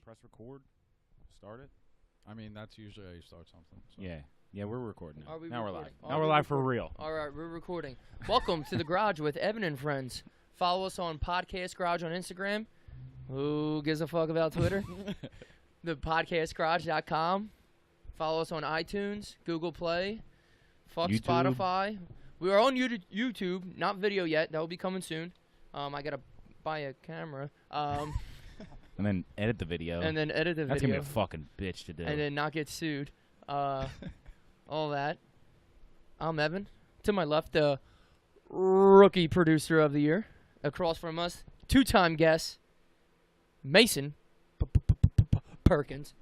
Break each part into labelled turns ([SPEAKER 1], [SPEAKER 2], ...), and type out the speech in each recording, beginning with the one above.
[SPEAKER 1] press record? Start it? I mean, that's usually how you start something. So.
[SPEAKER 2] Yeah, we're recording now.
[SPEAKER 3] Are we
[SPEAKER 2] now
[SPEAKER 3] recording?
[SPEAKER 2] we're live. Now we're live for real.
[SPEAKER 3] All right, we're recording. Welcome to the Garage with Evan and friends. Follow us on Podcast Garage on Instagram. Who gives a fuck about Twitter? The podcastgarage.com. Follow us on iTunes, Google Play, fuck
[SPEAKER 2] YouTube.
[SPEAKER 3] Spotify. We are on YouTube, not video yet. That will be coming soon. I gotta buy a camera.
[SPEAKER 2] And then edit the video.
[SPEAKER 3] And then edit the
[SPEAKER 2] That's
[SPEAKER 3] video.
[SPEAKER 2] gonna be a fucking bitch to do.
[SPEAKER 3] And then not get sued. All that. I'm Evan. To my left, the rookie producer of the year. Across from us, two-time guest, Mason Perkins.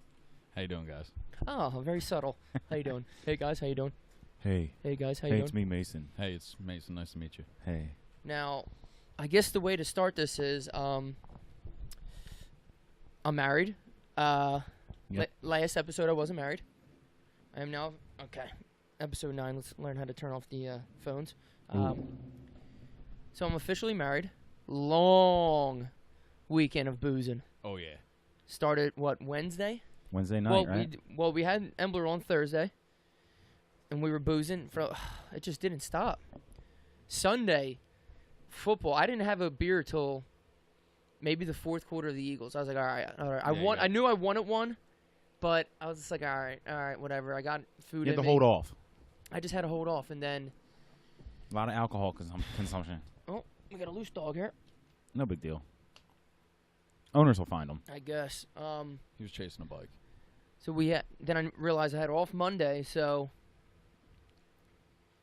[SPEAKER 1] How you doing, guys?
[SPEAKER 3] Oh, very subtle. How you doing? Hey, guys, how you doing?
[SPEAKER 2] Hey.
[SPEAKER 3] Hey, guys, how you
[SPEAKER 2] Hey,
[SPEAKER 3] doing?
[SPEAKER 2] it's me, Mason.
[SPEAKER 1] Hey, it's Mason. Nice to meet you.
[SPEAKER 2] Hey.
[SPEAKER 3] Now, I guess the way to start this is, I'm married.
[SPEAKER 2] Yep.
[SPEAKER 3] Last episode, I wasn't married. I am now. Okay. Episode 9, let's learn how to turn off the phones. So I'm officially married. Long weekend of boozing.
[SPEAKER 1] Oh, yeah.
[SPEAKER 3] Started, what, Wednesday?
[SPEAKER 2] Wednesday night, right?
[SPEAKER 3] We had Embler on Thursday, and we were boozing. It just didn't stop. Sunday, football. I didn't have a beer till maybe the fourth quarter of the Eagles. I was like, all right.
[SPEAKER 1] Yeah,
[SPEAKER 3] I knew I wanted one, but I was just like, all right, whatever. I got food
[SPEAKER 2] You
[SPEAKER 3] in
[SPEAKER 2] had to
[SPEAKER 3] me.
[SPEAKER 2] hold off.
[SPEAKER 3] I just had to hold off, and then
[SPEAKER 2] A lot of alcohol consumption.
[SPEAKER 3] oh, we got a loose dog here.
[SPEAKER 2] No big deal. Owners will find them.
[SPEAKER 3] I guess.
[SPEAKER 1] He was chasing a bike.
[SPEAKER 3] So then I realized I had off Monday, so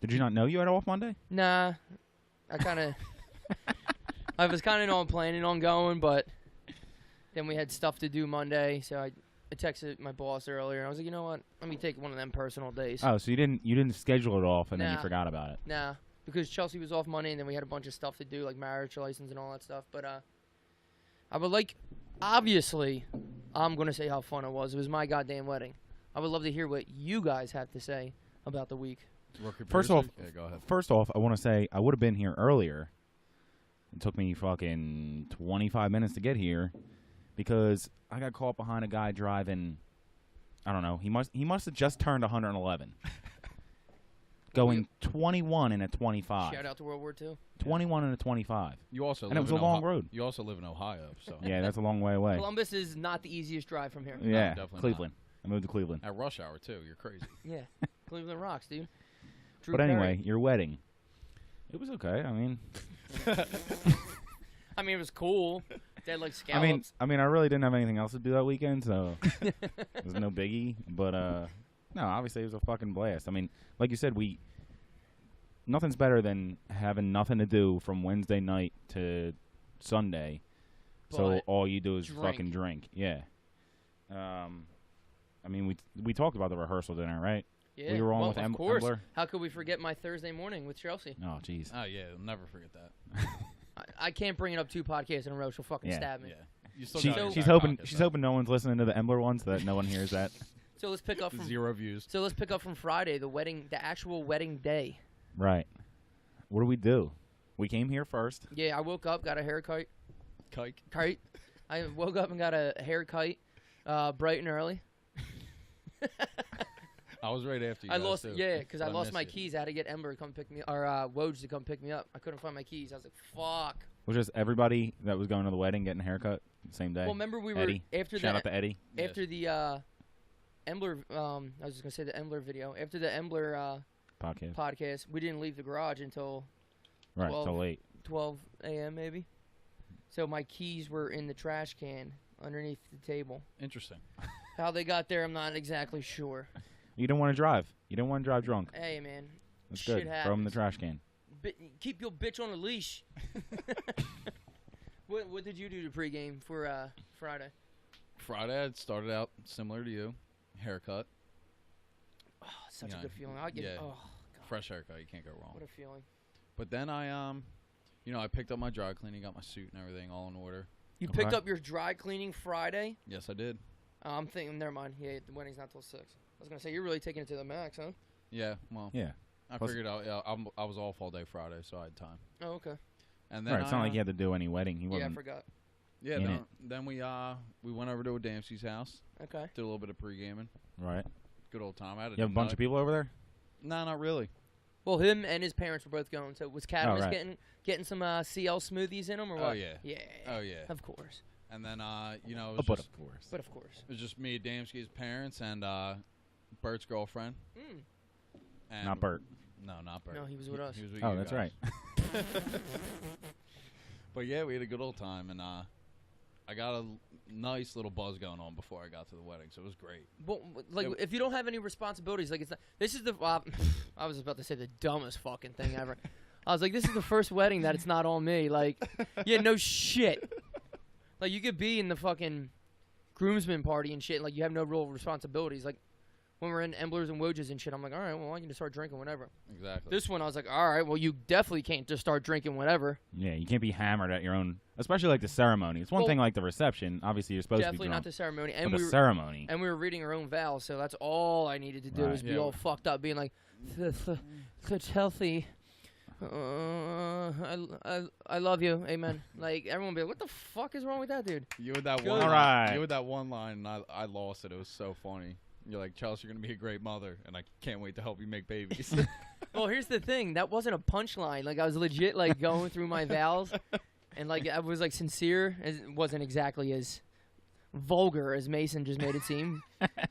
[SPEAKER 2] Did you not know you had off Monday?
[SPEAKER 3] nah. I was kind of planning on going, but then we had stuff to do Monday, so I texted my boss earlier, and I was like, you know what? Let me take one of them personal days.
[SPEAKER 2] Oh, so you didn't schedule it off and then you
[SPEAKER 3] Nah.
[SPEAKER 2] forgot about it.
[SPEAKER 3] Nah, because Chelsea was off Monday, and then we had a bunch of stuff to do, like marriage license and all that stuff. But I would like, obviously, I'm going to say how fun it was. It was my goddamn wedding. I would love to hear what you guys have to say about the week.
[SPEAKER 2] First off,
[SPEAKER 1] yeah, go ahead.
[SPEAKER 2] I want to say I would have been here earlier. It took me fucking 25 minutes to get here because I got caught behind a guy driving. I don't know. He must have just turned 111. Going 21 and a 25.
[SPEAKER 3] Shout out to World War II.
[SPEAKER 2] 21 and a 25.
[SPEAKER 1] You also
[SPEAKER 2] And
[SPEAKER 1] live
[SPEAKER 2] it was
[SPEAKER 1] in
[SPEAKER 2] a long road.
[SPEAKER 1] You also live in Ohio, so
[SPEAKER 2] Yeah, that's a long way away.
[SPEAKER 3] Columbus is not the easiest drive from here.
[SPEAKER 2] Yeah,
[SPEAKER 1] definitely
[SPEAKER 2] Cleveland. I moved to Cleveland.
[SPEAKER 1] at rush hour too. You're crazy.
[SPEAKER 3] Yeah, Cleveland rocks, dude. Drew
[SPEAKER 2] But anyway,
[SPEAKER 3] Perry.
[SPEAKER 2] your wedding. It was okay. I mean,
[SPEAKER 3] I mean, it was cool. They had like scallops.
[SPEAKER 2] I really didn't have anything else to do that weekend, so it was no biggie. But no, obviously it was a fucking blast. I mean, like you said, nothing's better than having nothing to do from Wednesday night to Sunday. So
[SPEAKER 3] But
[SPEAKER 2] all you do is
[SPEAKER 3] drink.
[SPEAKER 2] fucking drink. Yeah. I mean, we talked about the rehearsal dinner, right?
[SPEAKER 3] Yeah,
[SPEAKER 2] we were on
[SPEAKER 3] well,
[SPEAKER 2] with
[SPEAKER 3] of course.
[SPEAKER 2] Embler.
[SPEAKER 3] How could we forget my Thursday morning with Chelsea?
[SPEAKER 2] Oh, jeez.
[SPEAKER 1] Oh yeah, I'll never forget that.
[SPEAKER 3] I can't bring it up 2 podcasts in a row. She'll fucking
[SPEAKER 2] Yeah.
[SPEAKER 3] stab me.
[SPEAKER 1] Yeah, you still
[SPEAKER 2] She,
[SPEAKER 1] got it in
[SPEAKER 2] she's
[SPEAKER 1] your back
[SPEAKER 2] hoping
[SPEAKER 1] pocket,
[SPEAKER 2] she's
[SPEAKER 1] though.
[SPEAKER 2] hoping no one's listening to the Embler one, so that no one hears that.
[SPEAKER 3] So let's pick up from
[SPEAKER 1] 0 views.
[SPEAKER 3] So let's pick up from Friday, the actual wedding day.
[SPEAKER 2] Right. What do we do? We came here first.
[SPEAKER 3] Yeah, I woke up, got a haircut.
[SPEAKER 1] Kike.
[SPEAKER 3] I woke up and got a haircut, bright and early.
[SPEAKER 1] I was right after you.
[SPEAKER 3] I
[SPEAKER 1] guys,
[SPEAKER 3] lost,
[SPEAKER 1] too.
[SPEAKER 3] yeah, because I
[SPEAKER 1] But
[SPEAKER 3] lost
[SPEAKER 1] missed
[SPEAKER 3] my
[SPEAKER 1] you.
[SPEAKER 3] keys. I had to get Ember to come pick me, or Woj to come pick me up. I couldn't find my keys. I was like, fuck.
[SPEAKER 2] Was just everybody that was going to the wedding getting a haircut the same day?
[SPEAKER 3] Well, remember we were
[SPEAKER 2] Eddie.
[SPEAKER 3] after
[SPEAKER 2] Shout out
[SPEAKER 3] the
[SPEAKER 2] to Eddie.
[SPEAKER 1] Yes.
[SPEAKER 3] after the Embler. I was just gonna say the Embler video. After the Embler
[SPEAKER 2] Podcast.
[SPEAKER 3] podcast, we didn't leave the garage until
[SPEAKER 2] Right,
[SPEAKER 3] 12.
[SPEAKER 2] till late.
[SPEAKER 3] 12 a.m. maybe. So my keys were in the trash can underneath the table.
[SPEAKER 1] Interesting.
[SPEAKER 3] How they got there, I'm not exactly sure.
[SPEAKER 2] You don't want to drive. You don't want to drive drunk.
[SPEAKER 3] Hey, man.
[SPEAKER 2] That's
[SPEAKER 3] Shit
[SPEAKER 2] good. Throw them in the
[SPEAKER 3] happens.
[SPEAKER 2] trash can.
[SPEAKER 3] Keep your bitch on a leash. What did you do to pregame for Friday?
[SPEAKER 1] Friday, I started out similar to you, haircut,
[SPEAKER 3] Oh, such
[SPEAKER 1] Yeah,
[SPEAKER 3] a good feeling. I get.
[SPEAKER 1] yeah.
[SPEAKER 3] Oh, God,
[SPEAKER 1] fresh haircut. You can't go wrong.
[SPEAKER 3] what a feeling.
[SPEAKER 1] But then I I picked up my dry cleaning, got my suit and everything all in order.
[SPEAKER 3] You
[SPEAKER 2] Okay.
[SPEAKER 3] picked up your dry cleaning Friday?
[SPEAKER 1] Yes, I did.
[SPEAKER 3] I'm thinking, never mind. Yeah, the wedding's not till 6. I was going to say, you're really taking it to the max, huh?
[SPEAKER 1] Yeah, well,
[SPEAKER 2] Yeah.
[SPEAKER 1] I
[SPEAKER 2] Plus-
[SPEAKER 1] figured out. Yeah, I was off all day Friday, so I had time.
[SPEAKER 3] Oh, okay.
[SPEAKER 1] And then
[SPEAKER 2] Right. It's not like you had to do any wedding. He
[SPEAKER 3] Yeah, I
[SPEAKER 2] wasn't.
[SPEAKER 3] forgot.
[SPEAKER 1] Yeah.
[SPEAKER 2] in it.
[SPEAKER 1] Then we went over to a Dempsey's house.
[SPEAKER 3] Okay.
[SPEAKER 1] Did a little bit of pre-gaming.
[SPEAKER 2] Right.
[SPEAKER 1] Good old time. I had
[SPEAKER 2] You have a bunch of people over there?
[SPEAKER 1] No, not really.
[SPEAKER 3] Well, him and his parents were both going. So was Cadmus
[SPEAKER 2] right.
[SPEAKER 3] getting some CL smoothies in him or what?
[SPEAKER 1] Oh yeah.
[SPEAKER 3] Yeah.
[SPEAKER 1] Oh yeah.
[SPEAKER 3] Of course.
[SPEAKER 1] And then it was
[SPEAKER 2] But
[SPEAKER 1] just,
[SPEAKER 2] of course.
[SPEAKER 3] But of course.
[SPEAKER 1] it was just me, Damsky's parents, and Bert's girlfriend.
[SPEAKER 3] Mm.
[SPEAKER 1] And
[SPEAKER 2] Not Bert.
[SPEAKER 1] No, not Bert.
[SPEAKER 3] No, he was with us.
[SPEAKER 1] He was with
[SPEAKER 2] Oh,
[SPEAKER 1] you
[SPEAKER 2] that's
[SPEAKER 1] guys.
[SPEAKER 2] right.
[SPEAKER 1] But yeah, we had a good old time, and I got a nice little buzz going on before I got to the wedding, so it was great.
[SPEAKER 3] Well, like, if you don't have any responsibilities, like, it's not, this is the. I was about to say the dumbest fucking thing ever. I was like, this is the first wedding that it's not on me. Like, yeah, no shit. Like, you could be in the fucking groomsmen party and shit, and, like, you have no real responsibilities. Like, when we're in Emblers and Woges and shit, I'm like, all right, well, I can just start drinking whenever.
[SPEAKER 1] Exactly.
[SPEAKER 3] This one, I was like, all right, well, you definitely can't just start drinking whenever.
[SPEAKER 2] Yeah, you can't be hammered at your own, especially like the ceremony. It's one thing like the reception. Obviously, you're supposed to be
[SPEAKER 3] Definitely
[SPEAKER 2] drunk.
[SPEAKER 3] not the ceremony.
[SPEAKER 2] But the ceremony.
[SPEAKER 3] And we were reading our own vows, so that's all I needed to do
[SPEAKER 2] Right.
[SPEAKER 3] is be all fucked up, being like, it's healthy. I love you, amen. Like, everyone be like, what the fuck is wrong with that dude?
[SPEAKER 1] You had that
[SPEAKER 3] Good.
[SPEAKER 1] one.
[SPEAKER 2] All right.
[SPEAKER 1] You had that one line, and I lost it. It was so funny. You're like, Chelsea, you're gonna be a great mother, and I can't wait to help you make babies.
[SPEAKER 3] Well, here's the thing. That wasn't a punchline. Like, I was legit, like, going through my vows, and, like, I was, like, sincere. It wasn't exactly as vulgar as Mason just made it seem.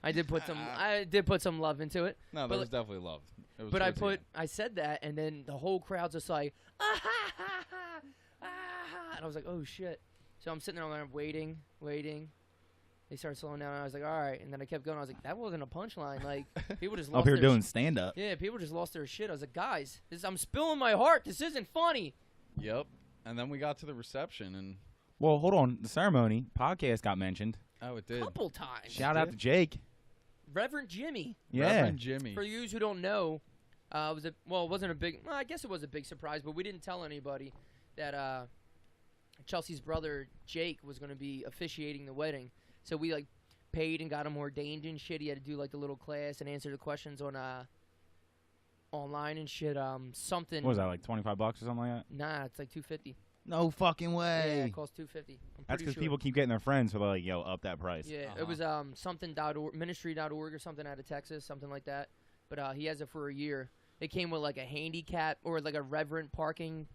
[SPEAKER 3] I did put some love into it.
[SPEAKER 1] No,
[SPEAKER 3] But
[SPEAKER 1] there was
[SPEAKER 3] like-
[SPEAKER 1] definitely love. It was
[SPEAKER 3] But
[SPEAKER 1] towards the
[SPEAKER 3] I said that, and then the whole crowd's just like, ah, ha, ha, ha, ah, ha. And I was like, oh, shit. So I'm sitting there waiting. They started slowing down, and I was like, all right. And then I kept going. I was like, that wasn't a punchline. Like, people just lost
[SPEAKER 2] Up here
[SPEAKER 3] their
[SPEAKER 2] doing stand-up.
[SPEAKER 3] Yeah, people just lost their shit. I was like, guys, I'm spilling my heart. This isn't funny.
[SPEAKER 1] end. Yep. And then we got to the reception, and
[SPEAKER 2] Well, hold on. The ceremony podcast got mentioned.
[SPEAKER 1] it did.
[SPEAKER 3] Couple times.
[SPEAKER 2] Shout out to Jake.
[SPEAKER 3] Reverend Jimmy.
[SPEAKER 2] Yeah.
[SPEAKER 1] Reverend Jimmy.
[SPEAKER 3] For you who don't know, it wasn't a big. Well, I guess it was a big surprise, but we didn't tell anybody that Chelsea's brother Jake was going to be officiating the wedding. So we like paid and got him ordained and shit. He had to do like the little class and answer the questions on online and shit. Something.
[SPEAKER 2] What was that, like $25 or something like that?
[SPEAKER 3] Nah, it's like $250.
[SPEAKER 2] No fucking
[SPEAKER 3] Yeah,
[SPEAKER 2] way.
[SPEAKER 3] it costs $250. I'm
[SPEAKER 2] That's
[SPEAKER 3] pretty
[SPEAKER 2] because
[SPEAKER 3] sure.
[SPEAKER 2] people keep getting their friends, so they're like, yo, up that price.
[SPEAKER 3] Yeah,
[SPEAKER 1] Uh-huh.
[SPEAKER 3] it was something.org, ministry.org or something out of Texas, something like that. But he has it for a year. It came with like a handicap or like a reverent parking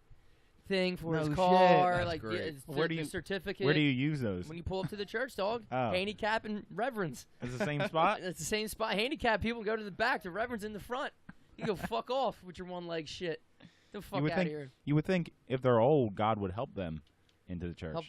[SPEAKER 3] thing for his
[SPEAKER 2] No
[SPEAKER 3] car.
[SPEAKER 2] shit.
[SPEAKER 1] That's
[SPEAKER 3] Like
[SPEAKER 1] great.
[SPEAKER 3] it's
[SPEAKER 2] Where do
[SPEAKER 3] the
[SPEAKER 2] you-
[SPEAKER 3] certificate.
[SPEAKER 2] Where do you use those?
[SPEAKER 3] When you pull up to the church, dog,
[SPEAKER 2] Oh.
[SPEAKER 3] handicap and reverence.
[SPEAKER 2] It's the same spot?
[SPEAKER 3] It's the same spot. Handicap people go to the back. The reverend's in the front. You go fuck off with your one leg shit. Get the fuck
[SPEAKER 2] would
[SPEAKER 3] out of
[SPEAKER 2] think-
[SPEAKER 3] here.
[SPEAKER 2] You would think if they're old, God would help them into the church.
[SPEAKER 3] Help,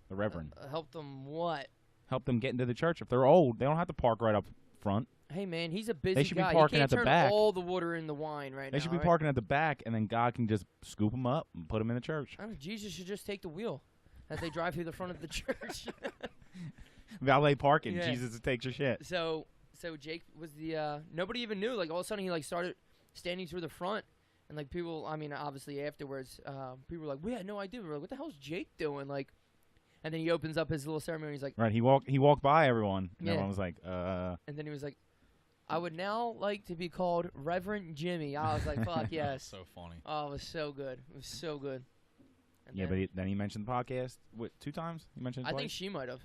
[SPEAKER 2] The reverend.
[SPEAKER 3] help them what?
[SPEAKER 2] Help them get into the church. If they're old, they don't have to park right up front.
[SPEAKER 3] Hey man, he's a busy
[SPEAKER 2] should be
[SPEAKER 3] guy.
[SPEAKER 2] parking
[SPEAKER 3] he
[SPEAKER 2] at
[SPEAKER 3] can't
[SPEAKER 2] the
[SPEAKER 3] turn
[SPEAKER 2] back.
[SPEAKER 3] all the water in the wine right
[SPEAKER 2] They
[SPEAKER 3] now.
[SPEAKER 2] should be
[SPEAKER 3] right?
[SPEAKER 2] parking at the back, and then God can just scoop them up and put them in the church.
[SPEAKER 3] I don't know, Jesus should just take the wheel as they drive through the front of the church.
[SPEAKER 2] Valet parking.
[SPEAKER 3] Yeah.
[SPEAKER 2] Jesus takes your shit.
[SPEAKER 3] So Jake was the nobody even knew. Like all of a sudden he like started standing through the front, and like people. I mean, obviously afterwards, people were like, "We had no idea." We were like, "What the hell's Jake doing?" Like, and then he opens up his little ceremony. He's like,
[SPEAKER 2] Right. He walked by everyone, and
[SPEAKER 3] Yeah.
[SPEAKER 2] everyone was like,
[SPEAKER 3] and then he was like, "I would now like to be called Reverend Jimmy." I was like, "Fuck yes!"
[SPEAKER 1] So funny.
[SPEAKER 3] Oh, it was so good. It was so good. And
[SPEAKER 2] yeah,
[SPEAKER 3] then
[SPEAKER 2] but then he mentioned the podcast. What, 2 times? He mentioned it
[SPEAKER 3] I
[SPEAKER 2] twice?
[SPEAKER 3] think she might have.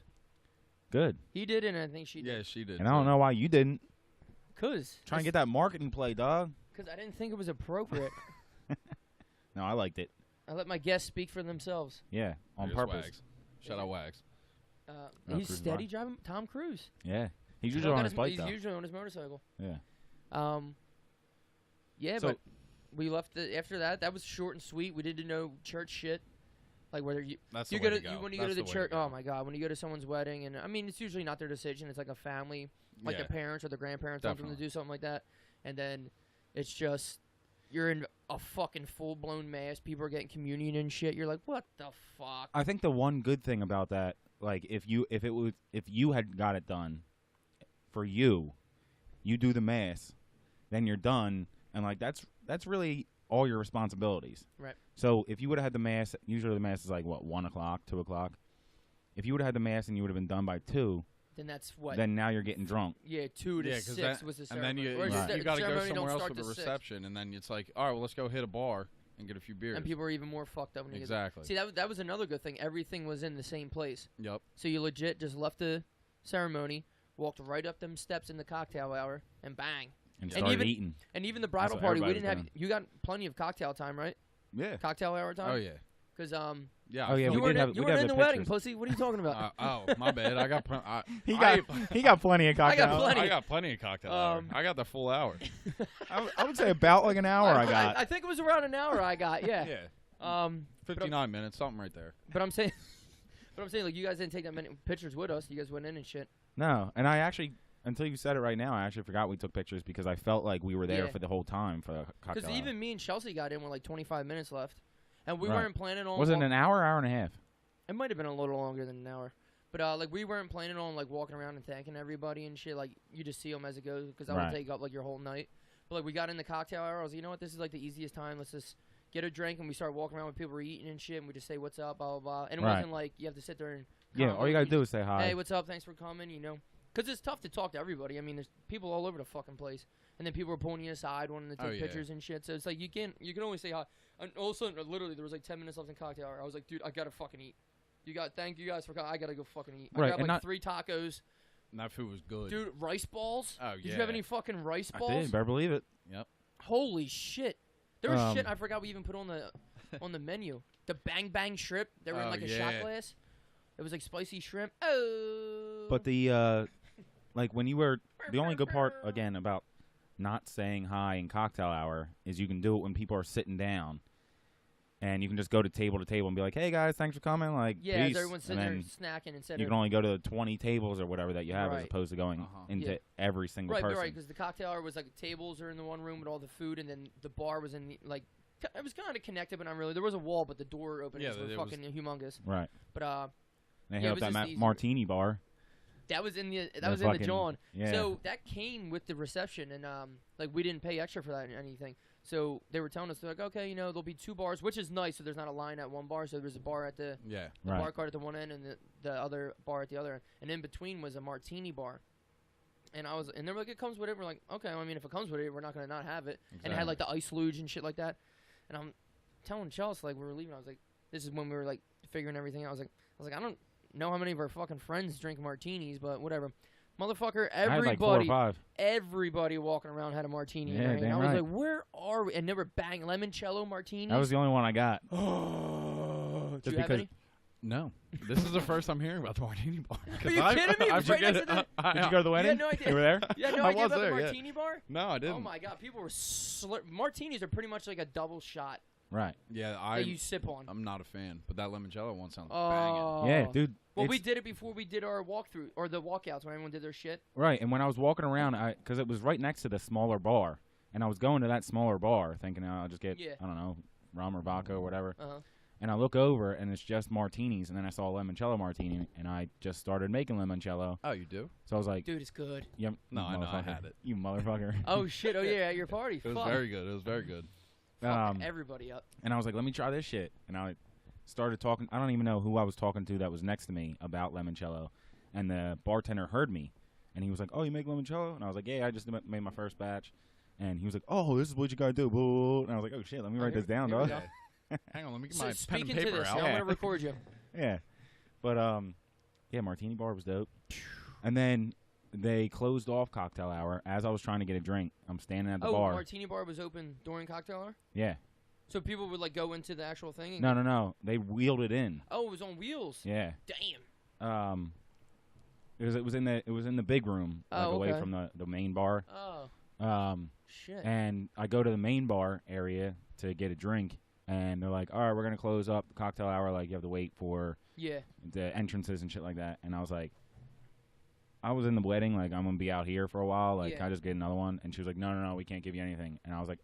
[SPEAKER 2] Good.
[SPEAKER 3] He did, and I think she did.
[SPEAKER 1] Yeah, she did.
[SPEAKER 2] And I don't know why you didn't.
[SPEAKER 3] Cause
[SPEAKER 2] Try and get that marketing play, dog.
[SPEAKER 3] Because I didn't think it was appropriate.
[SPEAKER 2] No, I liked it.
[SPEAKER 3] I let my guests speak for themselves.
[SPEAKER 2] Yeah, on
[SPEAKER 1] Here's
[SPEAKER 2] purpose.
[SPEAKER 1] Wags. Shout out Wags.
[SPEAKER 2] Oh,
[SPEAKER 3] He's
[SPEAKER 2] Cruise
[SPEAKER 3] steady
[SPEAKER 2] Bar.
[SPEAKER 3] driving Tom Cruise.
[SPEAKER 2] Yeah. He's
[SPEAKER 3] He's
[SPEAKER 2] usually on his bike,
[SPEAKER 3] He's
[SPEAKER 2] though.
[SPEAKER 3] usually on his motorcycle.
[SPEAKER 2] Yeah.
[SPEAKER 3] Yeah,
[SPEAKER 2] So-
[SPEAKER 3] but we left after that. That was short and sweet. We didn't know church shit. Like whether
[SPEAKER 1] That's
[SPEAKER 3] you
[SPEAKER 1] the way
[SPEAKER 3] go
[SPEAKER 1] to go.
[SPEAKER 3] when you go to
[SPEAKER 1] That's
[SPEAKER 3] the
[SPEAKER 1] way
[SPEAKER 3] church.
[SPEAKER 1] go.
[SPEAKER 3] Oh my god, when you go to someone's wedding, and I mean it's usually not their decision. It's like a family, like
[SPEAKER 1] Yeah.
[SPEAKER 3] the parents or the grandparents want them to
[SPEAKER 1] Definitely.
[SPEAKER 3] do something like that, and then it's just you're in a fucking full blown mass. People are getting communion and shit. You're like, what the fuck?
[SPEAKER 2] I think the one good thing about that, like if you had got it done for you do the mass, then you're done, and like that's really all your responsibilities.
[SPEAKER 3] Right.
[SPEAKER 2] So if you would have had the mass, usually the mass is like what, 1 o'clock, 2 o'clock. If you would have had the mass and you would have been done by 2,
[SPEAKER 3] Then that's what.
[SPEAKER 2] then now you're getting drunk.
[SPEAKER 3] Yeah, 2 to
[SPEAKER 1] Yeah,
[SPEAKER 3] 6
[SPEAKER 1] because
[SPEAKER 3] was the
[SPEAKER 1] and
[SPEAKER 3] ceremony.
[SPEAKER 1] then you
[SPEAKER 3] Or
[SPEAKER 2] Right.
[SPEAKER 3] the
[SPEAKER 1] you got to go
[SPEAKER 3] ceremony don't
[SPEAKER 1] somewhere else
[SPEAKER 3] start
[SPEAKER 1] for the
[SPEAKER 3] till 6.
[SPEAKER 1] reception, and then it's like, all right, well, let's go hit a bar, and get a few beers.
[SPEAKER 3] And people were even more fucked up when you
[SPEAKER 1] Exactly.
[SPEAKER 3] See, that was another good thing. Everything was in the same place.
[SPEAKER 1] Yep.
[SPEAKER 3] So you legit just left the ceremony, walked right up them steps in the cocktail hour, and bang.
[SPEAKER 2] And started eating.
[SPEAKER 3] And even the bridal
[SPEAKER 2] what
[SPEAKER 3] party, we
[SPEAKER 2] everybody
[SPEAKER 3] didn't
[SPEAKER 2] was
[SPEAKER 3] have. You got plenty of cocktail time, right?
[SPEAKER 1] Yeah.
[SPEAKER 3] Cocktail hour time.
[SPEAKER 1] Oh yeah.
[SPEAKER 3] Because
[SPEAKER 1] Yeah.
[SPEAKER 2] Oh, yeah,
[SPEAKER 3] you
[SPEAKER 2] we
[SPEAKER 3] weren't
[SPEAKER 2] did have-
[SPEAKER 3] in,
[SPEAKER 2] we
[SPEAKER 3] you
[SPEAKER 2] did
[SPEAKER 3] weren't
[SPEAKER 2] have
[SPEAKER 3] in
[SPEAKER 2] the
[SPEAKER 3] the wedding,
[SPEAKER 2] pictures.
[SPEAKER 3] pussy. What are you talking about?
[SPEAKER 1] Oh, my bad. I got.
[SPEAKER 2] He got plenty of
[SPEAKER 3] I got
[SPEAKER 2] cocktails.
[SPEAKER 3] plenty.
[SPEAKER 1] I got plenty of cocktail. hour. I got the full hour.
[SPEAKER 2] I would say about like an hour I got.
[SPEAKER 3] I think it was around an hour. I got. Yeah.
[SPEAKER 1] Yeah. 59 minutes, something right there.
[SPEAKER 3] But I'm saying, like you guys didn't take that many pictures with us. You guys went in and shit.
[SPEAKER 2] No, and I actually, until you said it right now, I actually forgot we took pictures because I felt like we were there
[SPEAKER 3] Yeah.
[SPEAKER 2] for the whole time for the cocktail
[SPEAKER 3] Because
[SPEAKER 2] hour.
[SPEAKER 3] even me and Chelsea got in with like 25 minutes left, and we
[SPEAKER 2] Right.
[SPEAKER 3] weren't planning on.
[SPEAKER 2] Was it an hour and a half?
[SPEAKER 3] It might have been a little longer than an hour. But like we weren't planning on like walking around and thanking everybody and shit. Like you just see them as it goes because that
[SPEAKER 2] Right.
[SPEAKER 3] would take up like your whole night. But like we got in the cocktail hour. I was like, you know what? This is like the easiest time. Let's just get a drink and we start walking around when people were eating and shit. And we just say what's up, blah blah blah. And it
[SPEAKER 2] Right.
[SPEAKER 3] wasn't like you have to sit there and
[SPEAKER 2] Yeah, all you gotta
[SPEAKER 3] comment.
[SPEAKER 2] do is say hi.
[SPEAKER 3] Hey, what's up? Thanks for coming. You know, because it's tough to talk to everybody. I mean, there's people all over the fucking place, and then people were pulling you aside, wanting to take
[SPEAKER 1] Oh, yeah.
[SPEAKER 3] pictures and shit. So it's like you can only say hi. And all of a sudden, literally, there was like 10 minutes left in cocktail hour. I was like, dude, I gotta fucking eat. Thank you guys for coming. I gotta go fucking eat.
[SPEAKER 2] Right,
[SPEAKER 3] I grabbed
[SPEAKER 2] and
[SPEAKER 3] like
[SPEAKER 2] not-
[SPEAKER 3] 3 tacos.
[SPEAKER 1] And that food was good.
[SPEAKER 3] Dude, rice balls?
[SPEAKER 1] Oh,
[SPEAKER 3] Did you have
[SPEAKER 1] yeah.
[SPEAKER 3] any fucking rice
[SPEAKER 2] I
[SPEAKER 3] balls?
[SPEAKER 2] did, better believe it.
[SPEAKER 1] Yep.
[SPEAKER 3] Holy shit. There was
[SPEAKER 2] Um,
[SPEAKER 3] shit I forgot we even put on the menu. The bang bang shrimp. They were in
[SPEAKER 1] Oh,
[SPEAKER 3] like a shot
[SPEAKER 1] yeah.
[SPEAKER 3] glass. It was like spicy shrimp. Oh.
[SPEAKER 2] But the like when you were the only good part again about not saying hi in cocktail hour is you can do it when people are sitting down, and you can just go to table and be like, "Hey guys, thanks for coming." Like,
[SPEAKER 3] yeah,
[SPEAKER 2] peace.
[SPEAKER 3] everyone's sitting
[SPEAKER 2] And
[SPEAKER 3] there
[SPEAKER 2] then
[SPEAKER 3] snacking instead
[SPEAKER 2] you
[SPEAKER 3] of
[SPEAKER 2] can only go to the 20 tables or whatever that you have, as
[SPEAKER 3] Right.
[SPEAKER 2] opposed to going
[SPEAKER 1] Uh-huh.
[SPEAKER 2] into
[SPEAKER 3] Yeah.
[SPEAKER 2] every single
[SPEAKER 3] right,
[SPEAKER 2] person.
[SPEAKER 3] right, because the cocktail hour was like tables are in the one room with all the food, and then the bar was in the, like it was kind of connected, but not really. There was a wall, but the door openings were
[SPEAKER 1] there was-
[SPEAKER 3] fucking humongous.
[SPEAKER 2] Right.
[SPEAKER 3] But
[SPEAKER 2] They
[SPEAKER 3] Yeah,
[SPEAKER 2] hit
[SPEAKER 3] it
[SPEAKER 2] up
[SPEAKER 3] was
[SPEAKER 2] that
[SPEAKER 3] just easier.
[SPEAKER 2] martini bar.
[SPEAKER 3] that was in the
[SPEAKER 2] The
[SPEAKER 3] was in the
[SPEAKER 2] fucking-
[SPEAKER 3] John.
[SPEAKER 2] Yeah.
[SPEAKER 3] So that came with the reception, and like we didn't pay extra for that or anything. So they were telling us, they're like, okay, you know, there'll be 2 bars, which is nice. So there's not a line at one bar. So there's a bar at the
[SPEAKER 1] Yeah.
[SPEAKER 2] Right.
[SPEAKER 3] bar cart at the one end and the other bar at the other end. And in between was a martini bar. And they were like, it comes with it. We're like, okay, well, I mean, if it comes with it, we're not going to not have it. And it had like the ice luge and shit like that. And I'm telling Chelsea, like, we were leaving. I was like, this is when we were like figuring everything out. I was like, I don't know how many of our fucking friends drink martinis, but whatever. Motherfucker,
[SPEAKER 2] I had like 4 or
[SPEAKER 3] everybody,
[SPEAKER 2] 5.
[SPEAKER 3] everybody walking around had a martini. in
[SPEAKER 2] Yeah,
[SPEAKER 3] their hand.
[SPEAKER 2] damn
[SPEAKER 3] I was
[SPEAKER 2] right.
[SPEAKER 3] like, where are we? And they were bang limoncello martinis.
[SPEAKER 2] That was the only one I got.
[SPEAKER 3] Oh,
[SPEAKER 2] Just
[SPEAKER 3] do you have
[SPEAKER 2] because-
[SPEAKER 3] any?
[SPEAKER 1] No. This is the first I'm hearing about the martini bar.
[SPEAKER 3] Are you kidding me? It was right next to the-
[SPEAKER 2] Did you go to the wedding?
[SPEAKER 3] no idea.
[SPEAKER 2] You were there?
[SPEAKER 3] Yeah, no
[SPEAKER 1] I
[SPEAKER 3] idea
[SPEAKER 1] was
[SPEAKER 3] about
[SPEAKER 1] there,
[SPEAKER 3] the
[SPEAKER 1] yeah.
[SPEAKER 3] martini bar.
[SPEAKER 1] No, I didn't.
[SPEAKER 3] Oh my god, people were martinis are pretty much like a double shot
[SPEAKER 2] Right.
[SPEAKER 1] Yeah,
[SPEAKER 3] that you sip on.
[SPEAKER 1] I'm not a fan, but that limoncello one sounds
[SPEAKER 3] Oh,
[SPEAKER 2] Yeah, dude.
[SPEAKER 3] Well, we
[SPEAKER 2] it's-
[SPEAKER 3] did it before we did our walkthrough or the walkouts when everyone did their shit.
[SPEAKER 2] Right, and when I was walking around, because it was right next to the smaller bar, and I was going to that smaller bar thinking I'll just get,
[SPEAKER 3] Yeah.
[SPEAKER 2] I don't know, rum or vodka or whatever.
[SPEAKER 3] Uh huh.
[SPEAKER 2] And I look over, and it's just martinis, and then I saw a limoncello martini, and I just started making limoncello.
[SPEAKER 1] Oh, you do?
[SPEAKER 2] So I was like,
[SPEAKER 3] Dude, it's good.
[SPEAKER 2] yep,
[SPEAKER 1] No,
[SPEAKER 2] you
[SPEAKER 1] I know, I
[SPEAKER 2] motherfucker.
[SPEAKER 1] had it.
[SPEAKER 2] You motherfucker.
[SPEAKER 3] Oh shit! Oh yeah, at your party.
[SPEAKER 1] It was
[SPEAKER 3] Fuck.
[SPEAKER 1] very good. It was very good.
[SPEAKER 3] Fuck everybody up.
[SPEAKER 2] And I was like, let me try this shit. And I started talking. I don't even know who I was talking to that was next to me about limoncello. And the bartender heard me. And he was like, oh, you make limoncello? And I was like, yeah, I just made my first batch. And he was like, oh, this is what you got to do. Boo. And I was like, oh, shit, let me write this down,
[SPEAKER 3] here we
[SPEAKER 2] dog.
[SPEAKER 3] go.
[SPEAKER 1] Hang on, let me get
[SPEAKER 3] So
[SPEAKER 1] my pen
[SPEAKER 3] speaking
[SPEAKER 1] and
[SPEAKER 3] to
[SPEAKER 1] paper
[SPEAKER 3] this,
[SPEAKER 1] out.
[SPEAKER 3] I'm gonna record you.
[SPEAKER 2] Yeah. But, yeah, martini bar was dope. And then they closed off cocktail hour. As I was trying to get a drink, I'm standing at the bar.
[SPEAKER 3] Martini bar was open during cocktail hour,
[SPEAKER 2] Yeah.
[SPEAKER 3] so people would like go into the actual thing. And
[SPEAKER 2] No. They wheeled it in.
[SPEAKER 3] Oh, it was on wheels.
[SPEAKER 2] Yeah.
[SPEAKER 3] Damn.
[SPEAKER 2] It was in the big room, like
[SPEAKER 3] Oh,
[SPEAKER 2] away
[SPEAKER 3] okay.
[SPEAKER 2] from the main bar.
[SPEAKER 3] Oh shit.
[SPEAKER 2] And I go to the main bar area to get a drink, and they're like, all right, we're going to close up the cocktail hour. Like, you have to wait for
[SPEAKER 3] Yeah.
[SPEAKER 2] the entrances and shit like that. And I was like, I was in the wedding. Like, I'm going to be out here for a while. Like,
[SPEAKER 3] Yeah.
[SPEAKER 2] can I just get another one? And she was like, no, we can't give you anything. And I was like,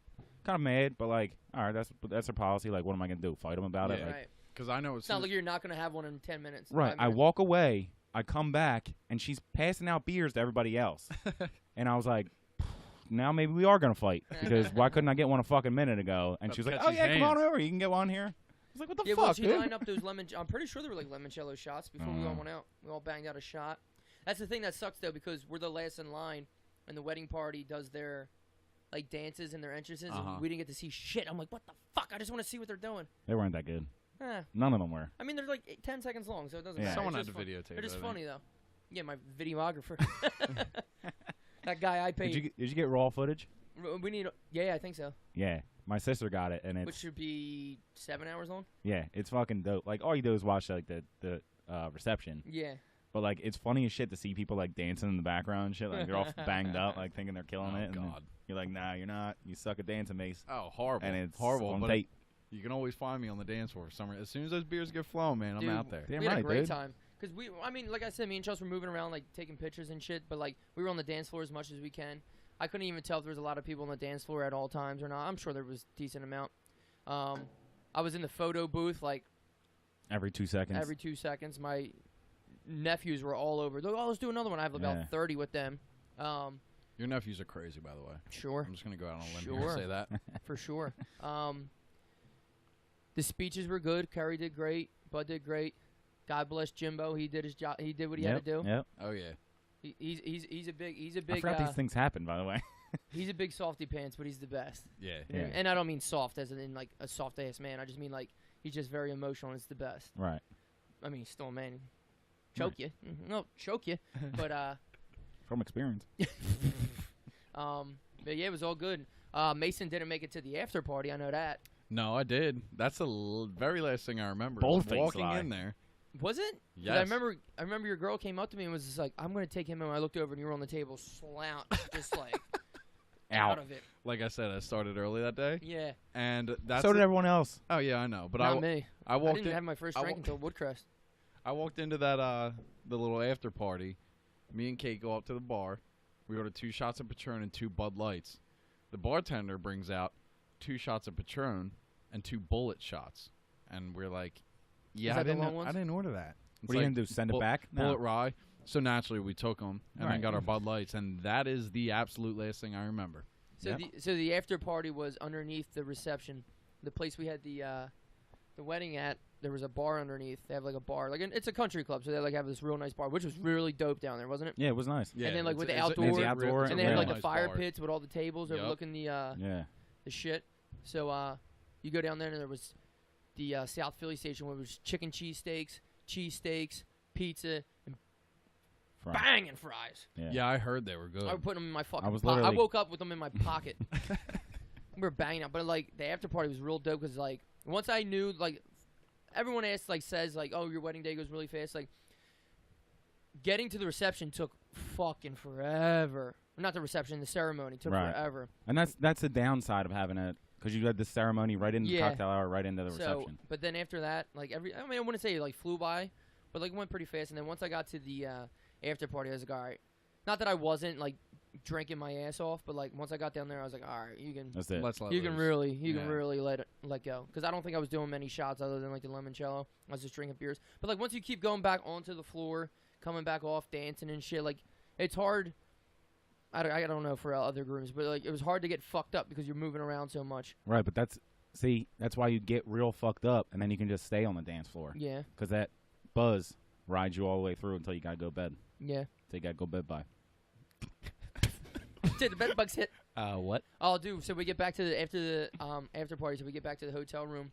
[SPEAKER 2] kind of mad, but like, all right, that's their policy. Like, what am I going to do? Fight them about it?
[SPEAKER 1] Yeah.
[SPEAKER 2] Like,
[SPEAKER 3] Right.
[SPEAKER 1] Because I know
[SPEAKER 3] It's not like you're not gonna have one in 10 minutes.
[SPEAKER 2] right.
[SPEAKER 3] 5
[SPEAKER 2] I
[SPEAKER 3] minutes.
[SPEAKER 2] walk away. I come back, and she's passing out beers to everybody else. And I was like, now maybe we are going to fight. Because why couldn't I get one a fucking minute ago? And
[SPEAKER 1] Gotta
[SPEAKER 2] she was like,
[SPEAKER 1] catch
[SPEAKER 2] oh,
[SPEAKER 1] these
[SPEAKER 2] yeah, come on
[SPEAKER 1] hands.
[SPEAKER 2] over. You can get one here. I was like, what the
[SPEAKER 3] Yeah,
[SPEAKER 2] fuck,
[SPEAKER 3] once you
[SPEAKER 2] dude?
[SPEAKER 3] line up those I'm pretty sure they were like limoncello shots before we all went out. We all banged out a shot. That's the thing that sucks though, because we're the last in line, and the wedding party does their like dances and their entrances, and we didn't get to see shit. I'm like, what the fuck? I just want to see what they're doing.
[SPEAKER 2] They weren't that good.
[SPEAKER 3] Eh.
[SPEAKER 2] None of them were.
[SPEAKER 3] I mean, they're like 10 seconds long, so it doesn't
[SPEAKER 2] Yeah.
[SPEAKER 3] matter.
[SPEAKER 1] Someone
[SPEAKER 3] It's
[SPEAKER 1] had to
[SPEAKER 3] just
[SPEAKER 1] videotape.
[SPEAKER 3] They're just
[SPEAKER 1] it, I
[SPEAKER 3] funny, though. Yeah, my videographer. That guy I paid.
[SPEAKER 2] Did you get raw footage?
[SPEAKER 3] We need. Yeah, I think so.
[SPEAKER 2] Yeah, my sister got it, and
[SPEAKER 3] Which
[SPEAKER 2] it's
[SPEAKER 3] should be 7 hours long.
[SPEAKER 2] yeah, it's fucking dope. Like all you do is watch like the reception,
[SPEAKER 3] Yeah.
[SPEAKER 2] but like it's funny as shit to see people like dancing in the background and shit. Like they're all banged up, like thinking they're killing
[SPEAKER 1] Oh,
[SPEAKER 2] it. And
[SPEAKER 1] God.
[SPEAKER 2] you're like, nah, you're not. You suck at dancing, Mace.
[SPEAKER 1] Oh, horrible.
[SPEAKER 2] And it's
[SPEAKER 1] horrible.
[SPEAKER 2] on
[SPEAKER 1] But
[SPEAKER 2] tape.
[SPEAKER 1] you can always find me on the dance floor. As soon as those beers get flowing, man, I'm
[SPEAKER 3] Dude,
[SPEAKER 1] out there.
[SPEAKER 2] Damn
[SPEAKER 3] we had a
[SPEAKER 2] right,
[SPEAKER 3] great
[SPEAKER 2] dude.
[SPEAKER 3] time. Because I mean, like I said, me and Chelsea were moving around, like taking pictures and shit. But like, we were on the dance floor as much as we can. I couldn't even tell if there was a lot of people on the dance floor at all times or not. I'm sure there was a decent amount. I was in the photo booth like
[SPEAKER 2] Every 2 seconds.
[SPEAKER 3] every 2 seconds. My nephews were all over. Oh, let's do another one. I have about
[SPEAKER 2] Yeah.
[SPEAKER 3] 30 with them.
[SPEAKER 1] Your nephews are crazy, by the way.
[SPEAKER 3] Sure.
[SPEAKER 1] I'm just going to go out on a limb here
[SPEAKER 3] Sure.
[SPEAKER 1] and say that.
[SPEAKER 3] For sure. The speeches were good. Kerry did great. Bud did great. God bless Jimbo. He did his job. He did what he had to do.
[SPEAKER 2] Yep.
[SPEAKER 1] Oh, yeah.
[SPEAKER 3] He's a big
[SPEAKER 2] I forgot these things happen, by the way.
[SPEAKER 3] he's a big softy pants, but he's the best.
[SPEAKER 1] Yeah.
[SPEAKER 2] Yeah.
[SPEAKER 3] And I don't mean soft as in like a soft ass man. I just mean like he's just very emotional and it's the best.
[SPEAKER 2] Right.
[SPEAKER 3] I mean, he's still a man. Choke you. No, choke you. But
[SPEAKER 2] From experience.
[SPEAKER 3] but yeah, it was all good. Mason didn't make it to the after party. I know that.
[SPEAKER 1] No, I did. That's the very last thing I remember.
[SPEAKER 2] Bold-faced
[SPEAKER 1] Walking
[SPEAKER 2] lie.
[SPEAKER 1] in there.
[SPEAKER 3] Was it? 'Cause
[SPEAKER 1] Yes.
[SPEAKER 3] I remember your girl came up to me and was just like, "I'm gonna take him." And I looked over and you were on the table, slouched, just like out of it.
[SPEAKER 1] Like I said, I started early that day.
[SPEAKER 3] Yeah.
[SPEAKER 1] And that's
[SPEAKER 2] So did everyone else.
[SPEAKER 1] Oh, yeah, I know. But
[SPEAKER 3] Not me.
[SPEAKER 1] I
[SPEAKER 3] I
[SPEAKER 1] walked
[SPEAKER 3] didn't
[SPEAKER 1] in.
[SPEAKER 3] have my first
[SPEAKER 1] I
[SPEAKER 3] drink
[SPEAKER 1] wa-
[SPEAKER 3] until Woodcrest.
[SPEAKER 1] I walked into that the little after party. Me and Kate go up to the bar. We order 2 shots of Patron and 2 Bud Lights. The bartender brings out 2 shots of Patron and 2 bullet shots, and we're like, "Yeah,
[SPEAKER 3] that
[SPEAKER 1] I
[SPEAKER 3] the
[SPEAKER 1] didn't.
[SPEAKER 3] long ones?
[SPEAKER 1] I didn't order that." It's
[SPEAKER 2] What are you
[SPEAKER 1] like
[SPEAKER 2] gonna do? Send it
[SPEAKER 1] bull-
[SPEAKER 2] back? No.
[SPEAKER 1] Bullet rye. So naturally, we took them and then
[SPEAKER 2] Right.
[SPEAKER 1] got our Bud Lights, and that is the absolute last thing I remember.
[SPEAKER 3] So
[SPEAKER 2] Yep.
[SPEAKER 3] the the after party was underneath the reception, the place we had the wedding at. There was a bar underneath. They have like a bar, like it's a country club, so they like have this real nice bar, which was really dope down there, wasn't it?
[SPEAKER 2] Yeah, it was nice.
[SPEAKER 1] Yeah,
[SPEAKER 3] then, like,
[SPEAKER 1] it's
[SPEAKER 3] with
[SPEAKER 1] a-
[SPEAKER 3] the
[SPEAKER 1] it's a-
[SPEAKER 3] outdoor-
[SPEAKER 1] it's a
[SPEAKER 2] outdoor
[SPEAKER 1] real- it's a
[SPEAKER 3] And they had
[SPEAKER 1] real
[SPEAKER 3] like the
[SPEAKER 1] nice
[SPEAKER 3] fire
[SPEAKER 1] bar.
[SPEAKER 3] pits with all the tables
[SPEAKER 1] Yup.
[SPEAKER 3] overlooking the
[SPEAKER 2] Yeah.
[SPEAKER 3] shit. So you go down there and there was the South Philly station where it was chicken cheesesteaks, pizza, and
[SPEAKER 2] Fry.
[SPEAKER 3] banging fries.
[SPEAKER 1] Yeah, I heard they were good.
[SPEAKER 3] I would put them in my fucking.
[SPEAKER 2] I was
[SPEAKER 3] I
[SPEAKER 2] literally-
[SPEAKER 3] woke up with them in my pocket. We were banging out, but like the after party was real dope because like once I knew like everyone says like, oh, your wedding day goes really fast. Like getting to the reception took fucking forever. Not the reception, the ceremony took
[SPEAKER 2] Right.
[SPEAKER 3] forever.
[SPEAKER 2] And that's the downside of having it, because you had the ceremony right into the
[SPEAKER 3] Yeah.
[SPEAKER 2] cocktail hour, right into the
[SPEAKER 3] So,
[SPEAKER 2] reception.
[SPEAKER 3] but then after that, like I mean, I wouldn't say it like flew by, but like it went pretty fast. And then once I got to the after party, I was like, all right. Not that I wasn't like drinking my ass off, but like once I got down there, I was like, all right, you can.
[SPEAKER 2] That's it.
[SPEAKER 1] Let's let
[SPEAKER 3] You can
[SPEAKER 1] loose.
[SPEAKER 3] really,
[SPEAKER 1] Yeah.
[SPEAKER 3] let go, because I don't think I was doing many shots other than like the limoncello. I was just drinking beers. But like once you keep going back onto the floor, coming back off, dancing and shit, like it's hard. I don't know for other grooms, but like it was hard to get fucked up because you're moving around so much.
[SPEAKER 2] Right, but that's why you get real fucked up, and then you can just stay on the dance floor,
[SPEAKER 3] Yeah,
[SPEAKER 2] because that buzz rides you all the way through until you gotta go to bed.
[SPEAKER 3] yeah.
[SPEAKER 2] So you gotta go to bed by.
[SPEAKER 3] Dude, the bed bugs hit.
[SPEAKER 1] What?
[SPEAKER 3] Oh, dude. So we get back to the after party. So we get back to the hotel room.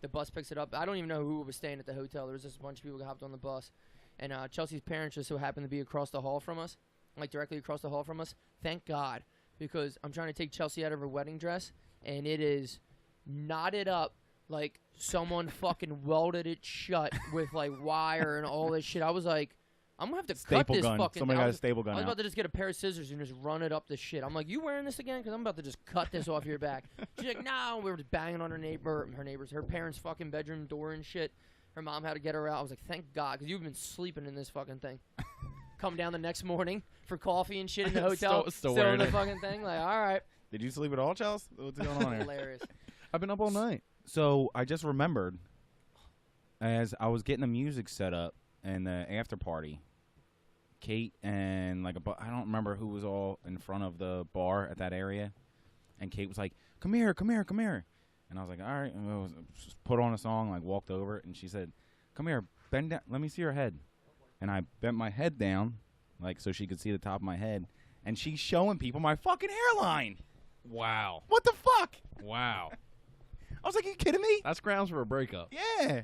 [SPEAKER 3] The bus picks it up. I don't even know who was staying at the hotel. There was just a bunch of people that hopped on the bus, and Chelsea's parents just so happened to be across the hall from us, like directly across the hall from us. Thank God, because I'm trying to take Chelsea out of her wedding dress, and it is knotted up like someone fucking welded it shut with like wire and all this shit. I was like, I'm gonna have to cut
[SPEAKER 2] Staple
[SPEAKER 3] this
[SPEAKER 2] gun.
[SPEAKER 3] fucking.
[SPEAKER 2] Somebody
[SPEAKER 3] I
[SPEAKER 2] got a
[SPEAKER 3] was-
[SPEAKER 2] staple
[SPEAKER 3] I
[SPEAKER 2] gun
[SPEAKER 3] was
[SPEAKER 2] out.
[SPEAKER 3] about to just get a pair of scissors and just run it up the shit. I'm like, you wearing this again? Because I'm about to just cut this off your back. She's like, no. We were just banging on her parents' fucking bedroom door and shit. Her mom had to get her out. I was like, thank God, because you've been sleeping in this fucking thing. Come down the next morning for coffee and shit in the hotel.
[SPEAKER 1] Still
[SPEAKER 3] in
[SPEAKER 1] wearing
[SPEAKER 3] the
[SPEAKER 1] it.
[SPEAKER 3] fucking thing. Like, all right.
[SPEAKER 2] Did you sleep at all, Chelsea? What's going on here?
[SPEAKER 3] Hilarious.
[SPEAKER 1] I've been up all night.
[SPEAKER 2] So I just remembered, as I was getting the music set up and the after party, Kate and like I don't remember who was all in front of the bar at that area, and Kate was like, "Come here, come here, come here," and I was like, "All right," and I was just put on a song, like walked over, and she said, "Come here, bend down, let me see your head," and I bent my head down, like so she could see the top of my head, and she's showing people my fucking hairline.
[SPEAKER 1] Wow.
[SPEAKER 2] What the fuck?
[SPEAKER 1] Wow.
[SPEAKER 2] I was like, "You kidding me?"
[SPEAKER 1] That's grounds for a breakup.
[SPEAKER 2] Yeah.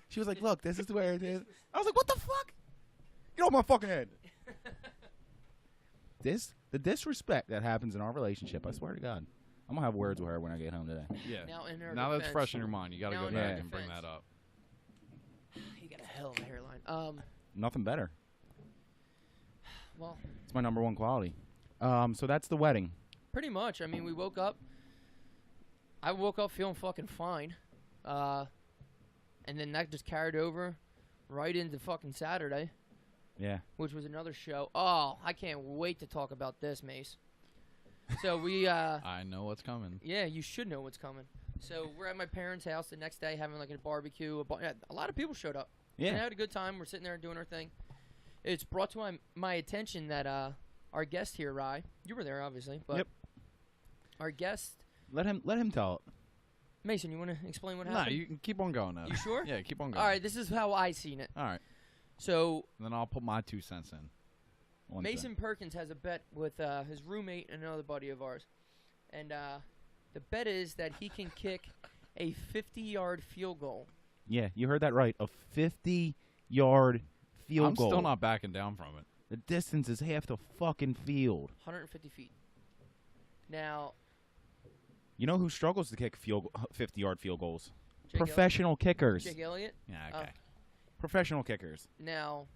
[SPEAKER 2] She was like, "Look, this is where it is." I was like, "What the fuck? Get off my fucking head." The disrespect that happens in our relationship, I swear to God. I'm gonna have words with her when I get home today.
[SPEAKER 1] Yeah.
[SPEAKER 3] Now
[SPEAKER 1] That's fresh in your mind. You got to go back and bring that up.
[SPEAKER 3] You got a hell of a hairline.
[SPEAKER 2] Nothing better.
[SPEAKER 3] Well,
[SPEAKER 2] It's my number one quality. So that's the wedding.
[SPEAKER 3] pretty much. I mean, we woke up. I woke up feeling fucking fine. And then that just carried over right into fucking Saturday,
[SPEAKER 2] Yeah.
[SPEAKER 3] which was another show. Oh, I can't wait to talk about this, Mace. So we,
[SPEAKER 1] I know what's coming.
[SPEAKER 3] yeah, you should know what's coming. So we're at my parents' house the next day having like a barbecue. A lot of people showed up.
[SPEAKER 2] Yeah.
[SPEAKER 3] And I had a good time. We're sitting there doing our thing. It's brought to my attention that our guest here, Rye, you were there obviously, but
[SPEAKER 2] Yep.
[SPEAKER 3] our guest,
[SPEAKER 2] Let him tell it.
[SPEAKER 3] Mason, you want to explain what
[SPEAKER 1] Nah,
[SPEAKER 3] happened?
[SPEAKER 1] you can keep on going now.
[SPEAKER 3] You sure?
[SPEAKER 1] Yeah, keep on going.
[SPEAKER 3] All right, this is how I seen it.
[SPEAKER 1] All right.
[SPEAKER 3] So
[SPEAKER 1] Then I'll put my 2 cents in.
[SPEAKER 3] Mason Perkins has a bet with his roommate and another buddy of ours. And the bet is that he can kick a 50-yard field goal.
[SPEAKER 2] Yeah, you heard that right. A 50-yard field
[SPEAKER 1] I'm
[SPEAKER 2] goal.
[SPEAKER 1] still not backing down from it.
[SPEAKER 2] The distance is half the fucking field.
[SPEAKER 3] 150 feet. Now,
[SPEAKER 2] You know who struggles to kick 50-yard field goals?
[SPEAKER 3] Jake
[SPEAKER 2] Professional kickers.
[SPEAKER 3] Jake Elliott.
[SPEAKER 1] Yeah, okay.
[SPEAKER 2] Professional kickers.
[SPEAKER 3] Now,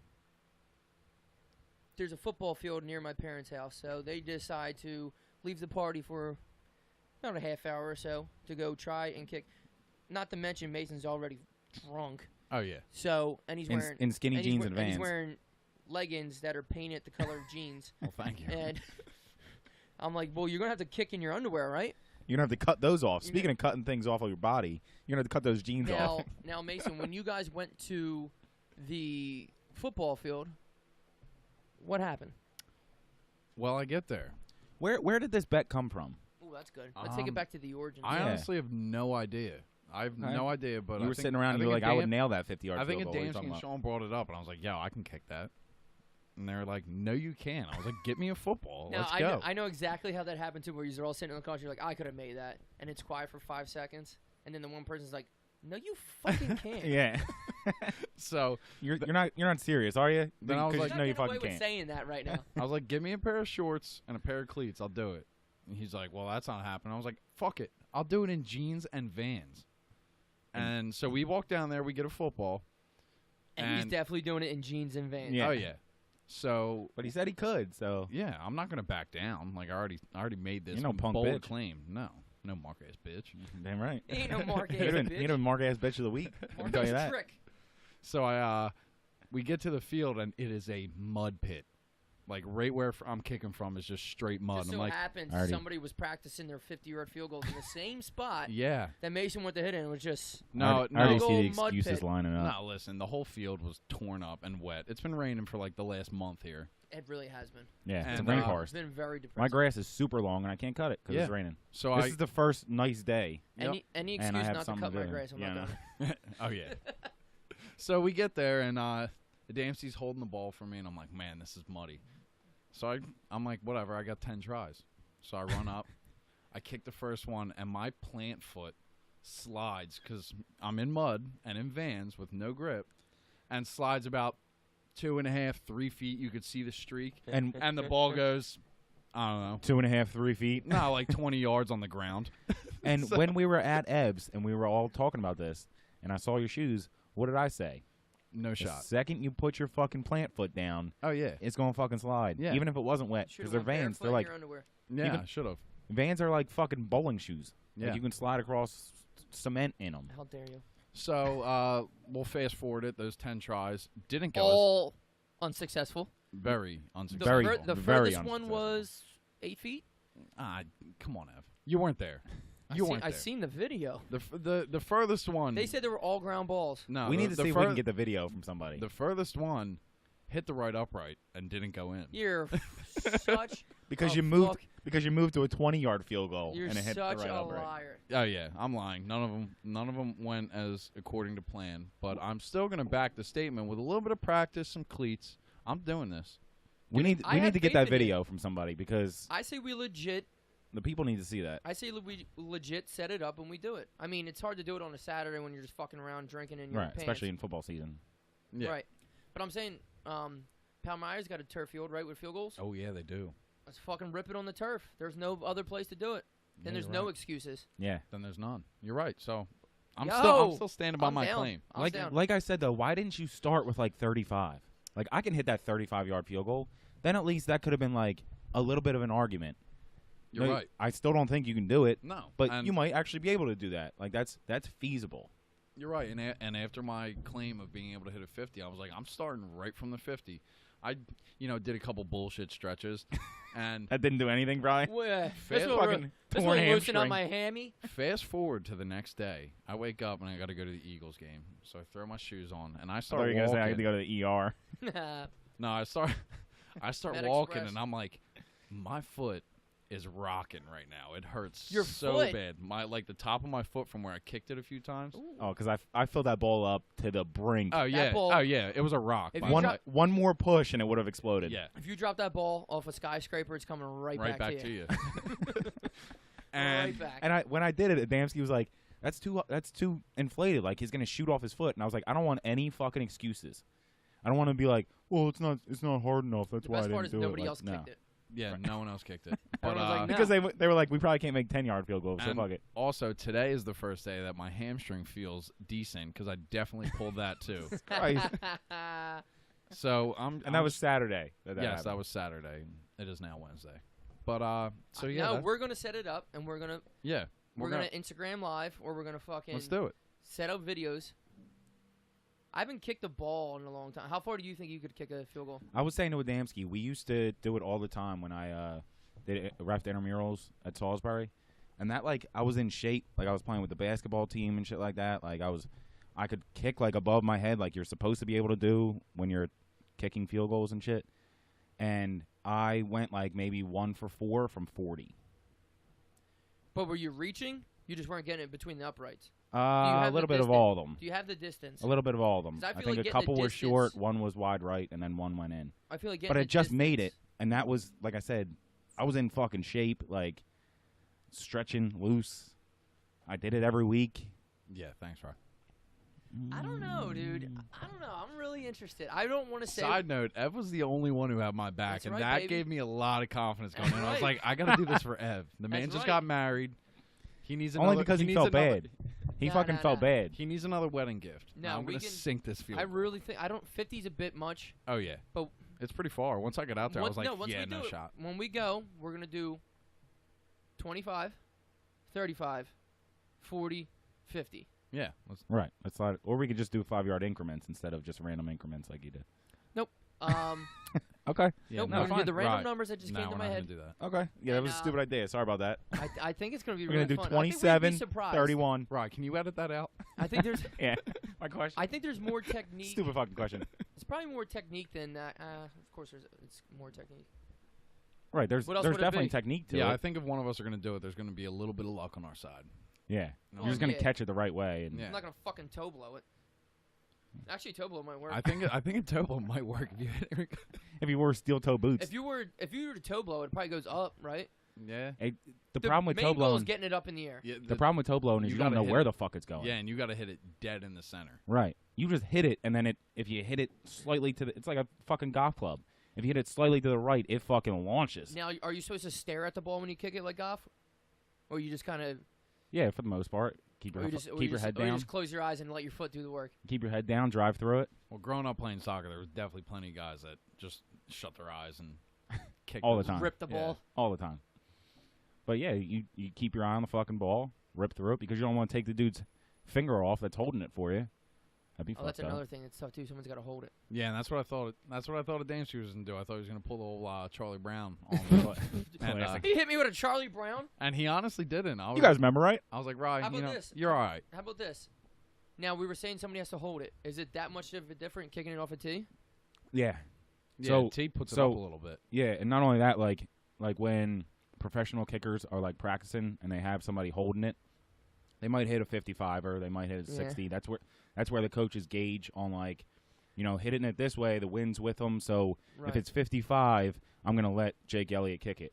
[SPEAKER 3] there's a football field near my parents' house, so they decide to leave the party for about a half hour or so to go try and kick. Not to mention Mason's already drunk.
[SPEAKER 1] Oh, yeah.
[SPEAKER 3] So, and he's wearing
[SPEAKER 2] in skinny jeans and
[SPEAKER 3] and
[SPEAKER 2] Vans.
[SPEAKER 3] he's wearing leggings that are painted the color of jeans.
[SPEAKER 1] Well, thank you.
[SPEAKER 3] And I'm like, well, you're gonna have to kick in your underwear, right?
[SPEAKER 2] You're going to have to cut those off.
[SPEAKER 3] You're
[SPEAKER 2] Speaking of cutting things off of your body, you're going to have to cut those jeans off.
[SPEAKER 3] Now, Mason, when you guys went to the football field, what happened?
[SPEAKER 1] Well, I get there.
[SPEAKER 2] Where did this bet come from?
[SPEAKER 3] Oh, that's good. Let's take it back to the origins.
[SPEAKER 1] I
[SPEAKER 2] Yeah.
[SPEAKER 1] honestly have no idea. I have
[SPEAKER 2] Right.
[SPEAKER 1] no idea, but
[SPEAKER 2] You
[SPEAKER 1] I
[SPEAKER 2] were
[SPEAKER 1] think-
[SPEAKER 2] sitting around and you were like, I would nail that 50-yard
[SPEAKER 1] I
[SPEAKER 2] field
[SPEAKER 1] think
[SPEAKER 2] goal.
[SPEAKER 1] a
[SPEAKER 2] What are you
[SPEAKER 1] Damsky
[SPEAKER 2] talking
[SPEAKER 1] and
[SPEAKER 2] about?
[SPEAKER 1] Sean brought it up, and I was like, yo, I can kick that. And they were like, no, you can't. I was like, get me a football.
[SPEAKER 3] Now,
[SPEAKER 1] Let's
[SPEAKER 3] I
[SPEAKER 1] go.
[SPEAKER 3] know, I know exactly how that happened too, where you're all sitting in the car, you're like, I could have made that, and it's quiet for 5 seconds, and then the one person's like, no, you fucking can't.
[SPEAKER 2] Yeah.
[SPEAKER 1] So
[SPEAKER 2] You're not serious, are you?
[SPEAKER 1] Then I was
[SPEAKER 2] Because
[SPEAKER 1] like-
[SPEAKER 2] you know you
[SPEAKER 3] You're not getting
[SPEAKER 2] fucking
[SPEAKER 3] away with
[SPEAKER 2] can't.
[SPEAKER 3] saying that right now.
[SPEAKER 1] I was like, give me a pair of shorts and a pair of cleats. I'll do it. And he's like, well, that's not happening. I was like, fuck it. I'll do it in jeans and Vans. And so we walk down there. We get a football.
[SPEAKER 3] And he's definitely doing it in jeans and Vans.
[SPEAKER 2] Yeah.
[SPEAKER 1] Oh, yeah. So,
[SPEAKER 2] But he said he could, so.
[SPEAKER 1] yeah, I'm not going to back down. Like, I already made this
[SPEAKER 2] You're no punk
[SPEAKER 1] bold
[SPEAKER 2] bitch.
[SPEAKER 1] claim. No mark-ass bitch.
[SPEAKER 2] Damn right.
[SPEAKER 3] Ain't no mark ass
[SPEAKER 2] You'd have
[SPEAKER 3] bitch.
[SPEAKER 2] been a mark-ass bitch of the week. I can tell you that.
[SPEAKER 3] Trick.
[SPEAKER 1] So we get to the field, and it is a mud pit. Like, right where I'm kicking from is just straight mud.
[SPEAKER 3] Just
[SPEAKER 1] And
[SPEAKER 3] so
[SPEAKER 1] I'm like,
[SPEAKER 3] happens
[SPEAKER 2] Alrighty.
[SPEAKER 3] somebody was practicing their 50-yard field goals in the same spot
[SPEAKER 1] yeah.
[SPEAKER 3] that Mason went to hit, and it was just
[SPEAKER 1] No,
[SPEAKER 2] I already
[SPEAKER 3] Big
[SPEAKER 2] see
[SPEAKER 3] old
[SPEAKER 2] the
[SPEAKER 3] mud
[SPEAKER 2] excuses
[SPEAKER 3] pit.
[SPEAKER 2] lining up.
[SPEAKER 1] No, listen, the whole field was torn up and wet. It's been raining for like the last month here.
[SPEAKER 3] it really has been.
[SPEAKER 2] Yeah, it's a
[SPEAKER 1] And,
[SPEAKER 2] rainforest.
[SPEAKER 3] It's been very depressing.
[SPEAKER 2] My grass is super long, and I can't cut it because it's
[SPEAKER 1] Yeah.
[SPEAKER 2] raining.
[SPEAKER 1] So
[SPEAKER 2] This is the first nice day.
[SPEAKER 3] Any
[SPEAKER 2] And I
[SPEAKER 3] excuse
[SPEAKER 2] have
[SPEAKER 3] not to
[SPEAKER 2] something
[SPEAKER 3] cut
[SPEAKER 2] to
[SPEAKER 3] my
[SPEAKER 2] do.
[SPEAKER 3] grass, I'm
[SPEAKER 2] Yeah,
[SPEAKER 3] not
[SPEAKER 2] no.
[SPEAKER 3] doing it.
[SPEAKER 1] oh yeah. So we get there and the Dempsey's holding the ball for me and I'm like, man, this is muddy. So I'm like, whatever. I got 10 tries. So I run up, I kick the first one, and my plant foot slides because I'm in mud and in Vans with no grip, and slides about 2.5, 3 feet. You could see the streak,
[SPEAKER 2] And
[SPEAKER 1] and the ball goes, I don't know,
[SPEAKER 2] 2.5, 3 feet.
[SPEAKER 1] not like 20 yards on the ground.
[SPEAKER 2] And when we were at Ebbs and we were all talking about this, and I saw your shoes, what did I say?
[SPEAKER 1] No
[SPEAKER 2] The
[SPEAKER 1] shot.
[SPEAKER 2] second you put your fucking plant foot down,
[SPEAKER 1] Oh yeah,
[SPEAKER 2] it's going to fucking slide.
[SPEAKER 1] Yeah.
[SPEAKER 2] Even if it wasn't wet.
[SPEAKER 3] Should've
[SPEAKER 2] Because they're
[SPEAKER 3] went
[SPEAKER 2] Vans.
[SPEAKER 3] barefoot
[SPEAKER 2] They're
[SPEAKER 3] in
[SPEAKER 2] like,
[SPEAKER 3] your underwear.
[SPEAKER 1] yeah,
[SPEAKER 2] Even-
[SPEAKER 1] I should have.
[SPEAKER 2] Vans are like fucking bowling shoes.
[SPEAKER 1] Yeah.
[SPEAKER 2] Like you can slide across cement in them.
[SPEAKER 3] How dare you?
[SPEAKER 1] So we'll fast forward it. Those 10 tries didn't go as
[SPEAKER 3] All unsuccessful.
[SPEAKER 1] very
[SPEAKER 3] The,
[SPEAKER 1] unsuccessful.
[SPEAKER 2] Very-
[SPEAKER 3] the
[SPEAKER 2] very
[SPEAKER 3] furthest one
[SPEAKER 2] unsuccessful.
[SPEAKER 3] was 8 feet.
[SPEAKER 1] Come on, Ev. You weren't there. You weren't
[SPEAKER 3] I
[SPEAKER 1] there.
[SPEAKER 3] seen the video.
[SPEAKER 1] The furthest one.
[SPEAKER 3] They said they were all ground balls.
[SPEAKER 1] no.
[SPEAKER 2] we
[SPEAKER 1] the,
[SPEAKER 2] need to
[SPEAKER 1] the
[SPEAKER 2] see if
[SPEAKER 1] fur-
[SPEAKER 2] we can get the video from somebody.
[SPEAKER 1] the furthest one hit the right upright and didn't go in.
[SPEAKER 3] You're such
[SPEAKER 2] because
[SPEAKER 3] a
[SPEAKER 2] you moved
[SPEAKER 3] fuck-
[SPEAKER 2] because you moved to a 20-yard field goal
[SPEAKER 3] You're
[SPEAKER 2] and it hit the
[SPEAKER 3] such
[SPEAKER 2] right
[SPEAKER 3] a
[SPEAKER 2] upright.
[SPEAKER 3] liar.
[SPEAKER 1] Oh yeah, I'm lying. None of them went as according to plan. But I'm still gonna back the statement with a little bit of practice, some cleats. I'm doing this.
[SPEAKER 2] We need
[SPEAKER 3] I had
[SPEAKER 2] to get
[SPEAKER 3] faith
[SPEAKER 2] that
[SPEAKER 3] in you.
[SPEAKER 2] video from somebody because
[SPEAKER 3] I say we legit
[SPEAKER 2] The people need to see that.
[SPEAKER 3] I say we legit set it up and we do it. I mean, it's hard to do it on a Saturday when you're just fucking around drinking in your
[SPEAKER 2] Right,
[SPEAKER 3] pants.
[SPEAKER 2] especially in football season.
[SPEAKER 1] Yeah.
[SPEAKER 3] Right. But I'm saying, Palmyra's got a turf field, right, with field goals?
[SPEAKER 1] Oh yeah, they do.
[SPEAKER 3] Let's fucking rip it on the turf. There's no other place to do it. Then
[SPEAKER 1] Yeah,
[SPEAKER 3] there's
[SPEAKER 1] you're
[SPEAKER 3] no
[SPEAKER 1] right.
[SPEAKER 3] excuses.
[SPEAKER 2] Yeah.
[SPEAKER 1] Then there's none. You're right. So I'm
[SPEAKER 3] Yo,
[SPEAKER 1] still standing by
[SPEAKER 3] I'm
[SPEAKER 1] my
[SPEAKER 3] down.
[SPEAKER 1] claim.
[SPEAKER 3] I'm down.
[SPEAKER 2] Like I said though, why didn't you start with like 35? Like I can hit that 35-yard field goal. Then at least that could have been like a little bit of an argument.
[SPEAKER 1] You're
[SPEAKER 2] Like,
[SPEAKER 1] right.
[SPEAKER 2] I still don't think you can do it,
[SPEAKER 1] No,
[SPEAKER 2] but
[SPEAKER 1] and
[SPEAKER 2] you might actually be able to do that. Like that's feasible.
[SPEAKER 1] You're right. And after my claim of being able to hit a 50, I was like, I'm starting right from the 50. I, did a couple bullshit stretches, and
[SPEAKER 2] That didn't do anything, Brian.
[SPEAKER 3] Well,
[SPEAKER 1] Fast
[SPEAKER 3] this will
[SPEAKER 2] fucking
[SPEAKER 3] this
[SPEAKER 2] torn
[SPEAKER 3] will loosen up
[SPEAKER 2] hamstring.
[SPEAKER 3] my hammy.
[SPEAKER 1] fast forward to the next day. I wake up and I got to go to the Eagles game. So I throw my shoes on and I
[SPEAKER 2] I
[SPEAKER 1] start
[SPEAKER 2] thought you were gonna say I
[SPEAKER 1] walking.
[SPEAKER 2] had to go to the ER.
[SPEAKER 1] No, I start
[SPEAKER 3] Med
[SPEAKER 1] walking
[SPEAKER 3] Express.
[SPEAKER 1] and I'm like, my foot is rocking right now. It hurts
[SPEAKER 3] Your
[SPEAKER 1] so
[SPEAKER 3] foot?
[SPEAKER 1] bad. The top of my foot from where I kicked it a few times.
[SPEAKER 2] Oh, because I filled that ball up to the brink.
[SPEAKER 1] Oh yeah.
[SPEAKER 3] ball-
[SPEAKER 1] Oh yeah. It was a rock.
[SPEAKER 3] If
[SPEAKER 1] by
[SPEAKER 3] you
[SPEAKER 1] the
[SPEAKER 2] one
[SPEAKER 1] way.
[SPEAKER 2] one more push and it would have exploded.
[SPEAKER 1] Yeah.
[SPEAKER 3] If you drop that ball off a skyscraper, it's coming right
[SPEAKER 1] Back to you.
[SPEAKER 3] Right back.
[SPEAKER 2] And when I did it, Adamski was like, "That's too inflated. Like he's gonna shoot off his foot." And I was like, "I don't want any fucking excuses. I don't want to be like, well, it's not hard enough. That's
[SPEAKER 3] The
[SPEAKER 2] why I
[SPEAKER 3] best
[SPEAKER 2] didn't
[SPEAKER 3] part is
[SPEAKER 2] do
[SPEAKER 3] nobody
[SPEAKER 2] it." Like,
[SPEAKER 3] else
[SPEAKER 2] no.
[SPEAKER 3] kicked it.
[SPEAKER 1] Yeah, no one else kicked it. But
[SPEAKER 3] Everyone's like, no.
[SPEAKER 2] Because they were like, we probably can't make 10-yard field goals, so
[SPEAKER 1] And
[SPEAKER 2] fuck it.
[SPEAKER 1] also, today is the first day that my hamstring feels decent because I definitely pulled that too.
[SPEAKER 2] Christ.
[SPEAKER 1] So I'm.
[SPEAKER 2] And that was Saturday. That
[SPEAKER 1] yes,
[SPEAKER 2] happened.
[SPEAKER 1] that was Saturday. It is now Wednesday. But so yeah,
[SPEAKER 3] No,
[SPEAKER 1] that-
[SPEAKER 3] we're gonna set it up and we're gonna
[SPEAKER 1] we're
[SPEAKER 3] gonna Instagram live or we're gonna fucking
[SPEAKER 1] let's do it.
[SPEAKER 3] set up videos. I haven't kicked a ball in a long time. How far do you think you could kick a field goal?
[SPEAKER 2] I was saying to Adamski, we used to do it all the time when I did ref intramurals at Salisbury, and that like I was in shape, like I was playing with the basketball team and shit like that. Like I could kick like above my head, like you're supposed to be able to do when you're kicking field goals and shit. And I went like maybe 1 for 4 from 40.
[SPEAKER 3] But were you reaching? You just weren't getting it between the uprights.
[SPEAKER 2] A
[SPEAKER 3] have
[SPEAKER 2] little
[SPEAKER 3] the
[SPEAKER 2] bit of
[SPEAKER 3] distance?
[SPEAKER 2] all of them.
[SPEAKER 3] Do you have the distance?
[SPEAKER 2] A little bit of all of them.
[SPEAKER 3] 'Cause I
[SPEAKER 2] I
[SPEAKER 3] feel
[SPEAKER 2] think
[SPEAKER 3] like
[SPEAKER 2] a
[SPEAKER 3] getting the
[SPEAKER 2] couple were
[SPEAKER 3] distance-
[SPEAKER 2] short, one was wide right, and then one went in.
[SPEAKER 3] I feel like
[SPEAKER 2] But
[SPEAKER 3] getting
[SPEAKER 2] I
[SPEAKER 3] the
[SPEAKER 2] just made it,
[SPEAKER 3] distance-
[SPEAKER 2] and that was, like I said, I was in fucking shape, like stretching loose. I did it every week.
[SPEAKER 1] Yeah, thanks, Rob.
[SPEAKER 3] I don't know, dude. I don't know. I'm really interested. I don't want to say.
[SPEAKER 1] Side note: Ev was the only one who had my back,
[SPEAKER 3] That's
[SPEAKER 1] and
[SPEAKER 3] right,
[SPEAKER 1] that
[SPEAKER 3] baby.
[SPEAKER 1] gave me a lot of confidence going
[SPEAKER 3] That's
[SPEAKER 1] in. I was
[SPEAKER 3] right.
[SPEAKER 1] like, I gotta do this for Ev. The man
[SPEAKER 3] That's
[SPEAKER 1] just
[SPEAKER 3] right.
[SPEAKER 1] got married. He needs another.
[SPEAKER 2] Only because he
[SPEAKER 1] needs
[SPEAKER 2] felt
[SPEAKER 1] another-
[SPEAKER 2] bad. He
[SPEAKER 3] No,
[SPEAKER 2] fucking
[SPEAKER 3] no,
[SPEAKER 2] felt
[SPEAKER 3] no.
[SPEAKER 2] bad.
[SPEAKER 1] He needs another wedding gift.
[SPEAKER 3] No,
[SPEAKER 1] Now I'm
[SPEAKER 3] we
[SPEAKER 1] gonna
[SPEAKER 3] can-
[SPEAKER 1] sink this field.
[SPEAKER 3] I
[SPEAKER 1] goal.
[SPEAKER 3] really think 50's a bit much.
[SPEAKER 1] Oh yeah,
[SPEAKER 3] But
[SPEAKER 1] it's pretty far. Once I got out there, I was like,
[SPEAKER 3] once
[SPEAKER 1] yeah,
[SPEAKER 3] we
[SPEAKER 1] no
[SPEAKER 3] do it,
[SPEAKER 1] shot.
[SPEAKER 3] When we go, we're gonna do 25, 35, 40, 50.
[SPEAKER 1] Yeah, let's,
[SPEAKER 2] Right. That's not, or we could just do 5-yard increments instead of just random increments like you did. Okay.
[SPEAKER 1] yeah.
[SPEAKER 3] Nope,
[SPEAKER 2] no,
[SPEAKER 3] we're gonna do
[SPEAKER 2] fine.
[SPEAKER 3] the random
[SPEAKER 1] Right.
[SPEAKER 3] numbers that just
[SPEAKER 1] No,
[SPEAKER 3] came to
[SPEAKER 1] we're
[SPEAKER 3] my
[SPEAKER 1] not
[SPEAKER 3] head.
[SPEAKER 1] gonna do that.
[SPEAKER 2] Okay. Yeah, that
[SPEAKER 3] And,
[SPEAKER 2] was a stupid idea. Sorry about that.
[SPEAKER 3] I think it's gonna be
[SPEAKER 2] We're
[SPEAKER 3] really
[SPEAKER 2] going to do
[SPEAKER 3] fun.
[SPEAKER 2] 27,
[SPEAKER 3] I think we'd be surprised.
[SPEAKER 2] 31.
[SPEAKER 1] Right? Can you edit that out?
[SPEAKER 3] I think there's
[SPEAKER 2] Yeah. My question.
[SPEAKER 3] I think there's more technique.
[SPEAKER 2] Stupid fucking question.
[SPEAKER 3] It's probably more technique than that. Of course, it's more technique.
[SPEAKER 2] Right. There's
[SPEAKER 3] What else
[SPEAKER 2] there's
[SPEAKER 3] would it
[SPEAKER 2] definitely
[SPEAKER 3] be?
[SPEAKER 2] technique to
[SPEAKER 1] Yeah,
[SPEAKER 2] it.
[SPEAKER 1] I think if one of us are gonna do it, there's gonna be a little bit of luck on our side.
[SPEAKER 2] Yeah.
[SPEAKER 1] No,
[SPEAKER 2] You're just going to
[SPEAKER 3] yeah.
[SPEAKER 2] catch it the right way. And
[SPEAKER 1] Yeah.
[SPEAKER 3] I'm not gonna fucking toe blow it. Actually, toe blow might work.
[SPEAKER 1] I think a topo might work if you hit it.
[SPEAKER 2] if you wore steel toe boots.
[SPEAKER 3] if you were to toe blow, it probably goes up, right?
[SPEAKER 1] Yeah.
[SPEAKER 2] The problem with
[SPEAKER 3] main
[SPEAKER 2] toe
[SPEAKER 3] goal is
[SPEAKER 2] blowing,
[SPEAKER 3] getting it up in the air.
[SPEAKER 1] Yeah.
[SPEAKER 2] the problem with toe blowing is
[SPEAKER 1] you
[SPEAKER 2] you don't
[SPEAKER 1] gotta
[SPEAKER 2] know
[SPEAKER 1] hit
[SPEAKER 2] where
[SPEAKER 1] it.
[SPEAKER 2] the fuck it's going.
[SPEAKER 1] Yeah, and you got to hit it dead in the center.
[SPEAKER 2] Right. You just hit it, and then if you hit it slightly to the, it's like a fucking golf club. If you hit it slightly to the right, it fucking launches.
[SPEAKER 3] Now, are you supposed to stare at the ball when you kick it like golf, or you just kind of,
[SPEAKER 2] Yeah, for the most part. Keep your head
[SPEAKER 3] or you
[SPEAKER 2] down.
[SPEAKER 3] just close your eyes and let your foot do the work?
[SPEAKER 2] Keep your head down. Drive through it
[SPEAKER 1] Well, growing up playing soccer, there was definitely plenty of guys that just shut their eyes and kick
[SPEAKER 2] all the
[SPEAKER 1] those-
[SPEAKER 2] time.
[SPEAKER 3] Rip the
[SPEAKER 1] Yeah.
[SPEAKER 3] ball.
[SPEAKER 2] all the time. But yeah, you keep your eye on the fucking ball, rip through it because you don't want to take the dude's finger off that's holding it for you. That'd be
[SPEAKER 3] Oh, that's
[SPEAKER 2] fucked up.
[SPEAKER 3] another thing that's tough too. Someone's got to hold it.
[SPEAKER 1] Yeah, and that's what I thought. That's what I thought a dance was gonna do. I thought he was gonna pull the old Charlie Brown on me. and,
[SPEAKER 2] Classic.
[SPEAKER 3] He hit me with a Charlie Brown.
[SPEAKER 1] and he honestly didn't. I was,
[SPEAKER 2] You guys remember, right?
[SPEAKER 1] I was like, Ryan,
[SPEAKER 3] How about this?
[SPEAKER 1] you're all right.
[SPEAKER 3] How about this? Now we were saying somebody has to hold it. Is it that much of a different kicking it off a tee?
[SPEAKER 2] Yeah.
[SPEAKER 1] Yeah,
[SPEAKER 2] So-
[SPEAKER 1] T puts it
[SPEAKER 2] so-
[SPEAKER 1] up a little bit.
[SPEAKER 2] Yeah, and not only that, like when professional kickers are like practicing and they have somebody holding it, they might hit a 55 or they might hit a
[SPEAKER 3] Yeah.
[SPEAKER 2] 60. That's where the coaches gauge on like, hitting it this way, the wind's with them. So
[SPEAKER 3] Right.
[SPEAKER 2] if it's 55, I'm gonna let Jake Elliott kick it.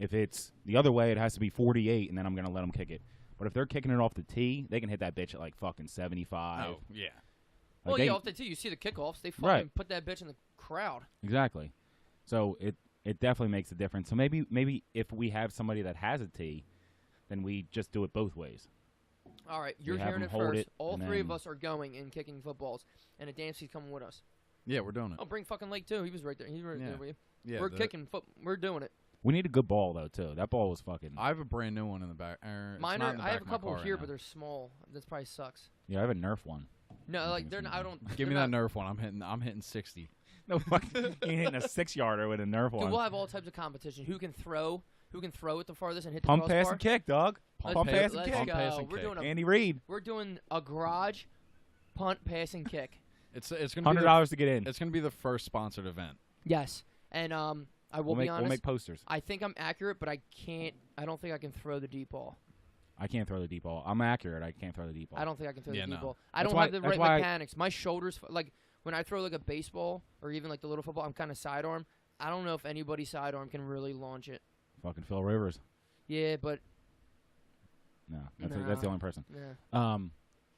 [SPEAKER 2] If it's the other way, it has to be 48, and then I'm going to let them kick it. But if they're kicking it off the tee, they can hit that bitch at like fucking 75.
[SPEAKER 1] Oh, yeah.
[SPEAKER 3] Well, yeah, off the tee, you see the kickoffs. They fucking put that bitch in the crowd.
[SPEAKER 2] Exactly. So it definitely makes a difference. So maybe if we have somebody that has a tee, then we just do it both ways.
[SPEAKER 3] All right, you're hearing it first. All three of us are going and kicking footballs, and Adamski's coming with us.
[SPEAKER 1] Yeah, we're doing it.
[SPEAKER 3] I'll bring fucking Lake, too. He was right there. He was right there with you.
[SPEAKER 1] Yeah,
[SPEAKER 3] we're kicking We're doing it.
[SPEAKER 2] We need a good ball, though, too. That ball was fucking...
[SPEAKER 1] I have a brand new one in the back.
[SPEAKER 3] Mine are, I have a couple here,
[SPEAKER 1] right
[SPEAKER 3] but they're small. That probably sucks.
[SPEAKER 2] Yeah, I have a Nerf one.
[SPEAKER 3] No, like, they're not, I don't...
[SPEAKER 1] Give me that Nerf one. I'm hitting 60.
[SPEAKER 2] No, fucking... You ain't hitting a 6-yarder with a Nerf one.
[SPEAKER 3] Dude, we'll have all types of competition. Who can throw it the farthest and hit the
[SPEAKER 2] Pump,
[SPEAKER 3] crossbar?
[SPEAKER 2] pass, and kick, dog. Pump, pass, and kick.
[SPEAKER 3] We're doing
[SPEAKER 2] Andy Reid.
[SPEAKER 3] We're doing a garage punt, pass, and kick.
[SPEAKER 1] It's gonna
[SPEAKER 2] be $100 to get in.
[SPEAKER 1] It's gonna be the first sponsored event.
[SPEAKER 3] Yes, and I will be honest.
[SPEAKER 2] We'll make posters.
[SPEAKER 3] I think I'm accurate, but I don't think I can throw the deep ball.
[SPEAKER 2] I can't throw the deep ball. I'm accurate. I can't throw the deep ball.
[SPEAKER 3] I don't think I can throw the deep ball. I
[SPEAKER 2] That's
[SPEAKER 3] don't have the right
[SPEAKER 2] why
[SPEAKER 3] mechanics. My shoulders, like when I throw like a baseball or even like the little football, I'm kind of sidearm. I don't know if anybody's sidearm can really launch it.
[SPEAKER 2] Fucking Phil Rivers.
[SPEAKER 3] Yeah, but
[SPEAKER 2] no, that's the only person.
[SPEAKER 3] Yeah.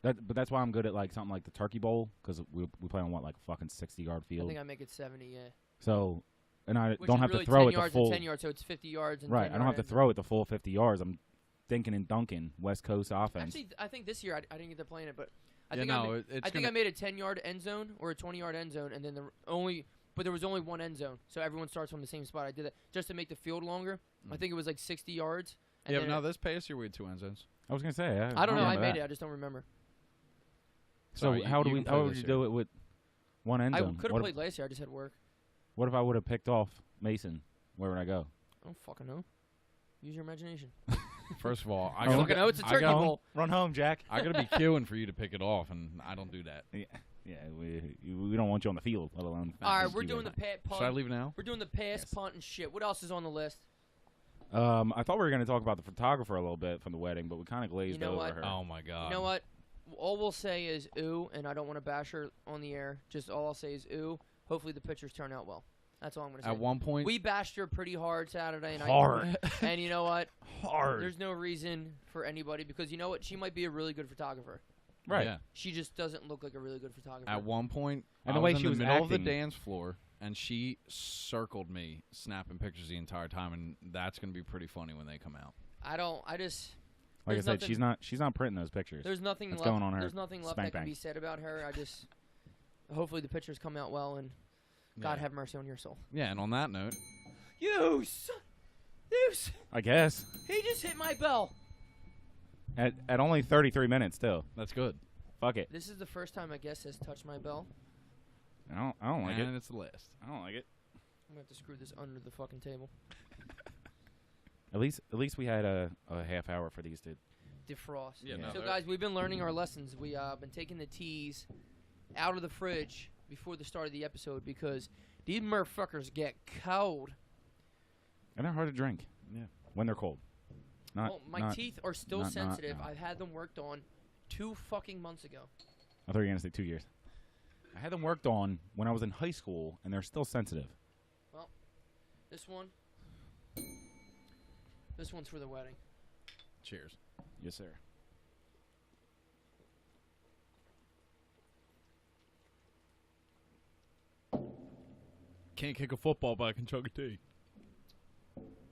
[SPEAKER 2] But that's why I'm good at like something like the Turkey Bowl because we play on what like a fucking 60-yard field.
[SPEAKER 3] I think I make it 70. Yeah.
[SPEAKER 2] So, and I
[SPEAKER 3] Which
[SPEAKER 2] don't
[SPEAKER 3] is
[SPEAKER 2] have
[SPEAKER 3] really
[SPEAKER 2] to throw
[SPEAKER 3] 10
[SPEAKER 2] it the
[SPEAKER 3] yards
[SPEAKER 2] full.
[SPEAKER 3] And 10 yards, so it's 50 yards. And
[SPEAKER 2] right. I don't have to throw it the full 50 yards. I'm thinking and dunking West Coast offense.
[SPEAKER 3] Actually, I think this year I didn't get to playing it, but I
[SPEAKER 1] Yeah,
[SPEAKER 3] think
[SPEAKER 1] no,
[SPEAKER 3] I think I made a 10-yard end zone or a 20-yard end zone, and then but there was only one end zone, so everyone starts from the same spot. I did that just to make the field longer. I think it was like 60 yards. And
[SPEAKER 1] yeah, but no, this past year we had 2 end zones.
[SPEAKER 2] I was gonna say.
[SPEAKER 3] I don't know. I made it. I just don't remember.
[SPEAKER 2] So how would you do it with one end zone?
[SPEAKER 3] I could have played last year. I just had work.
[SPEAKER 2] What if I would have picked off Mason? Where would I go?
[SPEAKER 3] I don't fucking know. Use your imagination.
[SPEAKER 1] First of all,
[SPEAKER 3] I don't know. It's a turkey bowl.
[SPEAKER 2] Run home, Jack.
[SPEAKER 1] I gotta be queuing for you to pick it off, and I don't do that.
[SPEAKER 2] Yeah, we don't want you on the field, let alone.
[SPEAKER 3] All right, we're doing the punt.
[SPEAKER 1] Should I leave now?
[SPEAKER 3] We're doing the pass, punt, and shit. What else is on the list?
[SPEAKER 2] I thought we were going to talk about the photographer a little bit from the wedding, but we kind of glazed over her.
[SPEAKER 1] Oh my god.
[SPEAKER 3] You know what? All we'll say is ooh, and I don't want to bash her on the air. Just all I'll say is ooh. Hopefully the pictures turn out well. That's all I'm going to say.
[SPEAKER 1] At one point,
[SPEAKER 3] we bashed her pretty hard Saturday night.
[SPEAKER 2] Hard.
[SPEAKER 3] And you know what?
[SPEAKER 2] Hard.
[SPEAKER 3] There's no reason for anybody because you know what? She might be a really good photographer.
[SPEAKER 2] Right.
[SPEAKER 1] Yeah.
[SPEAKER 3] She just doesn't look like a really good photographer.
[SPEAKER 1] At one point,
[SPEAKER 2] and
[SPEAKER 1] I
[SPEAKER 2] the way
[SPEAKER 1] was
[SPEAKER 2] she
[SPEAKER 1] in
[SPEAKER 2] was
[SPEAKER 1] the middle
[SPEAKER 2] acting.
[SPEAKER 1] of the dance floor, and she circled me, snapping pictures the entire time, and that's going to be pretty funny when they come out.
[SPEAKER 3] I just...
[SPEAKER 2] Like I said, she's not printing those pictures.
[SPEAKER 3] There's nothing
[SPEAKER 2] that's
[SPEAKER 3] left.
[SPEAKER 2] Going on her
[SPEAKER 3] there's nothing left that can be said about her. I just... Hopefully the pictures come out well, and God have mercy on your soul.
[SPEAKER 1] Yeah, and on that note...
[SPEAKER 3] You
[SPEAKER 2] I guess.
[SPEAKER 3] He just hit my bell.
[SPEAKER 2] At only 33 minutes, still.
[SPEAKER 1] That's good.
[SPEAKER 2] Fuck it.
[SPEAKER 3] This is the first time a guest has touched my bell.
[SPEAKER 2] I don't like it.
[SPEAKER 1] And it's the last.
[SPEAKER 2] I don't like it.
[SPEAKER 3] I'm going to have to screw this under the fucking table.
[SPEAKER 2] At least we had a half hour for these to
[SPEAKER 3] defrost.
[SPEAKER 1] Yeah, no,
[SPEAKER 3] so guys, we've been learning our lessons. We been taking the teas out of the fridge before the start of the episode because these motherfuckers get cold.
[SPEAKER 2] And they're hard to drink.
[SPEAKER 1] Yeah.
[SPEAKER 2] When they're cold.
[SPEAKER 3] My teeth are still sensitive. I've had them worked on 2 fucking months ago.
[SPEAKER 2] I thought you were going to say 2 years. I had them worked on when I was in high school, and they're still sensitive.
[SPEAKER 3] Well, this one's for the wedding.
[SPEAKER 1] Cheers.
[SPEAKER 2] Yes, sir.
[SPEAKER 1] Can't kick a football, but I can chug a tea.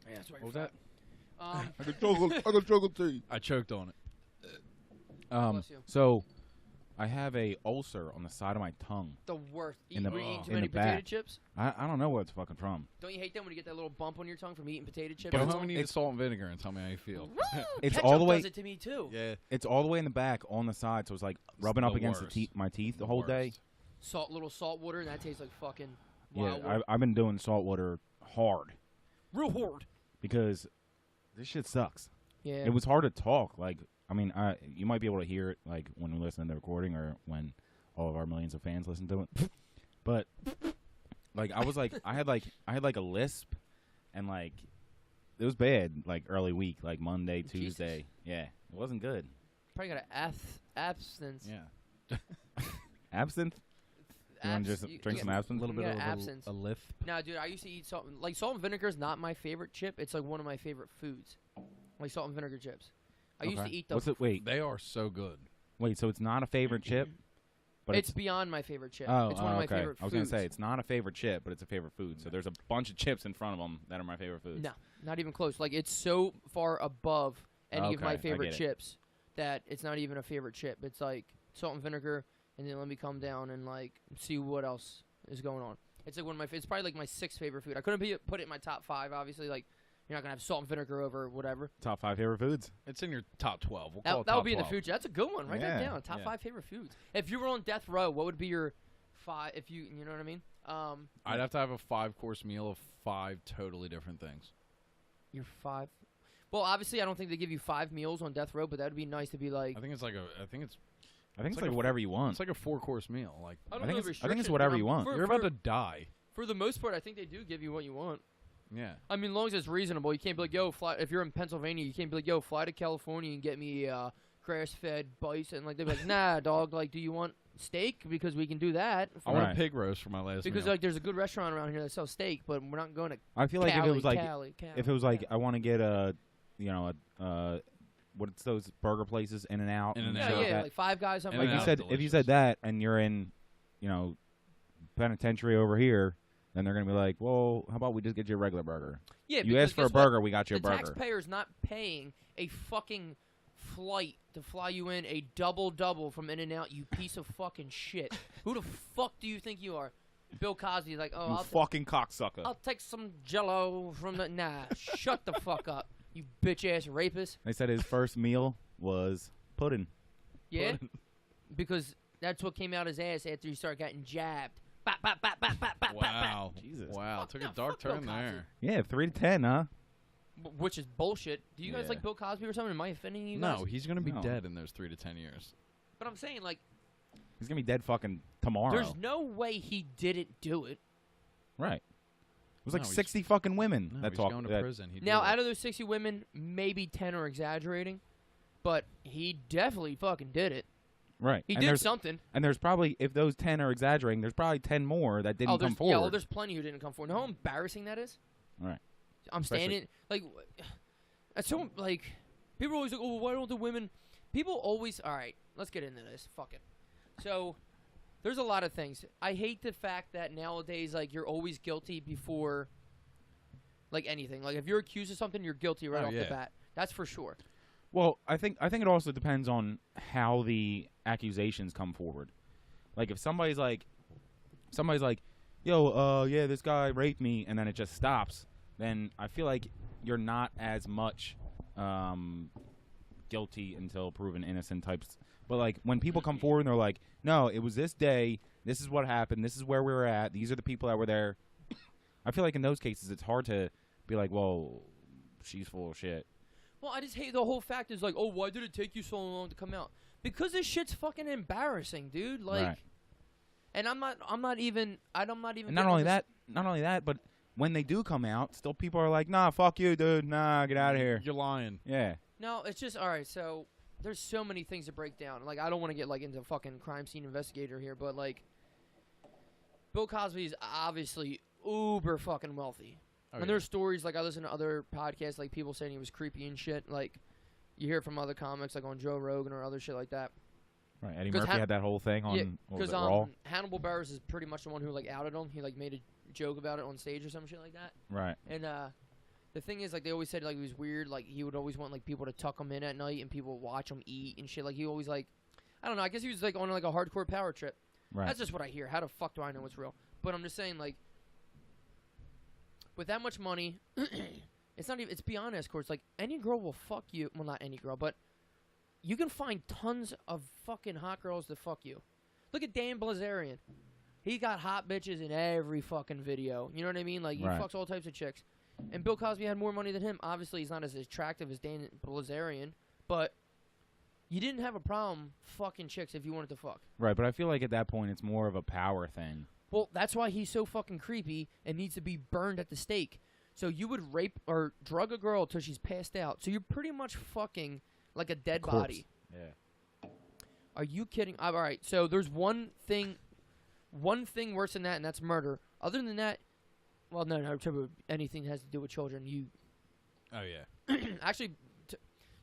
[SPEAKER 3] Yeah, that's right.
[SPEAKER 2] What was that?
[SPEAKER 1] I can chug a tea. I choked on it.
[SPEAKER 3] Bless you.
[SPEAKER 2] So, I have a ulcer on the side of my tongue.
[SPEAKER 3] The worst.
[SPEAKER 2] In the-
[SPEAKER 3] eating too
[SPEAKER 2] in
[SPEAKER 3] many
[SPEAKER 2] the
[SPEAKER 3] potato
[SPEAKER 2] back.
[SPEAKER 3] chips?
[SPEAKER 2] I don't know where it's fucking from.
[SPEAKER 3] Don't you hate them when you get that little bump on your tongue from eating potato chips?
[SPEAKER 1] Go home and eat salt and vinegar and tell me how you feel.
[SPEAKER 2] It's
[SPEAKER 3] Ketchup
[SPEAKER 2] all the way.
[SPEAKER 3] does it to me too.
[SPEAKER 1] Yeah.
[SPEAKER 2] It's all the way in the back on the side, so it's like rubbing up
[SPEAKER 1] the
[SPEAKER 2] against
[SPEAKER 1] worst.
[SPEAKER 2] my teeth the whole day.
[SPEAKER 3] Little salt water, and that tastes like fucking
[SPEAKER 2] Yeah,
[SPEAKER 3] wild water.
[SPEAKER 2] I've been doing salt water hard
[SPEAKER 3] Real hard.
[SPEAKER 2] because this shit sucks.
[SPEAKER 3] Yeah.
[SPEAKER 2] It was hard to talk. Like, I mean, you might be able to hear it like when we listen to the recording or when all of our millions of fans listen to it. But like, I was like, I had like a lisp, and like, it was bad. Like early week, like Monday,
[SPEAKER 3] Jesus.
[SPEAKER 2] Tuesday. Yeah, it wasn't good.
[SPEAKER 3] Probably got an abstinence.
[SPEAKER 1] Yeah.
[SPEAKER 2] Absinthe. You want to just drink some absinthe?
[SPEAKER 1] A little bit
[SPEAKER 3] Yeah,
[SPEAKER 1] of
[SPEAKER 3] absinthe.
[SPEAKER 1] a lift.
[SPEAKER 3] Nah, dude, I used to eat salt. Like, salt and vinegar is not my favorite chip. It's like one of my favorite foods. Like salt and vinegar chips. I used to eat those.
[SPEAKER 2] Wait,
[SPEAKER 1] They are so good.
[SPEAKER 2] so it's not a favorite chip? But
[SPEAKER 3] it's beyond my favorite chip.
[SPEAKER 2] Oh,
[SPEAKER 3] it's one of my
[SPEAKER 2] okay.
[SPEAKER 3] favorite foods.
[SPEAKER 2] I was going to say, it's not a favorite chip, but it's a favorite food. So there's a bunch of chips in front of them that are my favorite foods.
[SPEAKER 3] No, not even close. Like, it's so far above any of my
[SPEAKER 2] Okay, I
[SPEAKER 3] favorite
[SPEAKER 2] get it.
[SPEAKER 3] chips that it's not even a favorite chip. It's like salt and vinegar, and then let me come down and like see what else is going on. It's like one of my. It's probably like my 6th favorite food. I couldn't put it in my top 5. Obviously, like you're not gonna have salt and vinegar over whatever.
[SPEAKER 2] Top 5 favorite foods?
[SPEAKER 1] It's in your top 12. We'll call it
[SPEAKER 3] That would
[SPEAKER 1] top
[SPEAKER 3] be in the
[SPEAKER 1] 12.
[SPEAKER 3] future. That's a good one. Write that
[SPEAKER 2] Yeah.
[SPEAKER 3] down. Top
[SPEAKER 1] Yeah.
[SPEAKER 3] 5 favorite foods. If you were on death row, what would be your 5? If you know what I mean?
[SPEAKER 1] I'd have to have a 5-course meal of 5 totally different things.
[SPEAKER 3] Your 5. Well, obviously, I don't think they give you 5 meals on death row, but that would be nice to be like.
[SPEAKER 1] I think it's
[SPEAKER 2] it's
[SPEAKER 1] like
[SPEAKER 2] like whatever you want.
[SPEAKER 1] it's like a 4-course meal. Like
[SPEAKER 3] I don't
[SPEAKER 2] I think
[SPEAKER 3] know
[SPEAKER 2] it's
[SPEAKER 3] restrictions,
[SPEAKER 2] whatever
[SPEAKER 3] but
[SPEAKER 2] you want.
[SPEAKER 1] you're about to die.
[SPEAKER 3] For the most part, I think they do give you what you want.
[SPEAKER 1] Yeah.
[SPEAKER 3] I mean, as long as it's reasonable. You can't be like, yo, fly. If you're in Pennsylvania, you can't be like, yo, fly to California and get me grass-fed bison. Like, they'd be like, nah, dog. Like, do you want steak? Because we can do that.
[SPEAKER 1] I want
[SPEAKER 2] Right.
[SPEAKER 1] a pig roast for my last
[SPEAKER 3] Because
[SPEAKER 1] meal.
[SPEAKER 3] like, there's a good restaurant around here that sells steak, but we're not going to
[SPEAKER 2] I feel like
[SPEAKER 3] Cali,
[SPEAKER 2] if it was like
[SPEAKER 3] Cali,
[SPEAKER 2] if it was like
[SPEAKER 3] Cali.
[SPEAKER 2] I want to get what's those burger places, In and Out,
[SPEAKER 1] In-N-Out.
[SPEAKER 3] Yeah,
[SPEAKER 2] shit like
[SPEAKER 3] yeah,
[SPEAKER 2] that.
[SPEAKER 3] like Five Guys. Something
[SPEAKER 1] And
[SPEAKER 2] Like
[SPEAKER 3] like
[SPEAKER 2] you
[SPEAKER 3] that.
[SPEAKER 1] In-N-Out's
[SPEAKER 2] said, if you
[SPEAKER 1] delicious.
[SPEAKER 2] said that and you're in, penitentiary over here, then they're gonna be like, well, how about we just get you a regular burger?
[SPEAKER 3] Yeah,
[SPEAKER 2] You
[SPEAKER 3] because
[SPEAKER 2] asked for a
[SPEAKER 3] guess what?
[SPEAKER 2] burger, we got you a
[SPEAKER 3] The
[SPEAKER 2] burger.
[SPEAKER 3] taxpayer's not paying a fucking flight to fly you in a double from In-N-Out, you piece of fucking shit. Who the fuck do you think you are? Bill Cosby's like, oh,
[SPEAKER 2] You fucking cocksucker.
[SPEAKER 3] I'll take some Jello from the. Nah, shut the fuck up, you bitch ass rapist.
[SPEAKER 2] They said his first meal was pudding.
[SPEAKER 3] Yeah, because that's what came out his ass after he started getting jabbed. Bap, bap, bap, bap, bap, bap, bap, bap.
[SPEAKER 1] Wow.
[SPEAKER 2] Jesus.
[SPEAKER 1] Wow.
[SPEAKER 3] Fuck
[SPEAKER 1] Took
[SPEAKER 3] no,
[SPEAKER 1] a dark
[SPEAKER 3] fuck Bill
[SPEAKER 1] turn there.
[SPEAKER 2] Yeah, 3 to 10, huh?
[SPEAKER 3] Which is bullshit. Do you guys
[SPEAKER 2] Yeah.
[SPEAKER 3] like Bill Cosby or something? Am I offending you guys?
[SPEAKER 1] No, he's going to be
[SPEAKER 2] No.
[SPEAKER 1] dead in those 3 to 10 years.
[SPEAKER 3] But I'm saying, like,
[SPEAKER 2] He's gonna be dead fucking tomorrow.
[SPEAKER 3] there's no way he didn't do it.
[SPEAKER 2] Right. It was like
[SPEAKER 1] No, he's-
[SPEAKER 2] 60 fucking women
[SPEAKER 1] No,
[SPEAKER 2] that
[SPEAKER 1] he's
[SPEAKER 2] talked.
[SPEAKER 1] going to
[SPEAKER 2] that-
[SPEAKER 1] prison. He
[SPEAKER 3] Now,
[SPEAKER 1] did it.
[SPEAKER 3] out of those 60 women, maybe 10 are exaggerating, but he definitely fucking did it.
[SPEAKER 2] Right.
[SPEAKER 3] He
[SPEAKER 2] and
[SPEAKER 3] did
[SPEAKER 2] there's,
[SPEAKER 3] something.
[SPEAKER 2] And there's probably, if those 10 are exaggerating, there's probably 10 more that didn't come
[SPEAKER 3] there's,
[SPEAKER 2] forward.
[SPEAKER 3] yeah, there's plenty who didn't come forward. Know how embarrassing that is?
[SPEAKER 2] Right.
[SPEAKER 3] I'm
[SPEAKER 2] Especially-
[SPEAKER 3] standing, like, that's so, like, people are always like, oh, why don't the women, people always, all right, let's get into this, fuck it. So, there's a lot of things. I hate the fact that nowadays, like, you're always guilty before, like, anything. Like, if you're accused of something, you're guilty right
[SPEAKER 1] Oh,
[SPEAKER 3] off
[SPEAKER 1] yeah.
[SPEAKER 3] the bat. That's for sure.
[SPEAKER 2] Well, I think it also depends on how the accusations come forward. Like if somebody's like, yo, yeah, this guy raped me, and then it just stops, then I feel like you're not as much guilty until proven innocent types. But like when people come forward and they're like, no, it was this day, this is what happened, this is where we were at, these are the people that were there. I feel like in those cases it's hard to be like, well, she's full of shit.
[SPEAKER 3] Well, I just hate the whole fact is like, oh, why did it take you so long to come out? Because this shit's fucking embarrassing, dude. Like,
[SPEAKER 2] Right.
[SPEAKER 3] and I'm not even. And not
[SPEAKER 2] not only that, but when they do come out, still people are like, nah, fuck you, dude. Nah, get out of here.
[SPEAKER 1] You're lying.
[SPEAKER 2] Yeah.
[SPEAKER 3] No, it's just all right. So there's so many things to break down. Like, I don't want to get like into fucking crime scene investigator here, but like, Bill Cosby is obviously uber fucking wealthy.
[SPEAKER 1] Oh,
[SPEAKER 3] And
[SPEAKER 1] yeah.
[SPEAKER 3] there's stories, like, I listen to other podcasts, like, people saying he was creepy and shit. Like, you hear it from other comics, like, on Joe Rogan or other shit like that.
[SPEAKER 2] Right. Eddie
[SPEAKER 3] 'Cause
[SPEAKER 2] Murphy had that whole thing on what was it, Raw?
[SPEAKER 3] Hannibal Buress is pretty much the one who, like, outed him. He, like, made a joke about it on stage or some shit like that.
[SPEAKER 2] Right.
[SPEAKER 3] And, the thing is, like, they always said, like, he was weird. Like, he would always want, like, people to tuck him in at night and people would watch him eat and shit. Like, he always, like, I don't know. I guess he was, like, on, like, a hardcore power trip.
[SPEAKER 2] Right.
[SPEAKER 3] That's just what I hear. How the fuck do I know what's real? But I'm just saying, like, with that much money, it's not even, it's beyond escorts. Like, any girl will fuck you. Well, not any girl, but you can find tons of fucking hot girls to fuck you. Look at Dan Blazarian. He got hot bitches in every fucking video. You know what I mean? Like, he
[SPEAKER 2] Right.
[SPEAKER 3] fucks all types of chicks. And Bill Cosby had more money than him. Obviously, he's not as attractive as Dan Blazarian, but you didn't have a problem fucking chicks if you wanted to fuck.
[SPEAKER 2] Right, but I feel like at that point it's more of a power thing.
[SPEAKER 3] Well, that's why he's so fucking creepy and needs to be burned at the stake. So you would rape or drug a girl till she's passed out. So you're pretty much fucking like a dead
[SPEAKER 2] Corpse.
[SPEAKER 3] body.
[SPEAKER 2] Yeah.
[SPEAKER 3] Are you kidding? All right. So there's one thing. one thing worse than that, and that's murder. Other than that, well, no, anything that has to do with children, you
[SPEAKER 1] Oh yeah.
[SPEAKER 3] actually.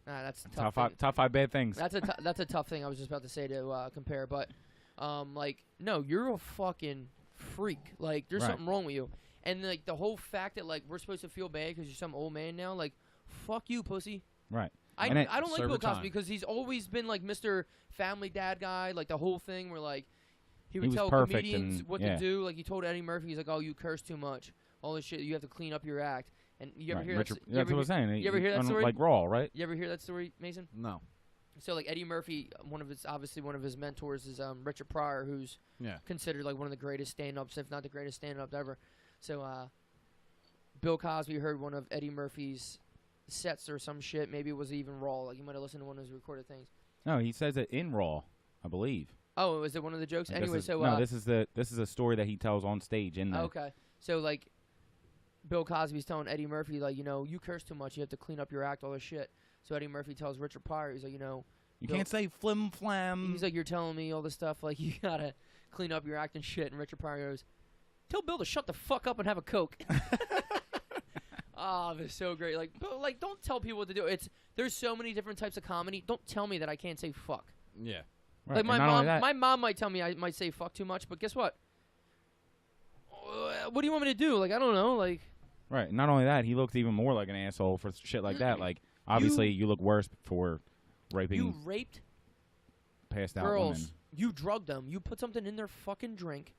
[SPEAKER 3] Nah, that's a tough.
[SPEAKER 2] Top five bad things.
[SPEAKER 3] That's a tough thing. I was just about to say to compare, but like no, you're a fucking freak. Like there's something wrong with you, and like the whole fact that like we're supposed to feel bad because you're some old man now. Like fuck you, pussy.
[SPEAKER 2] Right.
[SPEAKER 3] I don't like
[SPEAKER 1] serve
[SPEAKER 3] Bill
[SPEAKER 1] your time.
[SPEAKER 3] Cosby because he's always been like Mr. Family Dad guy. Like the whole thing where like he would
[SPEAKER 2] was
[SPEAKER 3] tell
[SPEAKER 2] perfect
[SPEAKER 3] comedians
[SPEAKER 2] and-
[SPEAKER 3] what
[SPEAKER 2] yeah.
[SPEAKER 3] to do. Like he told Eddie Murphy, he's like, "Oh, you curse too much. All this shit. You have to clean up your act." And you ever
[SPEAKER 2] Right.
[SPEAKER 3] hear
[SPEAKER 2] Richard,
[SPEAKER 3] that?
[SPEAKER 2] that's what I was saying.
[SPEAKER 3] You ever hear that story?
[SPEAKER 2] Like Raw, right?
[SPEAKER 3] You ever hear that story, Mason?
[SPEAKER 1] No.
[SPEAKER 3] So like Eddie Murphy, one of his mentors is Richard Pryor, who's considered like one of the greatest stand-ups, if not the greatest stand-up ever. So Bill Cosby heard one of Eddie Murphy's sets or some shit. Maybe it was even Raw. Like you might have listened to one of his recorded things.
[SPEAKER 2] No, he says it in Raw, I believe.
[SPEAKER 3] Oh, was it one of the jokes?
[SPEAKER 2] This
[SPEAKER 3] Anyway,
[SPEAKER 2] is-
[SPEAKER 3] so
[SPEAKER 2] no, this is a story that he tells on stage in there.
[SPEAKER 3] okay. So like Bill Cosby's telling Eddie Murphy like, you know, you curse too much. You have to clean up your act, all this shit. So Eddie Murphy tells Richard Pryor, he's like, you know,
[SPEAKER 2] You
[SPEAKER 3] Bill-
[SPEAKER 2] can't say flim flam.
[SPEAKER 3] he's like, you're telling me all this stuff, like you gotta clean up your act and shit. And Richard Pryor goes, tell Bill to shut the fuck up and have a Coke. Oh, it's so great. Like, but, like, don't tell people what to do. There's so many different types of comedy. Don't tell me that I can't say fuck.
[SPEAKER 1] Yeah.
[SPEAKER 2] Right.
[SPEAKER 3] Like
[SPEAKER 2] and not only that,
[SPEAKER 3] my mom might tell me I might say fuck too much, but guess what? What do you want me to do? Like, I don't know. Like,
[SPEAKER 2] right. Not only that, he looks even more like an asshole for shit like that. Like, obviously, you look worse for raping
[SPEAKER 3] you raped
[SPEAKER 2] passed out
[SPEAKER 3] girls.
[SPEAKER 2] women.
[SPEAKER 3] You drugged them. You put something in their fucking drink,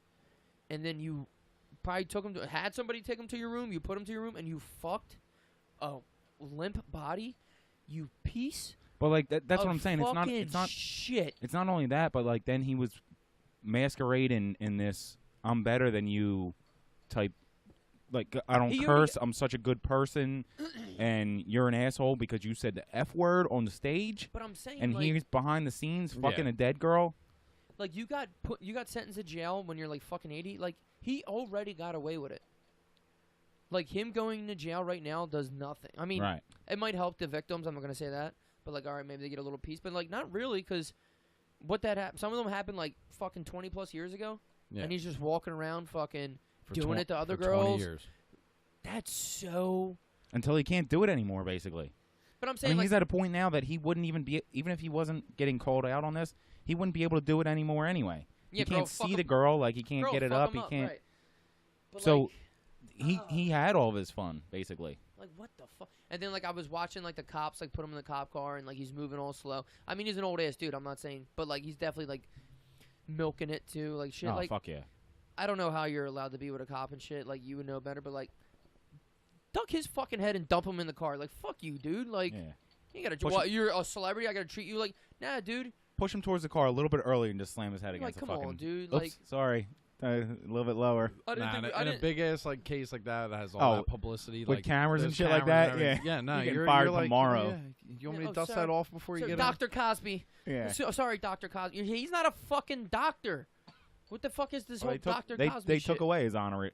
[SPEAKER 3] and then you probably had somebody take them to your room. You put them to your room, and you fucked a limp body. You piece.
[SPEAKER 2] But like that's
[SPEAKER 3] of
[SPEAKER 2] what I'm saying. It's not
[SPEAKER 3] shit.
[SPEAKER 2] It's not only that, but like then he was masquerading in this "I'm better than you" type. Like I don't curse. I'm such a good person, and you're an asshole because you said the F word on the stage.
[SPEAKER 3] But I'm saying,
[SPEAKER 2] and
[SPEAKER 3] like,
[SPEAKER 2] he's behind the scenes fucking a dead girl.
[SPEAKER 3] Like you got sentenced to jail when you're like fucking 80. Like he already got away with it. Like him going to jail right now does nothing. I mean,
[SPEAKER 2] Right.
[SPEAKER 3] it might help the victims. I'm not gonna say that, but like, all right, maybe they get a little piece, but like, not really, because what that happened. Some of them happened like fucking 20 plus years ago, and he's just walking around fucking doing it to other girls.
[SPEAKER 1] 20 years.
[SPEAKER 3] That's so.
[SPEAKER 2] Until he can't do it anymore, basically.
[SPEAKER 3] But I'm
[SPEAKER 2] I
[SPEAKER 3] saying,
[SPEAKER 2] mean,
[SPEAKER 3] like,
[SPEAKER 2] he's at a point now that he wouldn't even be, even if he wasn't getting called out on this, he wouldn't be able to do it anymore anyway.
[SPEAKER 3] yeah,
[SPEAKER 2] He can't see the girl, like he can't
[SPEAKER 3] girl,
[SPEAKER 2] get it
[SPEAKER 3] fuck
[SPEAKER 2] up.
[SPEAKER 3] 'em
[SPEAKER 2] He can't.
[SPEAKER 3] Right. But
[SPEAKER 2] So
[SPEAKER 3] like,
[SPEAKER 2] he had all of his fun, basically.
[SPEAKER 3] like what the fuck? And then like I was watching like the cops like put him in the cop car and like he's moving all slow. I mean, he's an old ass dude. I'm not saying, but like he's definitely like milking it too, like shit.
[SPEAKER 2] Oh,
[SPEAKER 3] Like
[SPEAKER 2] fuck yeah.
[SPEAKER 3] I don't know how you're allowed to be with a cop and shit. Like you would know better, but like duck his fucking head and dump him in the car. Like fuck you, dude. Like
[SPEAKER 2] Yeah.
[SPEAKER 3] you gotta.
[SPEAKER 2] Push
[SPEAKER 3] What, you're a celebrity. I gotta treat you like nah, dude.
[SPEAKER 2] Push him towards the car a little bit early and just slam his head
[SPEAKER 3] Like
[SPEAKER 2] against
[SPEAKER 3] come
[SPEAKER 2] the fucking.
[SPEAKER 3] on, dude.
[SPEAKER 2] Oops,
[SPEAKER 3] Like
[SPEAKER 2] sorry. A little bit lower.
[SPEAKER 3] I didn't
[SPEAKER 1] Nah,
[SPEAKER 3] think
[SPEAKER 1] in
[SPEAKER 3] I
[SPEAKER 1] a
[SPEAKER 3] didn't.
[SPEAKER 1] big ass like case like that has all
[SPEAKER 2] Oh,
[SPEAKER 1] that publicity,
[SPEAKER 2] with
[SPEAKER 1] like
[SPEAKER 2] cameras and
[SPEAKER 1] there's
[SPEAKER 2] shit like
[SPEAKER 1] cameras and
[SPEAKER 2] that,
[SPEAKER 1] everything.
[SPEAKER 2] yeah.
[SPEAKER 1] No,
[SPEAKER 2] You're getting
[SPEAKER 1] you're
[SPEAKER 2] fired
[SPEAKER 1] like,
[SPEAKER 2] tomorrow.
[SPEAKER 1] Yeah, you want me
[SPEAKER 3] Yeah,
[SPEAKER 1] to
[SPEAKER 3] oh,
[SPEAKER 1] dust
[SPEAKER 3] sorry.
[SPEAKER 1] that off before you
[SPEAKER 3] So
[SPEAKER 1] get
[SPEAKER 3] Dr. Cosby.
[SPEAKER 2] Yeah.
[SPEAKER 3] Sorry, Dr. Cosby. He's not a fucking doctor. What the fuck is this whole Dr. Cosby
[SPEAKER 2] they
[SPEAKER 3] shit?
[SPEAKER 2] took away his honorary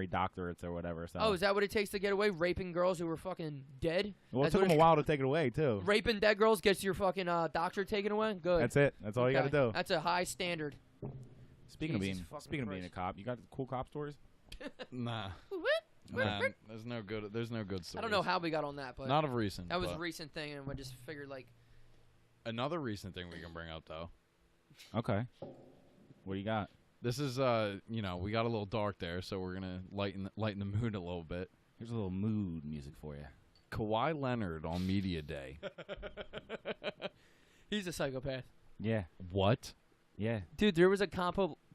[SPEAKER 2] doctorates or whatever. So.
[SPEAKER 3] Oh, is that what it takes to get away? Raping girls who were fucking dead?
[SPEAKER 2] Well, it
[SPEAKER 3] That's
[SPEAKER 2] took
[SPEAKER 3] what
[SPEAKER 2] him a while to take it away too.
[SPEAKER 3] Raping dead girls gets your fucking doctor taken away? Good.
[SPEAKER 2] That's it. That's all you got to
[SPEAKER 3] Okay.
[SPEAKER 2] do.
[SPEAKER 3] That's a high standard.
[SPEAKER 2] Speaking
[SPEAKER 3] Jesus
[SPEAKER 2] of
[SPEAKER 3] fucking
[SPEAKER 2] being
[SPEAKER 3] Christ.
[SPEAKER 2] a cop, you got cool cop stories?
[SPEAKER 1] Nah,
[SPEAKER 3] What?
[SPEAKER 1] nah, there's no good stories.
[SPEAKER 3] I don't know how we got on that, but
[SPEAKER 1] Not of recent.
[SPEAKER 3] that was a
[SPEAKER 1] but
[SPEAKER 3] recent thing, and I just figured, like,
[SPEAKER 1] another recent thing we can bring up though.
[SPEAKER 2] Okay. What do you got?
[SPEAKER 1] This is we got a little dark there, so we're gonna lighten the mood a little bit.
[SPEAKER 2] Here's a little mood music for you.
[SPEAKER 1] Kawhi Leonard on Media Day.
[SPEAKER 3] he's a psychopath.
[SPEAKER 2] Yeah.
[SPEAKER 1] What?
[SPEAKER 2] Yeah.
[SPEAKER 3] Dude, there was a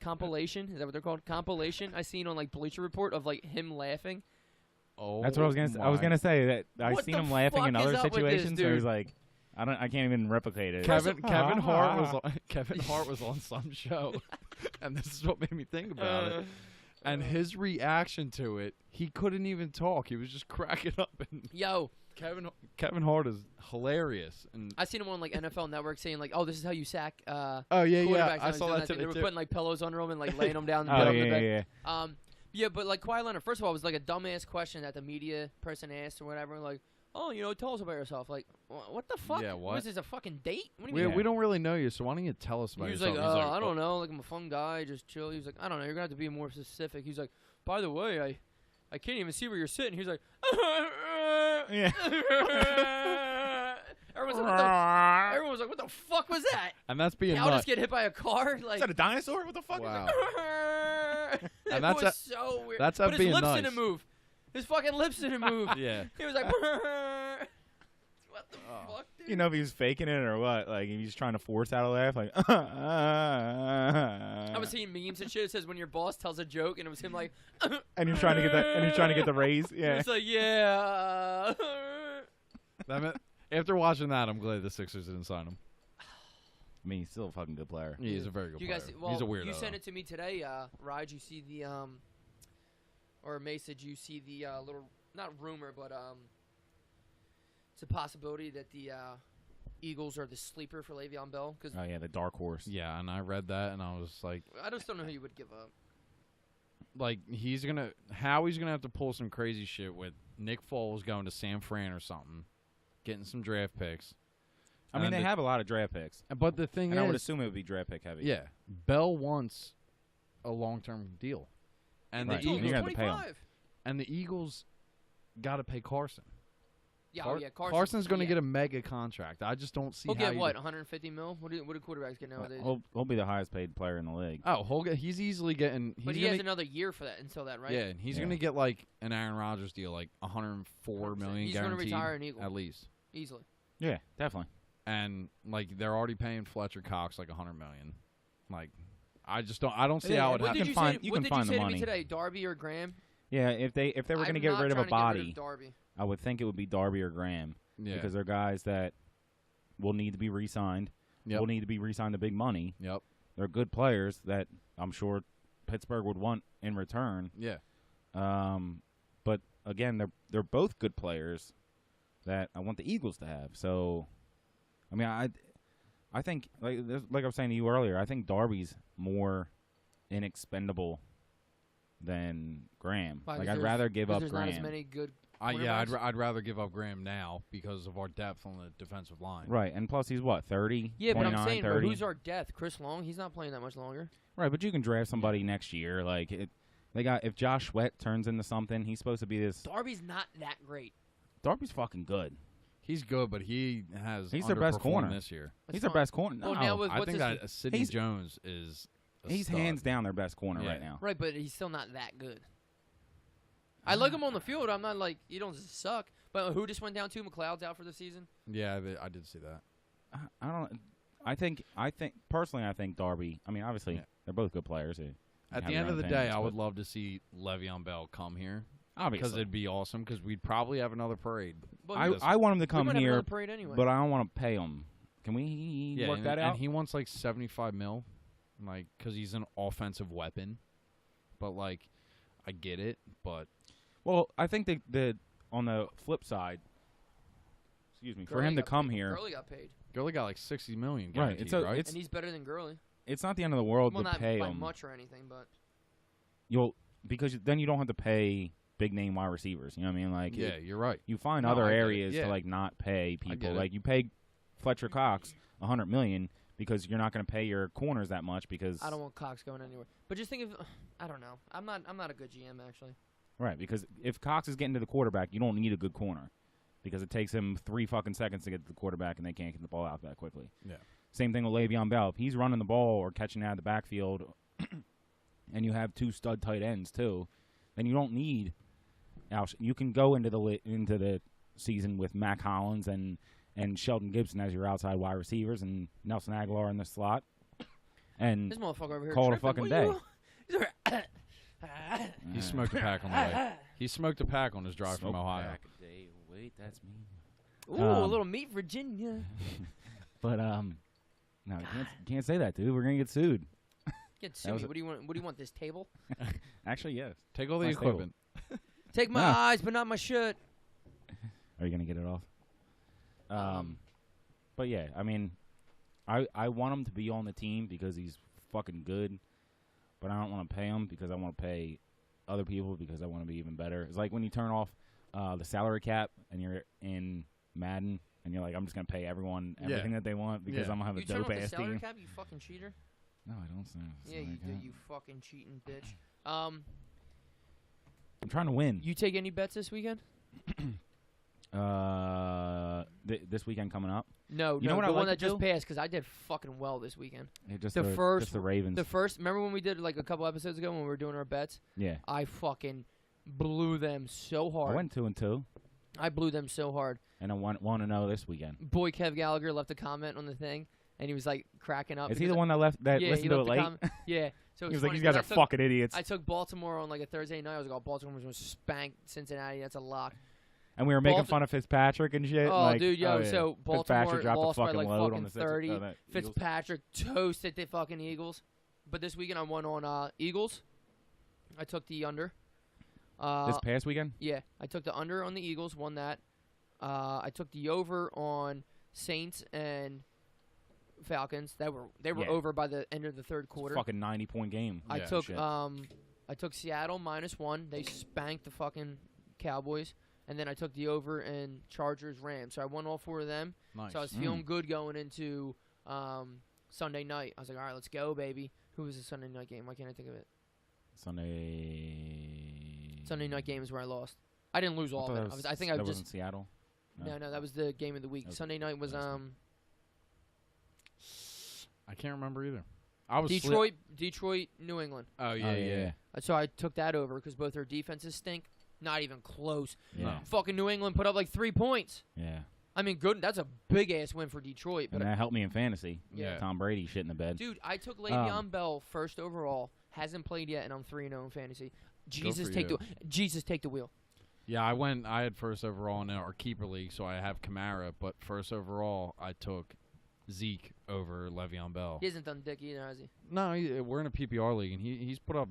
[SPEAKER 3] compilation. Is that what they're called? Compilation I seen on, like, Bleacher Report of, like, him laughing.
[SPEAKER 1] Oh,
[SPEAKER 2] That's what I was gonna say. I was gonna say that I
[SPEAKER 3] What
[SPEAKER 2] seen
[SPEAKER 3] the
[SPEAKER 2] him laughing in
[SPEAKER 3] fuck is
[SPEAKER 2] other
[SPEAKER 3] up with this,
[SPEAKER 2] situations. So he's
[SPEAKER 3] dude?
[SPEAKER 2] like, I can't even replicate it.
[SPEAKER 1] Kevin Hart was on, Kevin Hart was on some show, and this is what made me think about it. And his reaction to it, he couldn't even talk. He was just cracking up. And
[SPEAKER 3] Yo,
[SPEAKER 1] Kevin Hart is hilarious. And
[SPEAKER 3] I seen him on, like, NFL Network saying, like, oh, this is how you sack
[SPEAKER 1] oh yeah,
[SPEAKER 3] quarterbacks.
[SPEAKER 1] I saw that
[SPEAKER 3] They
[SPEAKER 1] today
[SPEAKER 3] were
[SPEAKER 1] too.
[SPEAKER 3] putting, like, pillows under him and, like, laying him down and
[SPEAKER 2] Oh
[SPEAKER 3] putting him in the
[SPEAKER 2] yeah,
[SPEAKER 3] bed.
[SPEAKER 2] yeah.
[SPEAKER 3] Yeah, but like Kawhi Leonard, first of all, it was like a dumbass question that the media person asked or whatever. Like, oh, tell us about yourself. Like, what the fuck?
[SPEAKER 1] Yeah, what?
[SPEAKER 3] Was this a fucking date? What do you mean?
[SPEAKER 1] We don't really know you, so why don't you tell us about
[SPEAKER 3] He was
[SPEAKER 1] yourself?
[SPEAKER 3] like,
[SPEAKER 1] He's
[SPEAKER 3] I don't know. Like, I'm a fun guy, just chill. He was like, I don't know. You're going to have to be more specific. He's like, by the way, I can't even see where you're sitting. He's like,
[SPEAKER 2] Yeah.
[SPEAKER 3] Everyone was like, what the fuck was that?
[SPEAKER 1] And that's being
[SPEAKER 3] I'll
[SPEAKER 1] nuts.
[SPEAKER 3] just get hit by a car. Like,
[SPEAKER 2] Is that a dinosaur? What the fuck
[SPEAKER 1] Wow.
[SPEAKER 2] is that?
[SPEAKER 3] And
[SPEAKER 1] that's
[SPEAKER 3] was so weird.
[SPEAKER 1] that's
[SPEAKER 3] but his
[SPEAKER 1] being
[SPEAKER 3] lips
[SPEAKER 1] nice.
[SPEAKER 3] didn't move. His fucking lips didn't move.
[SPEAKER 1] Yeah.
[SPEAKER 3] He was like, what the fuck, dude?
[SPEAKER 2] You know if he was faking it or what? Like if he's trying to force out a laugh, like.
[SPEAKER 3] I was seeing memes and shit. It says when your boss tells a joke, and it was him like,
[SPEAKER 2] And you're trying to get that. And you're trying to get the raise. Yeah.
[SPEAKER 3] it's like, yeah.
[SPEAKER 1] After watching that, I'm glad the Sixers didn't sign him.
[SPEAKER 2] I mean, he's still a fucking good player.
[SPEAKER 1] Yeah, he's a very good
[SPEAKER 3] You
[SPEAKER 1] player.
[SPEAKER 3] guys, well,
[SPEAKER 1] He's a weirdo.
[SPEAKER 3] you sent
[SPEAKER 1] though.
[SPEAKER 3] it to me today, Raj. You see the or Mace, did you see the little, not rumor, but it's a possibility that the Eagles are the sleeper for Le'Veon Bell? Because
[SPEAKER 2] Oh yeah, the dark horse.
[SPEAKER 1] Yeah, and I read that, and I was like,
[SPEAKER 3] I just don't know who you would give up.
[SPEAKER 1] Howie's gonna have to pull some crazy shit with Nick Foles going to San Fran or something, getting some draft picks.
[SPEAKER 2] I mean,
[SPEAKER 1] And
[SPEAKER 2] they have a lot of draft picks,
[SPEAKER 1] But the thing
[SPEAKER 2] and
[SPEAKER 1] is,
[SPEAKER 2] I would assume it would be draft pick heavy.
[SPEAKER 1] yeah, Bell wants a long-term deal, and
[SPEAKER 2] Right.
[SPEAKER 1] the
[SPEAKER 2] And
[SPEAKER 1] Eagles
[SPEAKER 2] you're gonna have to pay him.
[SPEAKER 3] 25.
[SPEAKER 1] and the Eagles got to pay Carson.
[SPEAKER 3] Yeah, oh, yeah,
[SPEAKER 1] Carson's going to
[SPEAKER 3] yeah.
[SPEAKER 1] get a mega contract. I just don't see.
[SPEAKER 3] He'll
[SPEAKER 1] how
[SPEAKER 3] get
[SPEAKER 1] you
[SPEAKER 3] what,
[SPEAKER 1] do-
[SPEAKER 3] 150 mil? What do quarterbacks get nowadays?
[SPEAKER 2] He'll be the highest paid player in the league.
[SPEAKER 1] Oh, he's easily getting.
[SPEAKER 3] But he
[SPEAKER 1] gonna,
[SPEAKER 3] has another year for that until that, right?
[SPEAKER 1] Yeah, and he's
[SPEAKER 2] Yeah.
[SPEAKER 1] going to get like an Aaron Rodgers deal, like 104 million
[SPEAKER 3] He's going to
[SPEAKER 1] guaranteed
[SPEAKER 3] retire an Eagle
[SPEAKER 1] at least.
[SPEAKER 3] easily.
[SPEAKER 2] Yeah, definitely.
[SPEAKER 1] And like they're already paying Fletcher Cox like 100 million. Like, I don't see
[SPEAKER 2] Yeah,
[SPEAKER 1] how it
[SPEAKER 2] but
[SPEAKER 3] What
[SPEAKER 1] happens.
[SPEAKER 3] did
[SPEAKER 2] can
[SPEAKER 3] you
[SPEAKER 2] find-
[SPEAKER 3] say?
[SPEAKER 2] you
[SPEAKER 3] What
[SPEAKER 2] can
[SPEAKER 3] did
[SPEAKER 2] find
[SPEAKER 3] you
[SPEAKER 2] the
[SPEAKER 3] say to
[SPEAKER 2] money.
[SPEAKER 3] me today? Darby or Graham?
[SPEAKER 2] Yeah, if they were going to
[SPEAKER 3] I'm
[SPEAKER 2] get
[SPEAKER 3] not
[SPEAKER 2] rid of a
[SPEAKER 3] trying to get
[SPEAKER 2] body,
[SPEAKER 3] Darby.
[SPEAKER 2] I would think it would be Darby or Graham
[SPEAKER 1] Yeah.
[SPEAKER 2] because they're guys that will need to be re-signed.
[SPEAKER 1] Yep.
[SPEAKER 2] Will need to be re-signed to big money.
[SPEAKER 1] Yep.
[SPEAKER 2] They're good players that I'm sure Pittsburgh would want in return.
[SPEAKER 1] Yeah.
[SPEAKER 2] But again, they're both good players that I want the Eagles to have. So, I mean, I think like I was saying to you earlier, I think Darby's more inexpendable than Graham.
[SPEAKER 3] Why,
[SPEAKER 2] Like
[SPEAKER 3] 'cause
[SPEAKER 2] I'd rather give up
[SPEAKER 3] there's not as
[SPEAKER 2] Graham.
[SPEAKER 3] many good
[SPEAKER 1] Yeah,
[SPEAKER 3] cornerbacks?
[SPEAKER 1] I'd rather give up Graham now because of our depth on the defensive line.
[SPEAKER 2] Right, and plus he's what, 30,
[SPEAKER 3] Yeah, but
[SPEAKER 2] 29,
[SPEAKER 3] I'm saying,
[SPEAKER 2] 30?
[SPEAKER 3] who's our death? Chris Long? He's not playing that much longer.
[SPEAKER 2] Right, but you can draft somebody next year. Like they got if Josh Sweat turns into something, he's supposed to be this.
[SPEAKER 3] Darby's not that great.
[SPEAKER 2] Darby's fucking good.
[SPEAKER 1] He's good, but he has
[SPEAKER 2] He's their best
[SPEAKER 1] underperformed
[SPEAKER 2] corner.
[SPEAKER 1] this year.
[SPEAKER 2] He's
[SPEAKER 3] That's
[SPEAKER 2] their
[SPEAKER 3] fine.
[SPEAKER 2] best corner.
[SPEAKER 3] Well,
[SPEAKER 2] No,
[SPEAKER 3] now with
[SPEAKER 1] I
[SPEAKER 3] what's
[SPEAKER 1] think
[SPEAKER 3] his-
[SPEAKER 1] that Sidney
[SPEAKER 2] he's-
[SPEAKER 1] Jones is a
[SPEAKER 2] he's
[SPEAKER 1] stud.
[SPEAKER 2] hands down their best corner
[SPEAKER 1] Yeah.
[SPEAKER 2] right now.
[SPEAKER 3] Right, but he's still not that good. I like him on the field. I'm not like, you don't suck. But who just went down to? McLeod's out for the season?
[SPEAKER 1] Yeah, I did see that.
[SPEAKER 2] I don't. I think personally, I think Darby. I mean, obviously,
[SPEAKER 1] Yeah.
[SPEAKER 2] they're both good players. They
[SPEAKER 1] At
[SPEAKER 2] have
[SPEAKER 1] the
[SPEAKER 2] their
[SPEAKER 1] end
[SPEAKER 2] own
[SPEAKER 1] of the day,
[SPEAKER 2] opinions,
[SPEAKER 1] I would
[SPEAKER 2] but
[SPEAKER 1] love to see Le'Veon Bell come here because
[SPEAKER 2] obviously
[SPEAKER 1] it'd be awesome because we'd probably have another parade.
[SPEAKER 3] But
[SPEAKER 2] I want him to
[SPEAKER 3] we
[SPEAKER 2] come
[SPEAKER 3] might have
[SPEAKER 2] here,
[SPEAKER 3] another parade anyway.
[SPEAKER 2] but I don't want to pay him. Can we work
[SPEAKER 1] and,
[SPEAKER 2] that out?
[SPEAKER 1] And he wants like 75 mil, like because he's an offensive weapon. But like, I get it, but
[SPEAKER 2] Well, I think the on the flip side, excuse me, for
[SPEAKER 3] Gurley
[SPEAKER 2] him to
[SPEAKER 3] got
[SPEAKER 2] come
[SPEAKER 3] paid.
[SPEAKER 2] here,
[SPEAKER 3] Gurley got paid.
[SPEAKER 1] Gurley got like 60 million
[SPEAKER 2] Right,
[SPEAKER 1] guaranteed,
[SPEAKER 2] it's a-
[SPEAKER 1] right?
[SPEAKER 2] it's-
[SPEAKER 3] And he's better than Gurley.
[SPEAKER 2] it's not the end of the world
[SPEAKER 3] Well,
[SPEAKER 2] to
[SPEAKER 3] not
[SPEAKER 2] pay
[SPEAKER 3] by
[SPEAKER 2] him.
[SPEAKER 3] much or anything, but
[SPEAKER 2] Because then you don't have to pay big name wide receivers. You know what I mean? Like
[SPEAKER 1] yeah, you're right.
[SPEAKER 2] you find
[SPEAKER 1] No,
[SPEAKER 2] other
[SPEAKER 1] I get it.
[SPEAKER 2] areas
[SPEAKER 1] Yeah.
[SPEAKER 2] to like not pay people.
[SPEAKER 1] get it.
[SPEAKER 2] Like you pay Fletcher Cox $100 million because you're not going to pay your corners that much because
[SPEAKER 3] I don't want Cox going anywhere. But just think of, I don't know. I'm not a good GM actually.
[SPEAKER 2] right, because if Cox is getting to the quarterback, you don't need a good corner because it takes him 3 fucking seconds to get to the quarterback and they can't get the ball out that quickly.
[SPEAKER 1] Yeah.
[SPEAKER 2] Same thing with Le'Veon Bell. If he's running the ball or catching out of the backfield and you have 2 stud tight ends too, then you don't need you can go into the season with Mac Hollins and Sheldon Gibson as your outside wide receivers and Nelson Aguilar in the slot. And
[SPEAKER 3] This motherfucker over here.
[SPEAKER 2] Call it a
[SPEAKER 3] tripping.
[SPEAKER 2] fucking
[SPEAKER 3] What
[SPEAKER 2] day.
[SPEAKER 1] He smoked a pack on the way. He smoked a pack on his drive from
[SPEAKER 2] Smoke
[SPEAKER 1] Ohio.
[SPEAKER 2] back a day. Wait, that's me.
[SPEAKER 3] Ooh, a little meat, Virginia.
[SPEAKER 2] But no, you can't say that, dude. We're gonna get sued.
[SPEAKER 3] Get
[SPEAKER 2] That
[SPEAKER 3] sue
[SPEAKER 2] was
[SPEAKER 3] me.
[SPEAKER 2] a-
[SPEAKER 3] What do you want? What do you want? This table?
[SPEAKER 2] Actually, yes.
[SPEAKER 1] Take all the
[SPEAKER 2] Nice table.
[SPEAKER 1] equipment.
[SPEAKER 3] Take my
[SPEAKER 2] No.
[SPEAKER 3] eyes, but not my shirt.
[SPEAKER 2] Are you gonna get it off? But yeah, I mean, I want him to be on the team because he's fucking good, but I don't want to pay him because I want to pay other people because I want to be even better. It's like when you turn off the salary cap and you're in Madden and you're like, I'm just gonna pay everyone everything that they want because I'm gonna have a dope ass
[SPEAKER 3] salary
[SPEAKER 2] team.
[SPEAKER 3] Cap, you fucking cheater.
[SPEAKER 2] No, I don't say.
[SPEAKER 3] Yeah, you do. You fucking cheating bitch.
[SPEAKER 2] I'm trying to win.
[SPEAKER 3] You take any bets this weekend?
[SPEAKER 2] This weekend coming up.
[SPEAKER 3] No,
[SPEAKER 2] you know what
[SPEAKER 3] the
[SPEAKER 2] I
[SPEAKER 3] one
[SPEAKER 2] like
[SPEAKER 3] that just passed because I did fucking well this weekend.
[SPEAKER 2] Just
[SPEAKER 3] the
[SPEAKER 2] Ravens.
[SPEAKER 3] The first, remember when we did like a couple episodes ago when we were doing our bets?
[SPEAKER 2] Yeah.
[SPEAKER 3] I fucking blew them so hard.
[SPEAKER 2] I went 2-2.
[SPEAKER 3] I blew them so hard.
[SPEAKER 2] And I want to know this weekend.
[SPEAKER 3] Boy, Kev Gallagher left a comment on the thing, and he was like cracking up.
[SPEAKER 2] Is he the one that left? That
[SPEAKER 3] yeah,
[SPEAKER 2] listened to it late?
[SPEAKER 3] Yeah. So
[SPEAKER 2] he was like, "These guys are fucking idiots."
[SPEAKER 3] I took Baltimore on like a Thursday night. I was like, "Oh, Baltimore was going to spank Cincinnati. That's a lock."
[SPEAKER 2] And we were making fun of Fitzpatrick and shit.
[SPEAKER 3] Oh,
[SPEAKER 2] like,
[SPEAKER 3] dude, yo, so Baltimore
[SPEAKER 2] dropped
[SPEAKER 3] lost
[SPEAKER 2] the
[SPEAKER 3] by
[SPEAKER 2] fucking
[SPEAKER 3] like
[SPEAKER 2] load
[SPEAKER 3] fucking
[SPEAKER 2] on the
[SPEAKER 3] 30. Fitzpatrick toasted the fucking Eagles. But this weekend I won on Eagles. I took the under.
[SPEAKER 2] This past weekend?
[SPEAKER 3] Yeah, I took the under on the Eagles, won that. I took the over on Saints and Falcons. They were over by the end of the third quarter.
[SPEAKER 2] Fucking 90-point game.
[SPEAKER 3] I took Seattle -1. They spanked the fucking Cowboys. And then I took the over in Chargers Rams. So I won all 4 of them.
[SPEAKER 1] Nice.
[SPEAKER 3] So I was feeling good going into Sunday night. I was like, all right, let's go, baby. Who was the Sunday night game? Why can't I think of it? Sunday night game is where I lost. I didn't lose all of it. I think I was just
[SPEAKER 2] in Seattle.
[SPEAKER 3] No, that was the game of the week. Sunday night was
[SPEAKER 1] I can't remember either. I was
[SPEAKER 3] Detroit, New England.
[SPEAKER 1] Oh yeah.
[SPEAKER 3] So I took that over because both their defenses stink. Not even close.
[SPEAKER 2] Yeah.
[SPEAKER 1] No.
[SPEAKER 3] Fucking New England put up like 3 points.
[SPEAKER 2] Yeah.
[SPEAKER 3] I mean, good. That's a big ass win for Detroit. But
[SPEAKER 2] And that helped me in fantasy.
[SPEAKER 1] Yeah.
[SPEAKER 2] Tom Brady shit in the bed.
[SPEAKER 3] dude, I took Le'Veon Bell first overall. Hasn't played yet, and I'm 3-0 in fantasy. Jesus, take the wheel.
[SPEAKER 1] Yeah, I had first overall in our keeper league, so I have Kamara. But first overall, I took Zeke over Le'Veon Bell.
[SPEAKER 3] He hasn't done dick either, has he?
[SPEAKER 1] No, we're in a PPR league, and he's put up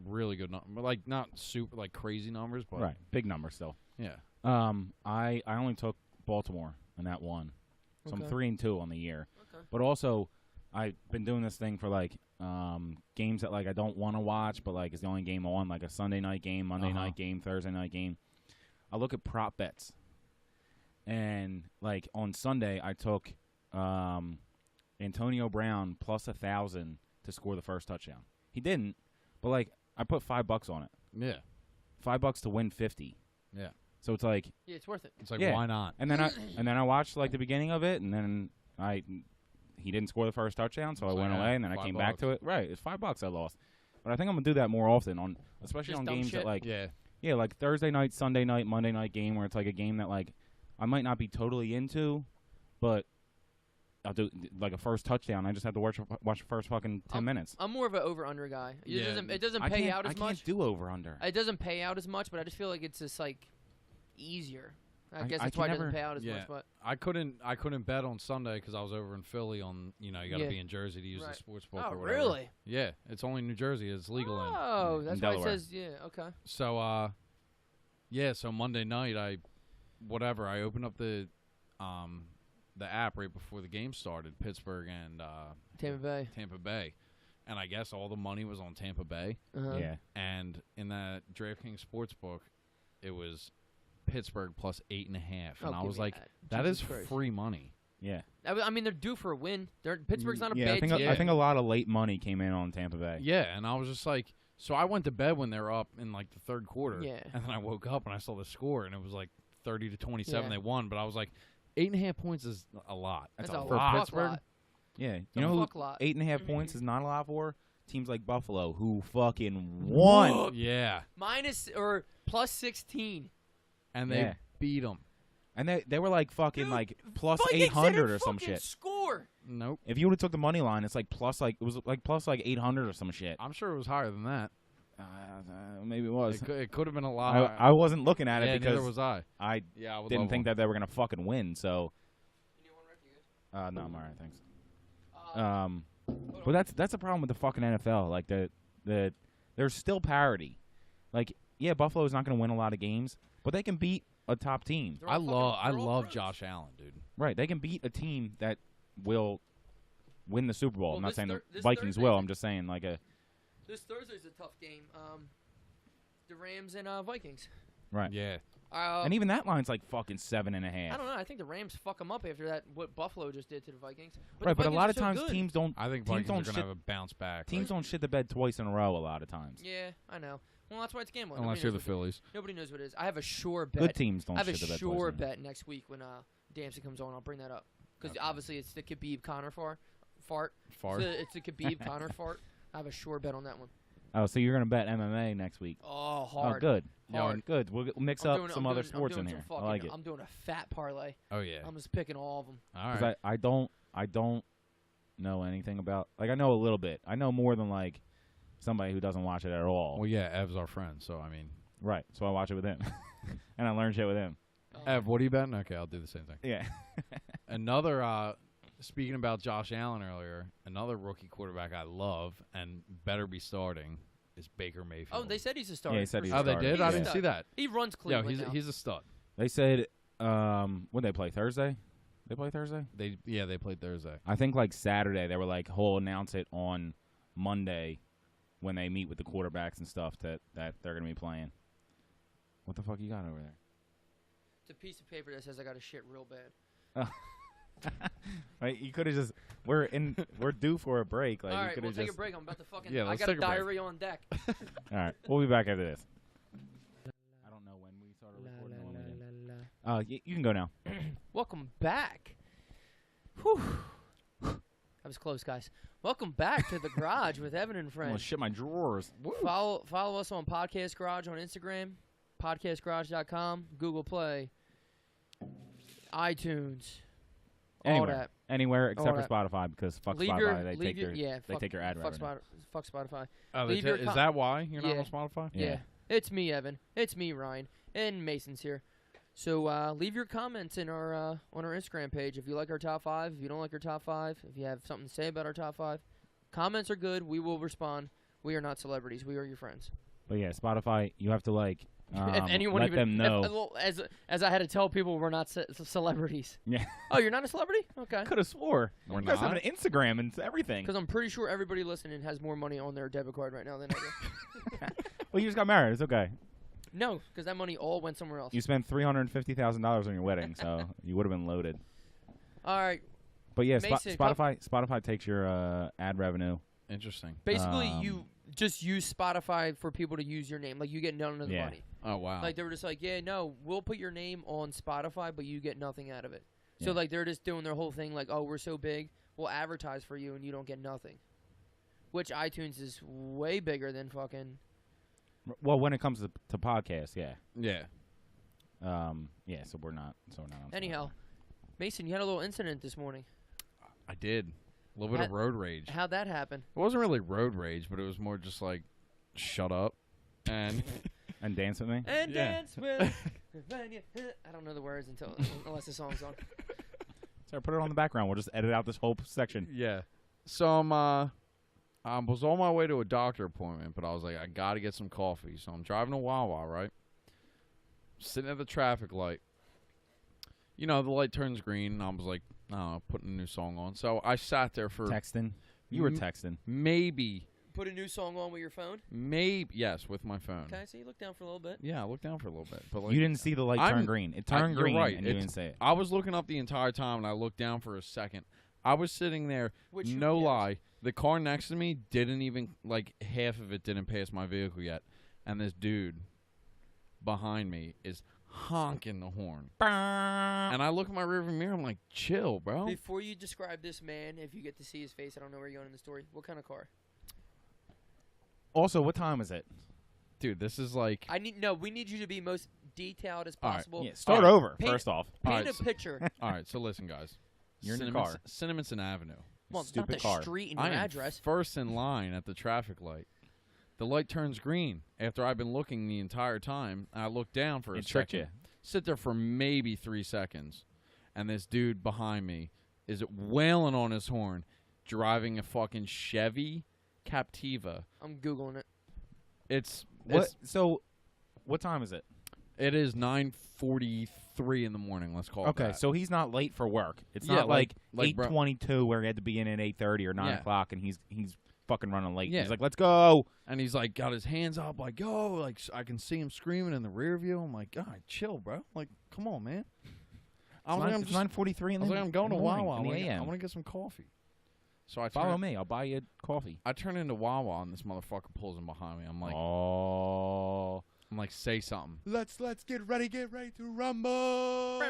[SPEAKER 1] really good numbers. Like not super like crazy numbers, but
[SPEAKER 2] Right. Big number still.
[SPEAKER 1] Yeah.
[SPEAKER 2] I only took Baltimore in that one. So
[SPEAKER 3] Okay.
[SPEAKER 2] I'm 3-2 on the year.
[SPEAKER 3] Okay.
[SPEAKER 2] But also I've been doing this thing for like games that like I don't want to watch, but like it's the only game on, like a Sunday night game, Monday night game, Thursday night game. I look at prop bets. And like on Sunday I took Antonio Brown plus 1,000 to score the first touchdown. He didn't, but like I put $5 on it.
[SPEAKER 1] Yeah.
[SPEAKER 2] $5 to win 50.
[SPEAKER 1] Yeah.
[SPEAKER 2] So it's like
[SPEAKER 3] Yeah, it's worth it.
[SPEAKER 1] It's like
[SPEAKER 2] Yeah.
[SPEAKER 1] why not?
[SPEAKER 2] and then I watched like the beginning of it, and then he didn't score the first touchdown, so I went away, and then I came back to it. Right, it's $5 I lost, but I think I'm gonna do that more often especially
[SPEAKER 3] Just
[SPEAKER 2] on
[SPEAKER 3] dumb
[SPEAKER 2] games
[SPEAKER 3] shit?
[SPEAKER 2] that like
[SPEAKER 1] Yeah.
[SPEAKER 2] like Thursday night, Sunday night, Monday night game where it's like a game that like I might not be totally into, but I'll do like a first touchdown. I just have to watch the first fucking 10 minutes.
[SPEAKER 3] I'm more of an over-under guy.
[SPEAKER 1] Yeah.
[SPEAKER 3] It doesn't pay out as
[SPEAKER 2] I
[SPEAKER 3] much.
[SPEAKER 2] can't do over under.
[SPEAKER 3] It doesn't pay out as much, but I just feel like it's just like easier. I guess
[SPEAKER 2] I
[SPEAKER 3] that's why it
[SPEAKER 2] can
[SPEAKER 3] doesn't
[SPEAKER 2] never-
[SPEAKER 3] pay out as
[SPEAKER 1] Yeah.
[SPEAKER 3] much. But
[SPEAKER 1] I couldn't bet on Sunday because I was over in Philly on you got to
[SPEAKER 3] Yeah.
[SPEAKER 1] be in Jersey to use
[SPEAKER 3] Right.
[SPEAKER 1] the sports book
[SPEAKER 3] oh,
[SPEAKER 1] or whatever.
[SPEAKER 3] really?
[SPEAKER 1] Yeah, it's only New Jersey. It's legal in.
[SPEAKER 3] Oh, that's
[SPEAKER 2] In
[SPEAKER 3] why it
[SPEAKER 2] Delaware.
[SPEAKER 3] says okay.
[SPEAKER 1] So so Monday night I opened up the app right before the game started, Pittsburgh and
[SPEAKER 3] Tampa Bay.
[SPEAKER 1] and I guess all the money was on Tampa Bay.
[SPEAKER 3] Uh-huh.
[SPEAKER 2] Yeah,
[SPEAKER 1] And in that DraftKings Sportsbook, it was Pittsburgh plus 8.5, and I
[SPEAKER 3] give
[SPEAKER 1] was
[SPEAKER 3] me
[SPEAKER 1] like,
[SPEAKER 3] that.
[SPEAKER 1] that is
[SPEAKER 3] Jesus Christ.
[SPEAKER 1] free money.
[SPEAKER 2] yeah.
[SPEAKER 3] I mean, they're due for a win. Pittsburgh's not a
[SPEAKER 2] Yeah,
[SPEAKER 3] bad
[SPEAKER 2] I think
[SPEAKER 3] team.
[SPEAKER 2] I think a lot of late money came in on Tampa Bay.
[SPEAKER 1] Yeah, and I was just like, so I went to bed when they were up in like the third quarter.
[SPEAKER 3] Yeah.
[SPEAKER 1] And then I woke up and I saw the score, and it was like 30-27.
[SPEAKER 3] Yeah.
[SPEAKER 1] They won, but I was like, 8.5 points is a lot.
[SPEAKER 3] That's
[SPEAKER 1] a
[SPEAKER 3] a
[SPEAKER 1] lot.
[SPEAKER 3] fuck
[SPEAKER 1] Pittsburgh.
[SPEAKER 3] lot.
[SPEAKER 2] Yeah,
[SPEAKER 3] It's
[SPEAKER 2] you
[SPEAKER 3] a
[SPEAKER 2] know,
[SPEAKER 3] fuck lot.
[SPEAKER 2] 8.5 points is not a lot for teams like Buffalo, who fucking won.
[SPEAKER 1] Yeah,
[SPEAKER 3] Minus or plus 16.
[SPEAKER 1] and they
[SPEAKER 2] Yeah.
[SPEAKER 1] beat them.
[SPEAKER 2] And they were like fucking
[SPEAKER 3] Dude,
[SPEAKER 2] like plus
[SPEAKER 3] Vikings
[SPEAKER 2] 800
[SPEAKER 3] didn't
[SPEAKER 2] or some
[SPEAKER 3] fucking
[SPEAKER 2] shit.
[SPEAKER 3] Score.
[SPEAKER 1] Nope.
[SPEAKER 2] If you would have took the money line, it's like plus like it was like plus like 800 or some shit.
[SPEAKER 1] I'm sure it was higher than that.
[SPEAKER 2] Maybe it was.
[SPEAKER 1] It could have been a lot.
[SPEAKER 2] I wasn't looking at
[SPEAKER 1] yeah,
[SPEAKER 2] it
[SPEAKER 1] neither
[SPEAKER 2] because
[SPEAKER 1] was I.
[SPEAKER 2] I
[SPEAKER 1] Yeah, I would
[SPEAKER 2] didn't
[SPEAKER 1] love
[SPEAKER 2] think
[SPEAKER 1] one.
[SPEAKER 2] that they were gonna fucking win. So
[SPEAKER 3] You need one, Rick? You good?
[SPEAKER 2] no, I'm alright, thanks.
[SPEAKER 3] Hold
[SPEAKER 2] But
[SPEAKER 3] on.
[SPEAKER 2] that's the problem with the fucking NFL. Like there's still parity. Like yeah, Buffalo's not gonna win a lot of games, but they can beat a top team.
[SPEAKER 3] They're all
[SPEAKER 1] I
[SPEAKER 3] they're all
[SPEAKER 1] love
[SPEAKER 3] pros.
[SPEAKER 1] Josh Allen, dude.
[SPEAKER 2] Right, they can beat a team that will win the Super Bowl.
[SPEAKER 3] Well,
[SPEAKER 2] I'm not
[SPEAKER 3] this
[SPEAKER 2] saying the
[SPEAKER 3] this
[SPEAKER 2] Vikings
[SPEAKER 3] Thursday-
[SPEAKER 2] will. I'm just saying like a
[SPEAKER 3] This Thursday's a tough game. The Rams and Vikings.
[SPEAKER 2] right.
[SPEAKER 1] Yeah.
[SPEAKER 2] And even that line's like fucking 7.5.
[SPEAKER 3] I don't know. I think the Rams fuck them up after that. What Buffalo just did to the Vikings.
[SPEAKER 2] Right, but a lot of times
[SPEAKER 3] good.
[SPEAKER 2] teams don't.
[SPEAKER 1] I think
[SPEAKER 2] teams
[SPEAKER 1] Vikings are
[SPEAKER 2] don't
[SPEAKER 1] going to have a bounce back.
[SPEAKER 2] Teams don't shit the bed twice in a row a lot of times.
[SPEAKER 3] Yeah, I know. Well, that's why it's gambling.
[SPEAKER 1] Unless you're the Phillies.
[SPEAKER 3] Nobody knows what it is. I have a sure bet.
[SPEAKER 2] Good teams don't
[SPEAKER 3] I have
[SPEAKER 2] shit the
[SPEAKER 3] a
[SPEAKER 2] bed
[SPEAKER 3] sure
[SPEAKER 2] twice. in a row.
[SPEAKER 3] bet next week when Dempsey comes on. I'll bring that up because obviously it's the Khabib Connor fart. It's the Khabib Connor fart. I have a sure bet on that one.
[SPEAKER 2] Oh, so you're gonna bet MMA next week?
[SPEAKER 3] Oh, hard.
[SPEAKER 2] Oh, good.
[SPEAKER 3] Hard.
[SPEAKER 2] Good. We'll mix up some other sports in here. I like it.
[SPEAKER 3] I'm doing a fat parlay.
[SPEAKER 1] Oh yeah.
[SPEAKER 3] I'm just picking all of them.
[SPEAKER 1] All right.
[SPEAKER 2] I don't know anything about. Like I know a little bit. I know more than like somebody who doesn't watch it at all.
[SPEAKER 1] Well, yeah, Ev's our friend, so I mean.
[SPEAKER 2] Right. So I watch it with him, and I learn shit with him.
[SPEAKER 1] Ev, what are you betting? Okay, I'll do the same thing.
[SPEAKER 2] Yeah.
[SPEAKER 1] Another. Speaking about Josh Allen earlier, another rookie quarterback I love and better be starting is Baker Mayfield.
[SPEAKER 3] Oh, they said he's a starter.
[SPEAKER 2] Yeah, he said he's a
[SPEAKER 1] Oh, they
[SPEAKER 2] starter.
[SPEAKER 1] did?
[SPEAKER 3] He's
[SPEAKER 1] I
[SPEAKER 3] a
[SPEAKER 1] didn't
[SPEAKER 3] stud.
[SPEAKER 1] see that.
[SPEAKER 3] He runs
[SPEAKER 1] Yeah,
[SPEAKER 3] Cleveland.
[SPEAKER 1] he's a stud.
[SPEAKER 2] They said, when they play Thursday? They play Thursday?
[SPEAKER 1] They played Thursday.
[SPEAKER 2] I think like Saturday they were like, he'll announce it on Monday when they meet with the quarterbacks and stuff that they're going to be playing. What the fuck you got over there?
[SPEAKER 3] It's a piece of paper that says I got a shit real bad.
[SPEAKER 2] Right, you could have just we're due for a break. Like
[SPEAKER 3] All
[SPEAKER 2] you
[SPEAKER 3] right,
[SPEAKER 2] could
[SPEAKER 3] we'll
[SPEAKER 2] have
[SPEAKER 3] take
[SPEAKER 2] just
[SPEAKER 3] a break. I'm about to fucking.
[SPEAKER 1] Yeah,
[SPEAKER 3] I
[SPEAKER 1] let's
[SPEAKER 3] got a
[SPEAKER 1] take a break.
[SPEAKER 3] diarrhea on deck.
[SPEAKER 2] All right, we'll be back after this. I don't know when we started recording. You can go now.
[SPEAKER 3] Welcome back. Whew. That was close, guys. Welcome back to the Garage with Evan and
[SPEAKER 2] I'm gonna
[SPEAKER 3] friends.
[SPEAKER 2] shit my drawers.
[SPEAKER 3] Follow us on Podcast Garage on Instagram, podcastgarage.com, Google Play, iTunes, all that.
[SPEAKER 2] Anywhere except
[SPEAKER 3] All
[SPEAKER 2] for
[SPEAKER 3] that.
[SPEAKER 2] Spotify because fuck
[SPEAKER 3] Leave
[SPEAKER 2] Spotify.
[SPEAKER 3] your,
[SPEAKER 2] They
[SPEAKER 3] leave
[SPEAKER 2] take
[SPEAKER 3] your,
[SPEAKER 2] your
[SPEAKER 3] yeah,
[SPEAKER 2] they take your ad
[SPEAKER 3] fuck
[SPEAKER 2] revenue.
[SPEAKER 3] Fuck Spotify.
[SPEAKER 1] Oh,
[SPEAKER 3] Leave your
[SPEAKER 1] is that why you're not
[SPEAKER 3] Yeah.
[SPEAKER 1] on Spotify?
[SPEAKER 3] Yeah. It's me, Evan. It's me, Ryan. And Mason's here. So leave your comments in our on our Instagram page if you like our top 5, if you don't like our top 5, if you have something to say about our top 5. Comments are good. We will respond. We are not celebrities. We are your friends.
[SPEAKER 2] But yeah, Spotify, you have to like
[SPEAKER 3] if anyone
[SPEAKER 2] let
[SPEAKER 3] even
[SPEAKER 2] them know.
[SPEAKER 3] well, as I had to tell people we're not celebrities.
[SPEAKER 2] Yeah.
[SPEAKER 3] Oh, you're not a celebrity? Okay.
[SPEAKER 2] Could have swore.
[SPEAKER 1] We're
[SPEAKER 2] You guys have
[SPEAKER 1] not?
[SPEAKER 2] an Instagram and everything.
[SPEAKER 3] Because I'm pretty sure everybody listening has more money on their debit card right now than I do.
[SPEAKER 2] Well, you just got married. It's okay.
[SPEAKER 3] No, because that money all went somewhere else.
[SPEAKER 2] You spent $350,000 on your wedding, so you would have been loaded.
[SPEAKER 3] All right.
[SPEAKER 2] But yeah,
[SPEAKER 3] Mason,
[SPEAKER 2] Spotify takes your ad revenue.
[SPEAKER 1] Interesting.
[SPEAKER 3] Basically, you just use Spotify for people to use your name. Like, you get none of the
[SPEAKER 2] Yeah.
[SPEAKER 3] money.
[SPEAKER 1] Oh, wow.
[SPEAKER 3] Like, they were just like, yeah, no, we'll put your name on Spotify, but you get nothing out of it. So,
[SPEAKER 2] Yeah.
[SPEAKER 3] like, they're just doing their whole thing, like, oh, we're so big, we'll advertise for you, and you don't get nothing. Which iTunes is way bigger than fucking...
[SPEAKER 2] Well, when it comes to podcasts, yeah.
[SPEAKER 1] Yeah.
[SPEAKER 2] Yeah, so we're not on
[SPEAKER 3] Anyhow,
[SPEAKER 2] Spotify.
[SPEAKER 3] Mason, you had a little incident this morning.
[SPEAKER 1] I did. A little bit of road rage.
[SPEAKER 3] How'd that happen?
[SPEAKER 1] It wasn't really road rage, but it was more just like, shut up. And
[SPEAKER 2] And dance with me?
[SPEAKER 3] And
[SPEAKER 1] Yeah.
[SPEAKER 3] dance with... I don't know the words unless the song's on.
[SPEAKER 2] Sorry, put it on the background. We'll just edit out this whole section.
[SPEAKER 1] yeah. So I was on my way to a doctor appointment, but I was like, I got to get some coffee. So I'm driving to Wawa, right? Sitting at the traffic light. You know, the light turns green, and I was like, oh, putting a new song on. So I sat there for
[SPEAKER 2] Texting? You were texting.
[SPEAKER 1] maybe,
[SPEAKER 3] Put a new song on with your phone.
[SPEAKER 1] yes, with my phone.
[SPEAKER 3] Okay, so you look down for a little bit.
[SPEAKER 1] Yeah, I looked down for a little bit. But like,
[SPEAKER 2] You didn't see the light turn green. It turned
[SPEAKER 1] you're
[SPEAKER 2] green,
[SPEAKER 1] right.
[SPEAKER 2] and you
[SPEAKER 1] It's-
[SPEAKER 2] didn't say it.
[SPEAKER 1] I was looking up the entire time, and I looked down for a second. I was sitting there, no
[SPEAKER 3] yes.
[SPEAKER 1] lie. The car next to me didn't even, like, half of it didn't pass my vehicle yet. And this dude behind me is honking the horn. And I look at my rearview mirror, I'm like, chill, bro.
[SPEAKER 3] Before you describe this man, if you get to see his face, I don't know where you're going in the story. What kind of car?
[SPEAKER 2] Also, what time is it?
[SPEAKER 1] Dude, this is like...
[SPEAKER 3] We need you to be most detailed as
[SPEAKER 1] All right.
[SPEAKER 3] possible.
[SPEAKER 2] Yeah, start
[SPEAKER 1] Alright.
[SPEAKER 2] over,
[SPEAKER 3] Paint-
[SPEAKER 2] first off.
[SPEAKER 3] Paint
[SPEAKER 1] Alright,
[SPEAKER 3] a picture.
[SPEAKER 1] All right, so listen, guys.
[SPEAKER 2] You're in your car.
[SPEAKER 1] Cinnamonson Avenue.
[SPEAKER 3] Well, it's not
[SPEAKER 2] Stupid
[SPEAKER 3] the
[SPEAKER 2] car.
[SPEAKER 3] street and your
[SPEAKER 1] I am
[SPEAKER 3] address.
[SPEAKER 1] first in line at the traffic light. The light turns green after I've been looking the entire time. I look down for a
[SPEAKER 2] It tricked
[SPEAKER 1] second.
[SPEAKER 2] you.
[SPEAKER 1] Sit there for maybe 3 seconds. And this dude behind me is wailing on his horn, driving a fucking Chevy Captiva.
[SPEAKER 3] I'm Googling it.
[SPEAKER 2] So, what time is it?
[SPEAKER 1] It is 9:43 in the morning. Let's call it
[SPEAKER 2] Okay,
[SPEAKER 1] that.
[SPEAKER 2] so he's not late for work. It's
[SPEAKER 1] Yeah,
[SPEAKER 2] not like
[SPEAKER 1] like
[SPEAKER 2] 8:22 where he had to be in at 8:30 or 9
[SPEAKER 1] Yeah.
[SPEAKER 2] o'clock, and he's fucking running late.
[SPEAKER 1] Yeah.
[SPEAKER 2] He's like, let's go.
[SPEAKER 1] And he's like, got his hands up, like, yo, like, I can see him screaming in the rear view. I'm like, God, chill, bro. Like, come on, man. I was like,
[SPEAKER 2] It's 9:43 in the
[SPEAKER 1] I'm going to Wawa.
[SPEAKER 2] in the
[SPEAKER 1] I
[SPEAKER 2] AM.
[SPEAKER 1] want to get some coffee. So I
[SPEAKER 2] Follow me. I'll buy you coffee.
[SPEAKER 1] I turn into Wawa, and this motherfucker pulls in behind me. I'm like,
[SPEAKER 2] oh.
[SPEAKER 1] I'm like, say something.
[SPEAKER 2] Let's get ready to rumble.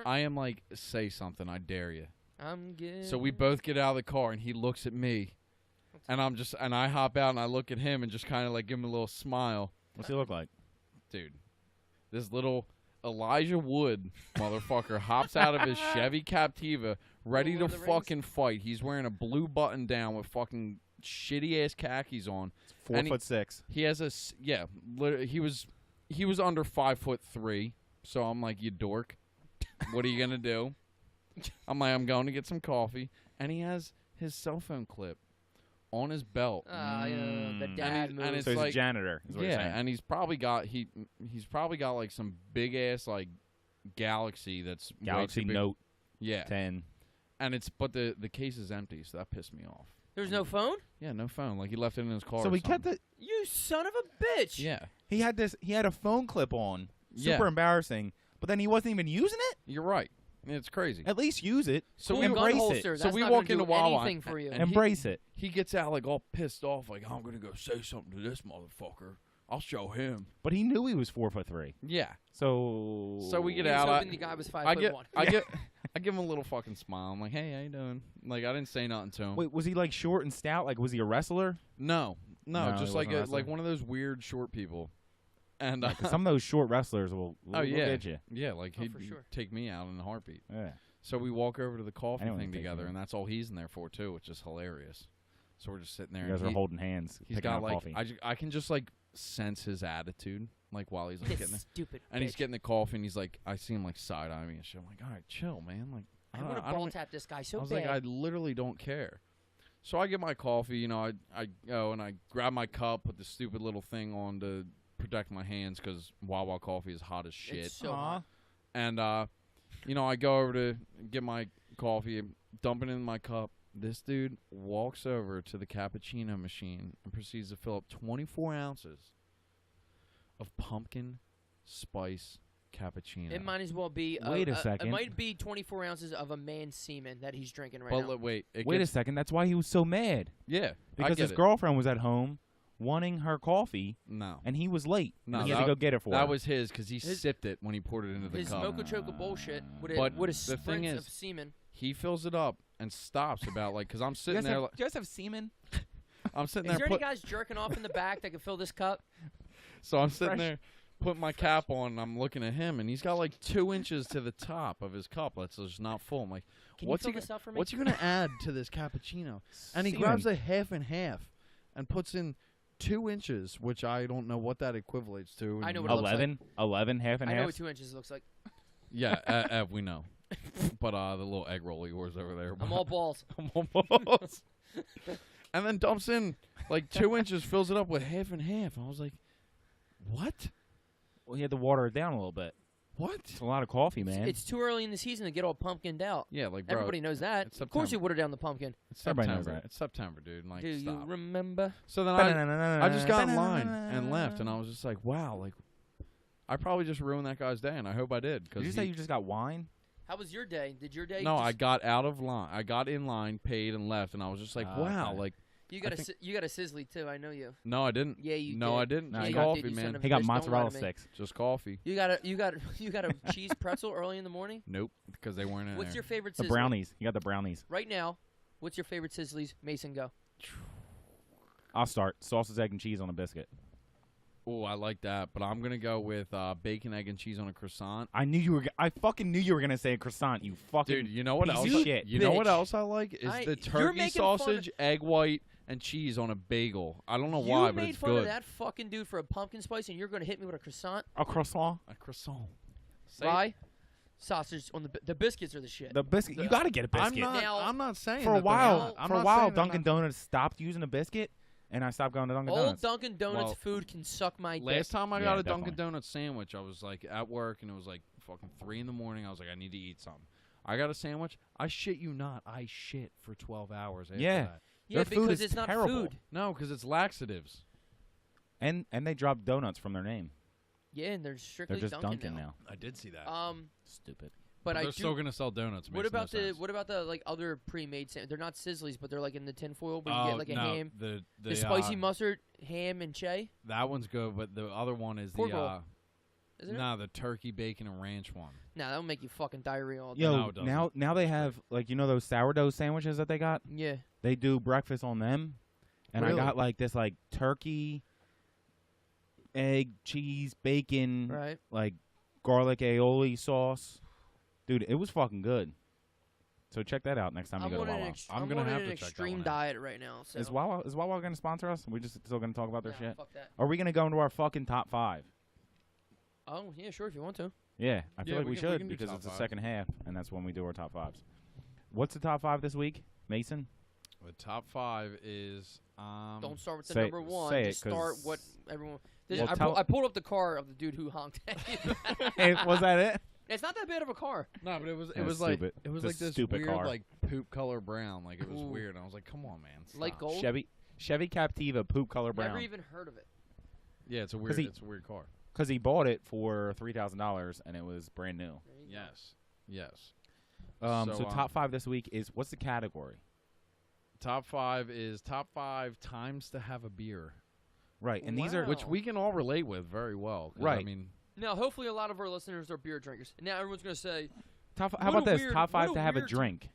[SPEAKER 1] I am like, say something. I dare you.
[SPEAKER 3] I'm good.
[SPEAKER 1] So we both get out of the car, and he looks at me, and I hop out, and I look at him, and just kind of like give him a little smile.
[SPEAKER 2] What's he look like?
[SPEAKER 1] Dude, this little Elijah Wood motherfucker hops out of his Chevy Captiva, ready to
[SPEAKER 3] Lord of the
[SPEAKER 1] fucking fight. He's wearing a blue button down with fucking shitty ass khakis on.
[SPEAKER 2] 4'6".
[SPEAKER 1] He has a he was under 5'3", so I'm like, you dork. What are you gonna do? I'm like, I'm going to get some coffee, and he has his cell phone clip on his belt.
[SPEAKER 3] The dad move.
[SPEAKER 1] and it's
[SPEAKER 2] So he's
[SPEAKER 1] like,
[SPEAKER 2] a janitor. Is what you're saying.
[SPEAKER 1] and he's probably got like some big ass like Galaxy that's way
[SPEAKER 2] Galaxy
[SPEAKER 1] too big.
[SPEAKER 2] Note
[SPEAKER 1] Yeah,
[SPEAKER 2] 10.
[SPEAKER 1] and the case is empty, so that pissed me off.
[SPEAKER 3] There's no phone?
[SPEAKER 1] Yeah, no phone. Like he left it in his car.
[SPEAKER 2] So
[SPEAKER 1] or
[SPEAKER 2] he kept
[SPEAKER 1] something.
[SPEAKER 2] it.
[SPEAKER 3] You son of a bitch.
[SPEAKER 1] Yeah,
[SPEAKER 2] He had a phone clip on.
[SPEAKER 1] Yeah.
[SPEAKER 2] Super embarrassing. But then he wasn't even using it.
[SPEAKER 1] you're right. It's crazy.
[SPEAKER 2] At least use it.
[SPEAKER 1] So
[SPEAKER 3] Cool
[SPEAKER 1] we
[SPEAKER 3] gun
[SPEAKER 2] embrace
[SPEAKER 3] holster.
[SPEAKER 2] it.
[SPEAKER 1] So
[SPEAKER 3] That's
[SPEAKER 1] we
[SPEAKER 3] not
[SPEAKER 1] walk
[SPEAKER 3] gonna
[SPEAKER 1] into
[SPEAKER 3] do
[SPEAKER 1] Wawa
[SPEAKER 3] anything for you.
[SPEAKER 1] and
[SPEAKER 2] Embrace it.
[SPEAKER 1] He gets out like all pissed off, like I'm gonna go say something to this motherfucker. I'll show him.
[SPEAKER 2] But he knew he was 4'3".
[SPEAKER 1] Yeah.
[SPEAKER 2] So
[SPEAKER 1] We get
[SPEAKER 3] He was
[SPEAKER 1] out.
[SPEAKER 3] hoping the guy was 5'1".
[SPEAKER 1] I give him a little fucking smile. I'm like, hey, how you doing? Like I didn't say nothing to him.
[SPEAKER 2] Wait, was he like short and stout? Like was he a wrestler?
[SPEAKER 1] No,
[SPEAKER 2] No,
[SPEAKER 1] just
[SPEAKER 2] he
[SPEAKER 1] like
[SPEAKER 2] wasn't a wrestler.
[SPEAKER 1] like one of those weird short people. And
[SPEAKER 2] Yeah, 'cause some of those short wrestlers will get you.
[SPEAKER 1] yeah, like
[SPEAKER 3] Oh,
[SPEAKER 1] he'd
[SPEAKER 3] for sure.
[SPEAKER 1] take me out in a heartbeat.
[SPEAKER 2] Yeah.
[SPEAKER 1] So we walk over to the coffee
[SPEAKER 2] Anyone
[SPEAKER 1] thing
[SPEAKER 2] can take
[SPEAKER 1] together,
[SPEAKER 2] you.
[SPEAKER 1] and that's all he's in there for too, which is hilarious. So we're just sitting there.
[SPEAKER 2] You guys
[SPEAKER 1] and
[SPEAKER 2] are holding hands,
[SPEAKER 1] He's
[SPEAKER 2] picking
[SPEAKER 1] got
[SPEAKER 2] out
[SPEAKER 1] like
[SPEAKER 2] coffee.
[SPEAKER 1] I can just like sense his attitude, like while he's like
[SPEAKER 3] This
[SPEAKER 1] getting the,
[SPEAKER 3] stupid
[SPEAKER 1] and he's
[SPEAKER 3] bitch.
[SPEAKER 1] getting the coffee, and he's like, I see him like side eyeing me and shit. I'm like, all right, chill, man. Like
[SPEAKER 3] I want to
[SPEAKER 1] I
[SPEAKER 3] ball
[SPEAKER 1] don't.
[SPEAKER 3] tap this guy so
[SPEAKER 1] I was
[SPEAKER 3] bad.
[SPEAKER 1] like, I literally don't care. So I get my coffee, you know, I go and I grab my cup, put the stupid little thing on to protect my hands because Wawa coffee is hot as shit.
[SPEAKER 3] It's so hot.
[SPEAKER 1] And you know, I go over to get my coffee, dump it in my cup. This dude walks over to the cappuccino machine and proceeds to fill up 24 ounces of pumpkin spice cappuccino.
[SPEAKER 3] It might as well be.
[SPEAKER 2] Wait a second.
[SPEAKER 3] It might be 24 ounces of a man's semen that he's drinking right
[SPEAKER 1] But
[SPEAKER 3] now.
[SPEAKER 1] wait, it
[SPEAKER 2] Wait a
[SPEAKER 1] gets,
[SPEAKER 2] second. That's why he was so mad.
[SPEAKER 1] Yeah, I
[SPEAKER 2] Because
[SPEAKER 1] get
[SPEAKER 2] his
[SPEAKER 1] it.
[SPEAKER 2] girlfriend was at home wanting her coffee,
[SPEAKER 1] No,
[SPEAKER 2] and he was late.
[SPEAKER 1] No,
[SPEAKER 2] and he had to go get it for her.
[SPEAKER 1] that was his because he
[SPEAKER 3] His-
[SPEAKER 1] sipped it when he poured it into the
[SPEAKER 3] His
[SPEAKER 1] cup.
[SPEAKER 3] Mocha Choco bullshit with
[SPEAKER 1] But
[SPEAKER 3] a
[SPEAKER 1] the
[SPEAKER 3] sprint
[SPEAKER 1] thing
[SPEAKER 3] of
[SPEAKER 1] is-
[SPEAKER 3] semen.
[SPEAKER 1] He fills it up and stops about like because I'm
[SPEAKER 2] you
[SPEAKER 1] sitting
[SPEAKER 2] guys,
[SPEAKER 1] there.
[SPEAKER 2] have,
[SPEAKER 1] Like,
[SPEAKER 2] you guys have semen?
[SPEAKER 1] I'm sitting
[SPEAKER 3] Is
[SPEAKER 1] there.
[SPEAKER 3] there any guys jerking off in the back that can fill this cup?
[SPEAKER 1] So I'm sitting
[SPEAKER 2] Fresh.
[SPEAKER 1] there, putting my cap on, and I'm looking at him, and he's got like 2 inches to the top of his cup. That's just not full. I'm like,
[SPEAKER 3] Can
[SPEAKER 1] what's
[SPEAKER 3] you
[SPEAKER 1] he?
[SPEAKER 3] fill this up for me?
[SPEAKER 1] What's he gonna add to this cappuccino? And he
[SPEAKER 2] Semen.
[SPEAKER 1] grabs a half and half, and puts in 2 inches, which I don't know what that equates to.
[SPEAKER 3] I know
[SPEAKER 1] in
[SPEAKER 3] what it looks
[SPEAKER 2] 11, half and
[SPEAKER 3] I
[SPEAKER 2] half.
[SPEAKER 3] know what 2 inches looks like.
[SPEAKER 1] Yeah, Ev, we know. But the little egg roll of yours over there.
[SPEAKER 3] I'm all balls.
[SPEAKER 1] I'm almost. And then dumps in like 2 inches, fills it up with half and half. I was like, what?
[SPEAKER 2] Well, he had to water it down a little bit.
[SPEAKER 1] What?
[SPEAKER 2] It's a lot of coffee, man.
[SPEAKER 3] It's too early in the season to get all pumpkined out.
[SPEAKER 1] Yeah, like bro,
[SPEAKER 3] Everybody knows that.
[SPEAKER 1] it's
[SPEAKER 3] Of course you
[SPEAKER 1] September.
[SPEAKER 3] water down the pumpkin.
[SPEAKER 1] It's
[SPEAKER 2] Everybody knows
[SPEAKER 1] September.
[SPEAKER 2] that.
[SPEAKER 1] It's September, dude. Like,
[SPEAKER 3] Do
[SPEAKER 1] stop.
[SPEAKER 3] you remember?
[SPEAKER 1] So then I just got in line and left, and I was just like, wow, like, I probably just ruined that guy's day, and I hope I did.
[SPEAKER 2] Did you say you just got wine?
[SPEAKER 3] How was your day? Did your day?
[SPEAKER 1] No,
[SPEAKER 3] just,
[SPEAKER 1] I got out of line. I got in line, paid, and left, and I was just like, wow,
[SPEAKER 2] okay.
[SPEAKER 1] like,
[SPEAKER 3] You got
[SPEAKER 1] I
[SPEAKER 3] a you got a sizzly too. I know you.
[SPEAKER 1] no, I didn't.
[SPEAKER 3] Yeah, you
[SPEAKER 1] No,
[SPEAKER 3] did.
[SPEAKER 1] I didn't.
[SPEAKER 2] No,
[SPEAKER 1] Just
[SPEAKER 2] you
[SPEAKER 1] coffee,
[SPEAKER 3] did, you son
[SPEAKER 1] man.
[SPEAKER 3] of a
[SPEAKER 2] He got
[SPEAKER 3] bitch, don't lie
[SPEAKER 2] mozzarella
[SPEAKER 3] to me.
[SPEAKER 2] sticks.
[SPEAKER 1] Just coffee.
[SPEAKER 3] You got a cheese pretzel early in the morning.
[SPEAKER 1] Nope, because they weren't in
[SPEAKER 3] What's
[SPEAKER 1] there.
[SPEAKER 3] your favorite
[SPEAKER 2] The
[SPEAKER 3] sizzly?
[SPEAKER 2] brownies. You got the brownies.
[SPEAKER 3] Right now, what's your favorite sizzlies? Mason, go.
[SPEAKER 2] I'll start. Sausage, egg, and cheese on a biscuit.
[SPEAKER 1] Oh, I like that, but I'm gonna go with bacon, egg, and cheese on a croissant.
[SPEAKER 2] I knew you were. I fucking knew you were gonna say a croissant. You fucking
[SPEAKER 1] Dude, you know what
[SPEAKER 2] piece
[SPEAKER 1] else?
[SPEAKER 2] of shit.
[SPEAKER 1] You know what
[SPEAKER 3] bitch.
[SPEAKER 1] else I like is
[SPEAKER 3] I-
[SPEAKER 1] the
[SPEAKER 3] you're
[SPEAKER 1] turkey
[SPEAKER 3] making fun of-
[SPEAKER 1] sausage, egg white, and cheese on a bagel. I don't know
[SPEAKER 3] You
[SPEAKER 1] why, but
[SPEAKER 3] made
[SPEAKER 1] it's
[SPEAKER 3] fun
[SPEAKER 1] good.
[SPEAKER 3] of that fucking dude for a pumpkin spice, and you're gonna hit me with a croissant?
[SPEAKER 2] A croissant.
[SPEAKER 1] A croissant. Say it.
[SPEAKER 3] Why? Sausage on the biscuits are the shit.
[SPEAKER 2] The biscuit. You got to get a biscuit.
[SPEAKER 1] I'm not saying
[SPEAKER 2] For a
[SPEAKER 1] that they're
[SPEAKER 2] while,
[SPEAKER 1] not. I'm
[SPEAKER 2] for a
[SPEAKER 1] not
[SPEAKER 2] while,
[SPEAKER 1] saying they're
[SPEAKER 2] Dunkin' Donuts stopped using a biscuit, and I stopped going to Dunkin'
[SPEAKER 3] Old
[SPEAKER 2] Donuts.
[SPEAKER 3] Dunkin' Donuts
[SPEAKER 1] Well,
[SPEAKER 3] food can suck my dick.
[SPEAKER 1] Last time I
[SPEAKER 2] Yeah,
[SPEAKER 1] got a
[SPEAKER 2] definitely.
[SPEAKER 1] Dunkin' Donuts sandwich, I was like at work, and it was like fucking 3 a.m. I was like, I need to eat something. I got a sandwich. I shit you not. I shit for 12 hours after
[SPEAKER 2] Yeah.
[SPEAKER 1] that.
[SPEAKER 3] Yeah,
[SPEAKER 2] Their food
[SPEAKER 3] because
[SPEAKER 2] is
[SPEAKER 3] it's not
[SPEAKER 2] terrible.
[SPEAKER 3] food.
[SPEAKER 1] No, because it's laxatives.
[SPEAKER 2] And they dropped donuts from their name.
[SPEAKER 3] Yeah, and they're strictly
[SPEAKER 2] They're just
[SPEAKER 3] Dunkin'
[SPEAKER 2] now.
[SPEAKER 1] I did see that.
[SPEAKER 2] Stupid.
[SPEAKER 3] But
[SPEAKER 1] they're
[SPEAKER 3] I
[SPEAKER 1] still
[SPEAKER 3] do.
[SPEAKER 1] gonna sell donuts.
[SPEAKER 3] What
[SPEAKER 1] Makes
[SPEAKER 3] about
[SPEAKER 1] no
[SPEAKER 3] the
[SPEAKER 1] sense.
[SPEAKER 3] what about the like other pre-made sandwiches? They're not Sizzlies, but they're like in the tinfoil where you
[SPEAKER 1] Oh,
[SPEAKER 3] get like a
[SPEAKER 1] no,
[SPEAKER 3] ham,
[SPEAKER 1] the
[SPEAKER 3] spicy mustard, ham and che.
[SPEAKER 1] That one's good, but the other one is
[SPEAKER 3] Pork
[SPEAKER 1] the
[SPEAKER 3] roll. Isn't it?
[SPEAKER 1] the turkey bacon and ranch one.
[SPEAKER 3] Nah, that'll make you fucking diarrhea all day.
[SPEAKER 2] Yo,
[SPEAKER 1] No, it doesn't.
[SPEAKER 2] now they have like those sourdough sandwiches that they got.
[SPEAKER 3] Yeah.
[SPEAKER 2] They do breakfast on them, and
[SPEAKER 1] Really?
[SPEAKER 2] I got like this like turkey, egg, cheese, bacon,
[SPEAKER 3] Right.
[SPEAKER 2] like garlic aioli sauce. Dude, it was fucking good. So check that out next time
[SPEAKER 3] I'm
[SPEAKER 2] you go
[SPEAKER 3] on
[SPEAKER 2] to
[SPEAKER 3] an
[SPEAKER 2] Wawa.
[SPEAKER 1] I'm
[SPEAKER 3] I'm
[SPEAKER 1] gonna
[SPEAKER 3] on
[SPEAKER 1] have
[SPEAKER 3] an
[SPEAKER 1] to check that
[SPEAKER 3] extreme
[SPEAKER 1] one out.
[SPEAKER 3] diet right now. So.
[SPEAKER 2] Is Wawa going to sponsor us? We just still going to talk about their
[SPEAKER 3] Nah,
[SPEAKER 2] shit?
[SPEAKER 3] fuck that.
[SPEAKER 2] Are we going to go into our fucking top 5?
[SPEAKER 3] Oh yeah, sure if you want to.
[SPEAKER 2] Yeah, I feel
[SPEAKER 1] Yeah,
[SPEAKER 2] like
[SPEAKER 1] we
[SPEAKER 2] we
[SPEAKER 1] can
[SPEAKER 2] should
[SPEAKER 1] do
[SPEAKER 2] because
[SPEAKER 1] top
[SPEAKER 2] it's the
[SPEAKER 1] 5.
[SPEAKER 2] second half, and that's when we do our top 5s. What's the top 5 this week, Mason?
[SPEAKER 1] The top 5 is
[SPEAKER 3] Don't start with the
[SPEAKER 2] say-
[SPEAKER 3] number one.
[SPEAKER 2] say it,
[SPEAKER 3] Just start
[SPEAKER 2] 'cause-
[SPEAKER 3] what everyone.
[SPEAKER 2] Well,
[SPEAKER 3] I pulled up the car of the dude who honked at you.
[SPEAKER 2] Hey, was that it?
[SPEAKER 3] It's not that bad of a car.
[SPEAKER 1] no, but it was
[SPEAKER 2] That's
[SPEAKER 1] like
[SPEAKER 2] stupid.
[SPEAKER 1] it was
[SPEAKER 2] It's a
[SPEAKER 1] like this
[SPEAKER 2] stupid
[SPEAKER 1] weird
[SPEAKER 2] car.
[SPEAKER 1] like poop color brown. Like it was
[SPEAKER 3] Ooh.
[SPEAKER 1] weird. And I was like, come on, man.
[SPEAKER 3] Light
[SPEAKER 1] stop.
[SPEAKER 3] gold.
[SPEAKER 2] Chevy Captiva poop color brown.
[SPEAKER 3] Never even heard of it.
[SPEAKER 1] Yeah, it's a
[SPEAKER 2] 'Cause
[SPEAKER 1] weird.
[SPEAKER 2] he-
[SPEAKER 1] It's a weird car.
[SPEAKER 2] Because he bought it for $3,000 and it was brand new.
[SPEAKER 3] There you go.
[SPEAKER 1] Yes, yes.
[SPEAKER 2] So top 5 this week is what's the category?
[SPEAKER 1] Top 5 is top 5 times to have a beer,
[SPEAKER 2] Right, and these are
[SPEAKER 3] Wow.
[SPEAKER 1] which we can all relate with very well. 'Cause, I
[SPEAKER 2] Right.
[SPEAKER 1] mean,
[SPEAKER 3] Now, hopefully, a lot of our listeners are beer drinkers. Now, everyone's gonna say,
[SPEAKER 2] top.
[SPEAKER 3] What
[SPEAKER 2] How
[SPEAKER 3] a
[SPEAKER 2] about this?
[SPEAKER 3] weird-
[SPEAKER 2] Top 5
[SPEAKER 3] what a
[SPEAKER 2] to have a
[SPEAKER 3] weird-
[SPEAKER 2] drink.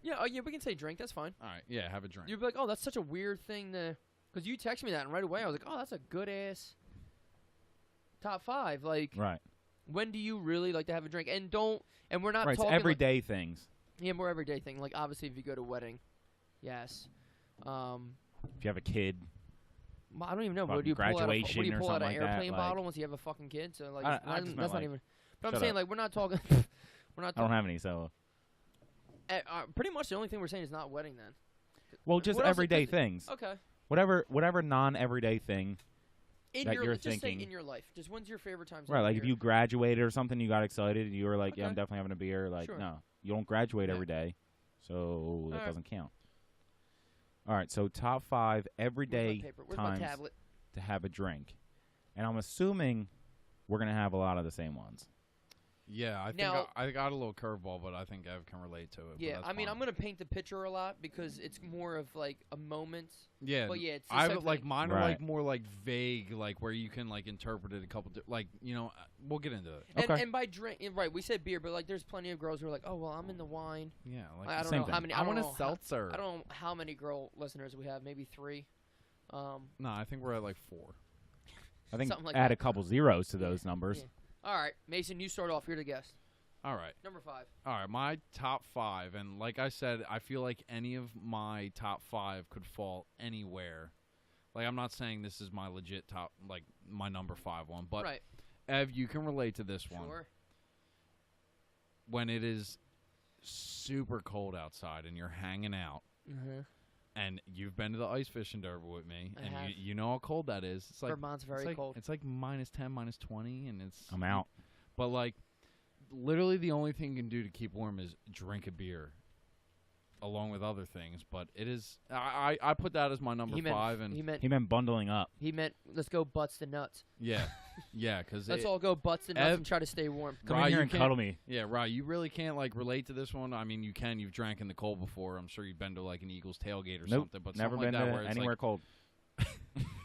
[SPEAKER 3] "Yeah, yeah, we can say drink. That's fine."
[SPEAKER 1] all right, yeah, have a drink.
[SPEAKER 3] You'd be like, "Oh, that's such a weird thing to," because you texted me that, and right away I was like, "Oh, that's a good ass top 5." Like,
[SPEAKER 2] Right,
[SPEAKER 3] when do you really like to have a drink? And don't. And we're not
[SPEAKER 2] right. It's
[SPEAKER 3] talking like,
[SPEAKER 2] everyday things.
[SPEAKER 3] yeah, more everyday thing. Like, obviously, if you go to a wedding, yes.
[SPEAKER 2] If you have a kid,
[SPEAKER 3] I don't even know.
[SPEAKER 2] Fucking
[SPEAKER 3] What do you pull out?
[SPEAKER 2] graduation
[SPEAKER 3] What do you
[SPEAKER 2] or
[SPEAKER 3] pull out
[SPEAKER 2] something
[SPEAKER 3] an
[SPEAKER 2] like that,
[SPEAKER 3] airplane
[SPEAKER 2] like-
[SPEAKER 3] bottle once you have a fucking kid? So like,
[SPEAKER 2] I
[SPEAKER 3] that's
[SPEAKER 2] just meant,
[SPEAKER 3] not
[SPEAKER 2] like-
[SPEAKER 3] even. But I'm
[SPEAKER 2] shut
[SPEAKER 3] saying
[SPEAKER 2] up.
[SPEAKER 3] like we're not talking. We're not
[SPEAKER 2] I don't
[SPEAKER 3] talking.
[SPEAKER 2] have any. So,
[SPEAKER 3] Pretty much the only thing we're saying is not wedding then.
[SPEAKER 2] well, just
[SPEAKER 3] What else-
[SPEAKER 2] everyday
[SPEAKER 3] 'cause-
[SPEAKER 2] things.
[SPEAKER 3] Okay.
[SPEAKER 2] Whatever non-everyday thing.
[SPEAKER 3] In
[SPEAKER 2] That
[SPEAKER 3] your
[SPEAKER 2] you're
[SPEAKER 3] just say
[SPEAKER 2] thinking-
[SPEAKER 3] in your life. Just when's your favorite time? to
[SPEAKER 2] Right,
[SPEAKER 3] have a
[SPEAKER 2] like if
[SPEAKER 3] beer?
[SPEAKER 2] you graduated or something, you got excited. You were like, "Yeah, I'm
[SPEAKER 3] Okay.
[SPEAKER 2] definitely having a beer." Like,
[SPEAKER 3] Sure.
[SPEAKER 2] no, you don't graduate
[SPEAKER 1] Yeah.
[SPEAKER 2] every day, so that
[SPEAKER 3] Alright.
[SPEAKER 2] doesn't count. All right, so top 5
[SPEAKER 3] Where's my
[SPEAKER 2] everyday
[SPEAKER 3] paper? Where's my
[SPEAKER 2] times
[SPEAKER 3] tablet?
[SPEAKER 2] to have a drink, and I'm assuming we're gonna have a lot of the same ones.
[SPEAKER 1] Yeah, I think
[SPEAKER 3] Now-
[SPEAKER 1] I got a little curveball, but I think Ev can relate to it. but
[SPEAKER 3] Yeah,
[SPEAKER 1] that's
[SPEAKER 3] I mean,
[SPEAKER 1] fine.
[SPEAKER 3] I'm gonna paint the picture a lot because it's more of like a moment.
[SPEAKER 1] Yeah,
[SPEAKER 3] But yeah, it's the
[SPEAKER 1] I
[SPEAKER 3] same
[SPEAKER 1] would like
[SPEAKER 3] thing.
[SPEAKER 1] mine are
[SPEAKER 2] Right.
[SPEAKER 1] like more like vague, like where you can like interpret it a couple. Like we'll get into it.
[SPEAKER 2] Okay.
[SPEAKER 3] And by drink, right? We said beer, but like, there's plenty of girls who are like, "Oh, well, I'm into wine."
[SPEAKER 1] Yeah, like
[SPEAKER 3] I don't
[SPEAKER 2] same
[SPEAKER 3] know how
[SPEAKER 2] thing.
[SPEAKER 3] many.
[SPEAKER 1] I
[SPEAKER 3] don't
[SPEAKER 1] want a
[SPEAKER 3] know how-
[SPEAKER 1] seltzer.
[SPEAKER 3] I don't know how many girl listeners we have. Maybe 3.
[SPEAKER 1] No, I think we're at like 4.
[SPEAKER 2] I think
[SPEAKER 3] Something like
[SPEAKER 2] add
[SPEAKER 3] that.
[SPEAKER 2] a couple zeros to those numbers.
[SPEAKER 3] Yeah. All right, Mason, you start off. You're the guest.
[SPEAKER 1] All right.
[SPEAKER 3] Number 5.
[SPEAKER 1] All right, my top 5, and like I said, I feel like any of my top 5 could fall anywhere. Like I'm not saying this is my legit top, like my number 5 one, but
[SPEAKER 3] right.
[SPEAKER 1] Ev, you can relate to this one.
[SPEAKER 3] Sure.
[SPEAKER 1] When it is super cold outside and you're hanging out,
[SPEAKER 3] Uh-huh.
[SPEAKER 1] and you've been to the ice fishing derby with me,
[SPEAKER 3] I
[SPEAKER 1] and
[SPEAKER 3] have.
[SPEAKER 1] you know how cold that is. It's like
[SPEAKER 3] Vermont's very
[SPEAKER 1] it's like,
[SPEAKER 3] cold.
[SPEAKER 1] It's like -10, -20, and it's
[SPEAKER 2] I'm out.
[SPEAKER 1] But like, literally, the only thing you can do to keep warm is drink a beer, along with other things. But it is I put that as my number
[SPEAKER 3] He meant
[SPEAKER 1] 5, and
[SPEAKER 3] he meant
[SPEAKER 2] He meant bundling up.
[SPEAKER 3] let's go butts to nuts.
[SPEAKER 1] yeah, yeah, because
[SPEAKER 3] Let's all go butts to nuts
[SPEAKER 1] Ev-
[SPEAKER 3] and try to stay warm.
[SPEAKER 2] Come
[SPEAKER 1] Rye,
[SPEAKER 2] in here
[SPEAKER 1] you
[SPEAKER 2] and
[SPEAKER 1] can't-
[SPEAKER 2] cuddle me.
[SPEAKER 1] Yeah, right. You really can't like relate to this one. I mean, you can. You've drank in the cold before. I'm sure you've been to like an Eagles tailgate or
[SPEAKER 2] Nope,
[SPEAKER 1] something. But
[SPEAKER 2] never
[SPEAKER 1] something
[SPEAKER 2] been
[SPEAKER 1] like that
[SPEAKER 2] to
[SPEAKER 1] where it's
[SPEAKER 2] anywhere
[SPEAKER 1] like,
[SPEAKER 2] cold.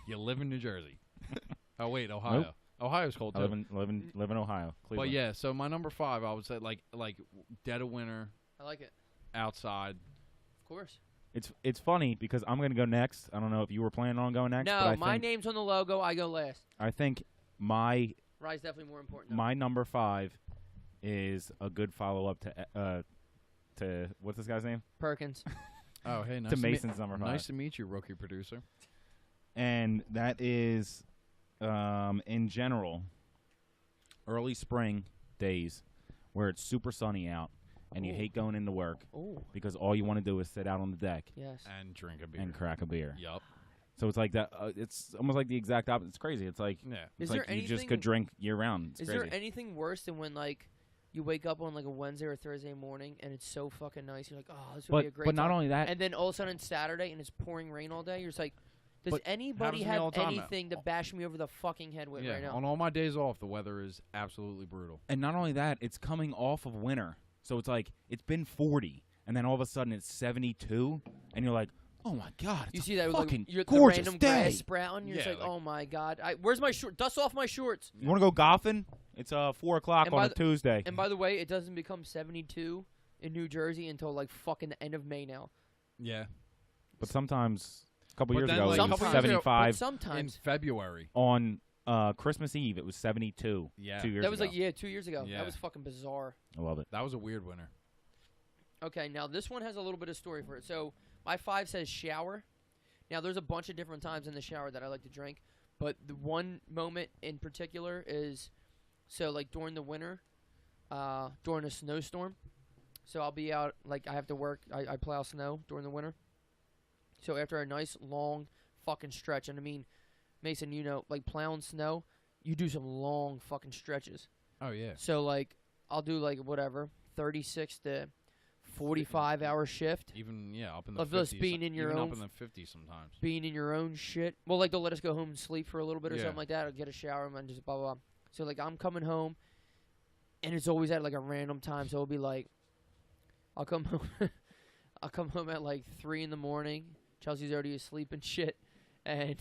[SPEAKER 1] you live in New Jersey. Oh wait, Ohio.
[SPEAKER 2] Nope.
[SPEAKER 1] Ohio's cold
[SPEAKER 2] I
[SPEAKER 1] too.
[SPEAKER 2] live in Ohio,
[SPEAKER 1] But
[SPEAKER 2] Cleveland.
[SPEAKER 1] yeah, so my number 5, I would say like dead of winter
[SPEAKER 3] I like it.
[SPEAKER 1] outside.
[SPEAKER 3] Of course.
[SPEAKER 2] It's funny because I'm gonna go next. I don't know if you were planning on going next. but
[SPEAKER 3] No,
[SPEAKER 2] I
[SPEAKER 3] my
[SPEAKER 2] think,
[SPEAKER 3] name's on the logo. I go last.
[SPEAKER 2] I think my
[SPEAKER 3] Rye's definitely more important. though.
[SPEAKER 2] my number 5 is a good follow up to what's this guy's name?
[SPEAKER 3] Perkins.
[SPEAKER 1] Oh hey, nice
[SPEAKER 2] To
[SPEAKER 1] to
[SPEAKER 2] Mason's number 5.
[SPEAKER 1] Nice to meet you, rookie producer.
[SPEAKER 2] And that is, in general, early spring days where it's super sunny out and you
[SPEAKER 3] Ooh.
[SPEAKER 2] hate going into work
[SPEAKER 3] Oh,
[SPEAKER 2] because all you want to do is sit out on the deck
[SPEAKER 3] yes.
[SPEAKER 1] And drink a beer.
[SPEAKER 2] and crack a beer.
[SPEAKER 1] Yup.
[SPEAKER 2] So it's like that. It's almost like the exact opposite. It's crazy. It's like
[SPEAKER 1] Yeah.
[SPEAKER 2] it's
[SPEAKER 3] Is
[SPEAKER 2] like
[SPEAKER 3] there
[SPEAKER 2] you just
[SPEAKER 3] anything-
[SPEAKER 2] could drink year round. It's
[SPEAKER 3] Is
[SPEAKER 2] crazy.
[SPEAKER 3] there anything worse than when like you wake up on like a Wednesday or Thursday morning, and it's so fucking nice. You're like, oh, this would be a great
[SPEAKER 2] But
[SPEAKER 3] time.
[SPEAKER 2] not only that,
[SPEAKER 3] And then all of a sudden it's Saturday, and it's pouring rain all day. You're just like, does
[SPEAKER 1] But
[SPEAKER 3] anybody
[SPEAKER 1] happens to me
[SPEAKER 3] have
[SPEAKER 1] all the time,
[SPEAKER 3] anything to bash me over the fucking head with
[SPEAKER 1] Yeah,
[SPEAKER 3] right now?
[SPEAKER 1] on all my days off, the weather is absolutely brutal.
[SPEAKER 2] and not only that, it's coming off of winter. So it's like it's been 40, and then all of a sudden it's 72, and you're like, oh my god, it's
[SPEAKER 3] You
[SPEAKER 2] a
[SPEAKER 3] see that with
[SPEAKER 2] fucking
[SPEAKER 3] like the
[SPEAKER 2] gorgeous
[SPEAKER 3] random
[SPEAKER 2] day.
[SPEAKER 3] grass sprouting. You're
[SPEAKER 1] Yeah,
[SPEAKER 3] just like,
[SPEAKER 1] like-
[SPEAKER 3] oh my god, where's my short? Dust off my shorts.
[SPEAKER 2] You want to go golfing? It's 4 o'clock
[SPEAKER 3] And
[SPEAKER 2] on
[SPEAKER 3] by
[SPEAKER 2] a
[SPEAKER 3] the-
[SPEAKER 2] Tuesday.
[SPEAKER 3] And by the way, it doesn't become 72 in New Jersey until like fucking the end of May now.
[SPEAKER 1] Yeah.
[SPEAKER 2] But sometimes a couple
[SPEAKER 1] But
[SPEAKER 2] years
[SPEAKER 1] then,
[SPEAKER 2] ago
[SPEAKER 1] like,
[SPEAKER 2] it
[SPEAKER 1] a
[SPEAKER 2] was
[SPEAKER 1] couple years ago-
[SPEAKER 3] But
[SPEAKER 2] 75.
[SPEAKER 1] In
[SPEAKER 3] sometimes
[SPEAKER 1] February.
[SPEAKER 2] On Christmas Eve, it was 72.
[SPEAKER 1] Yeah.
[SPEAKER 2] 2 years
[SPEAKER 3] that was
[SPEAKER 2] ago.
[SPEAKER 3] like 2 years ago.
[SPEAKER 1] Yeah.
[SPEAKER 3] That was fucking bizarre.
[SPEAKER 2] I love it.
[SPEAKER 1] That was a weird winter.
[SPEAKER 3] Okay, now this one has a little bit of story for it. So my 5 says shower. Now there's a bunch of different times in the shower that I like to drink, but the one moment in particular is so like during the winter, during a snowstorm. So I'll be out, like I have to work. I plow snow during the winter. So after a nice long fucking stretch, and I mean, Mason, you know, like plowing snow, you do some long fucking stretches.
[SPEAKER 1] Oh, yeah.
[SPEAKER 3] So like I'll do like whatever 36 to 45-hour shift.
[SPEAKER 1] Even, yeah, up in the
[SPEAKER 3] Of
[SPEAKER 1] 50s.
[SPEAKER 3] just being in your
[SPEAKER 1] even
[SPEAKER 3] own
[SPEAKER 1] up in the 50s sometimes.
[SPEAKER 3] Being in your own shit. Well, like they'll let us go home and sleep for a little bit or
[SPEAKER 1] Yeah.
[SPEAKER 3] something like that, or get a shower and just blah blah blah. So like I'm coming home, and it's always at like a random time. So it'll be like, I'll come home, I'll come home at like 3 in the morning. Chelsea's already asleep and shit, and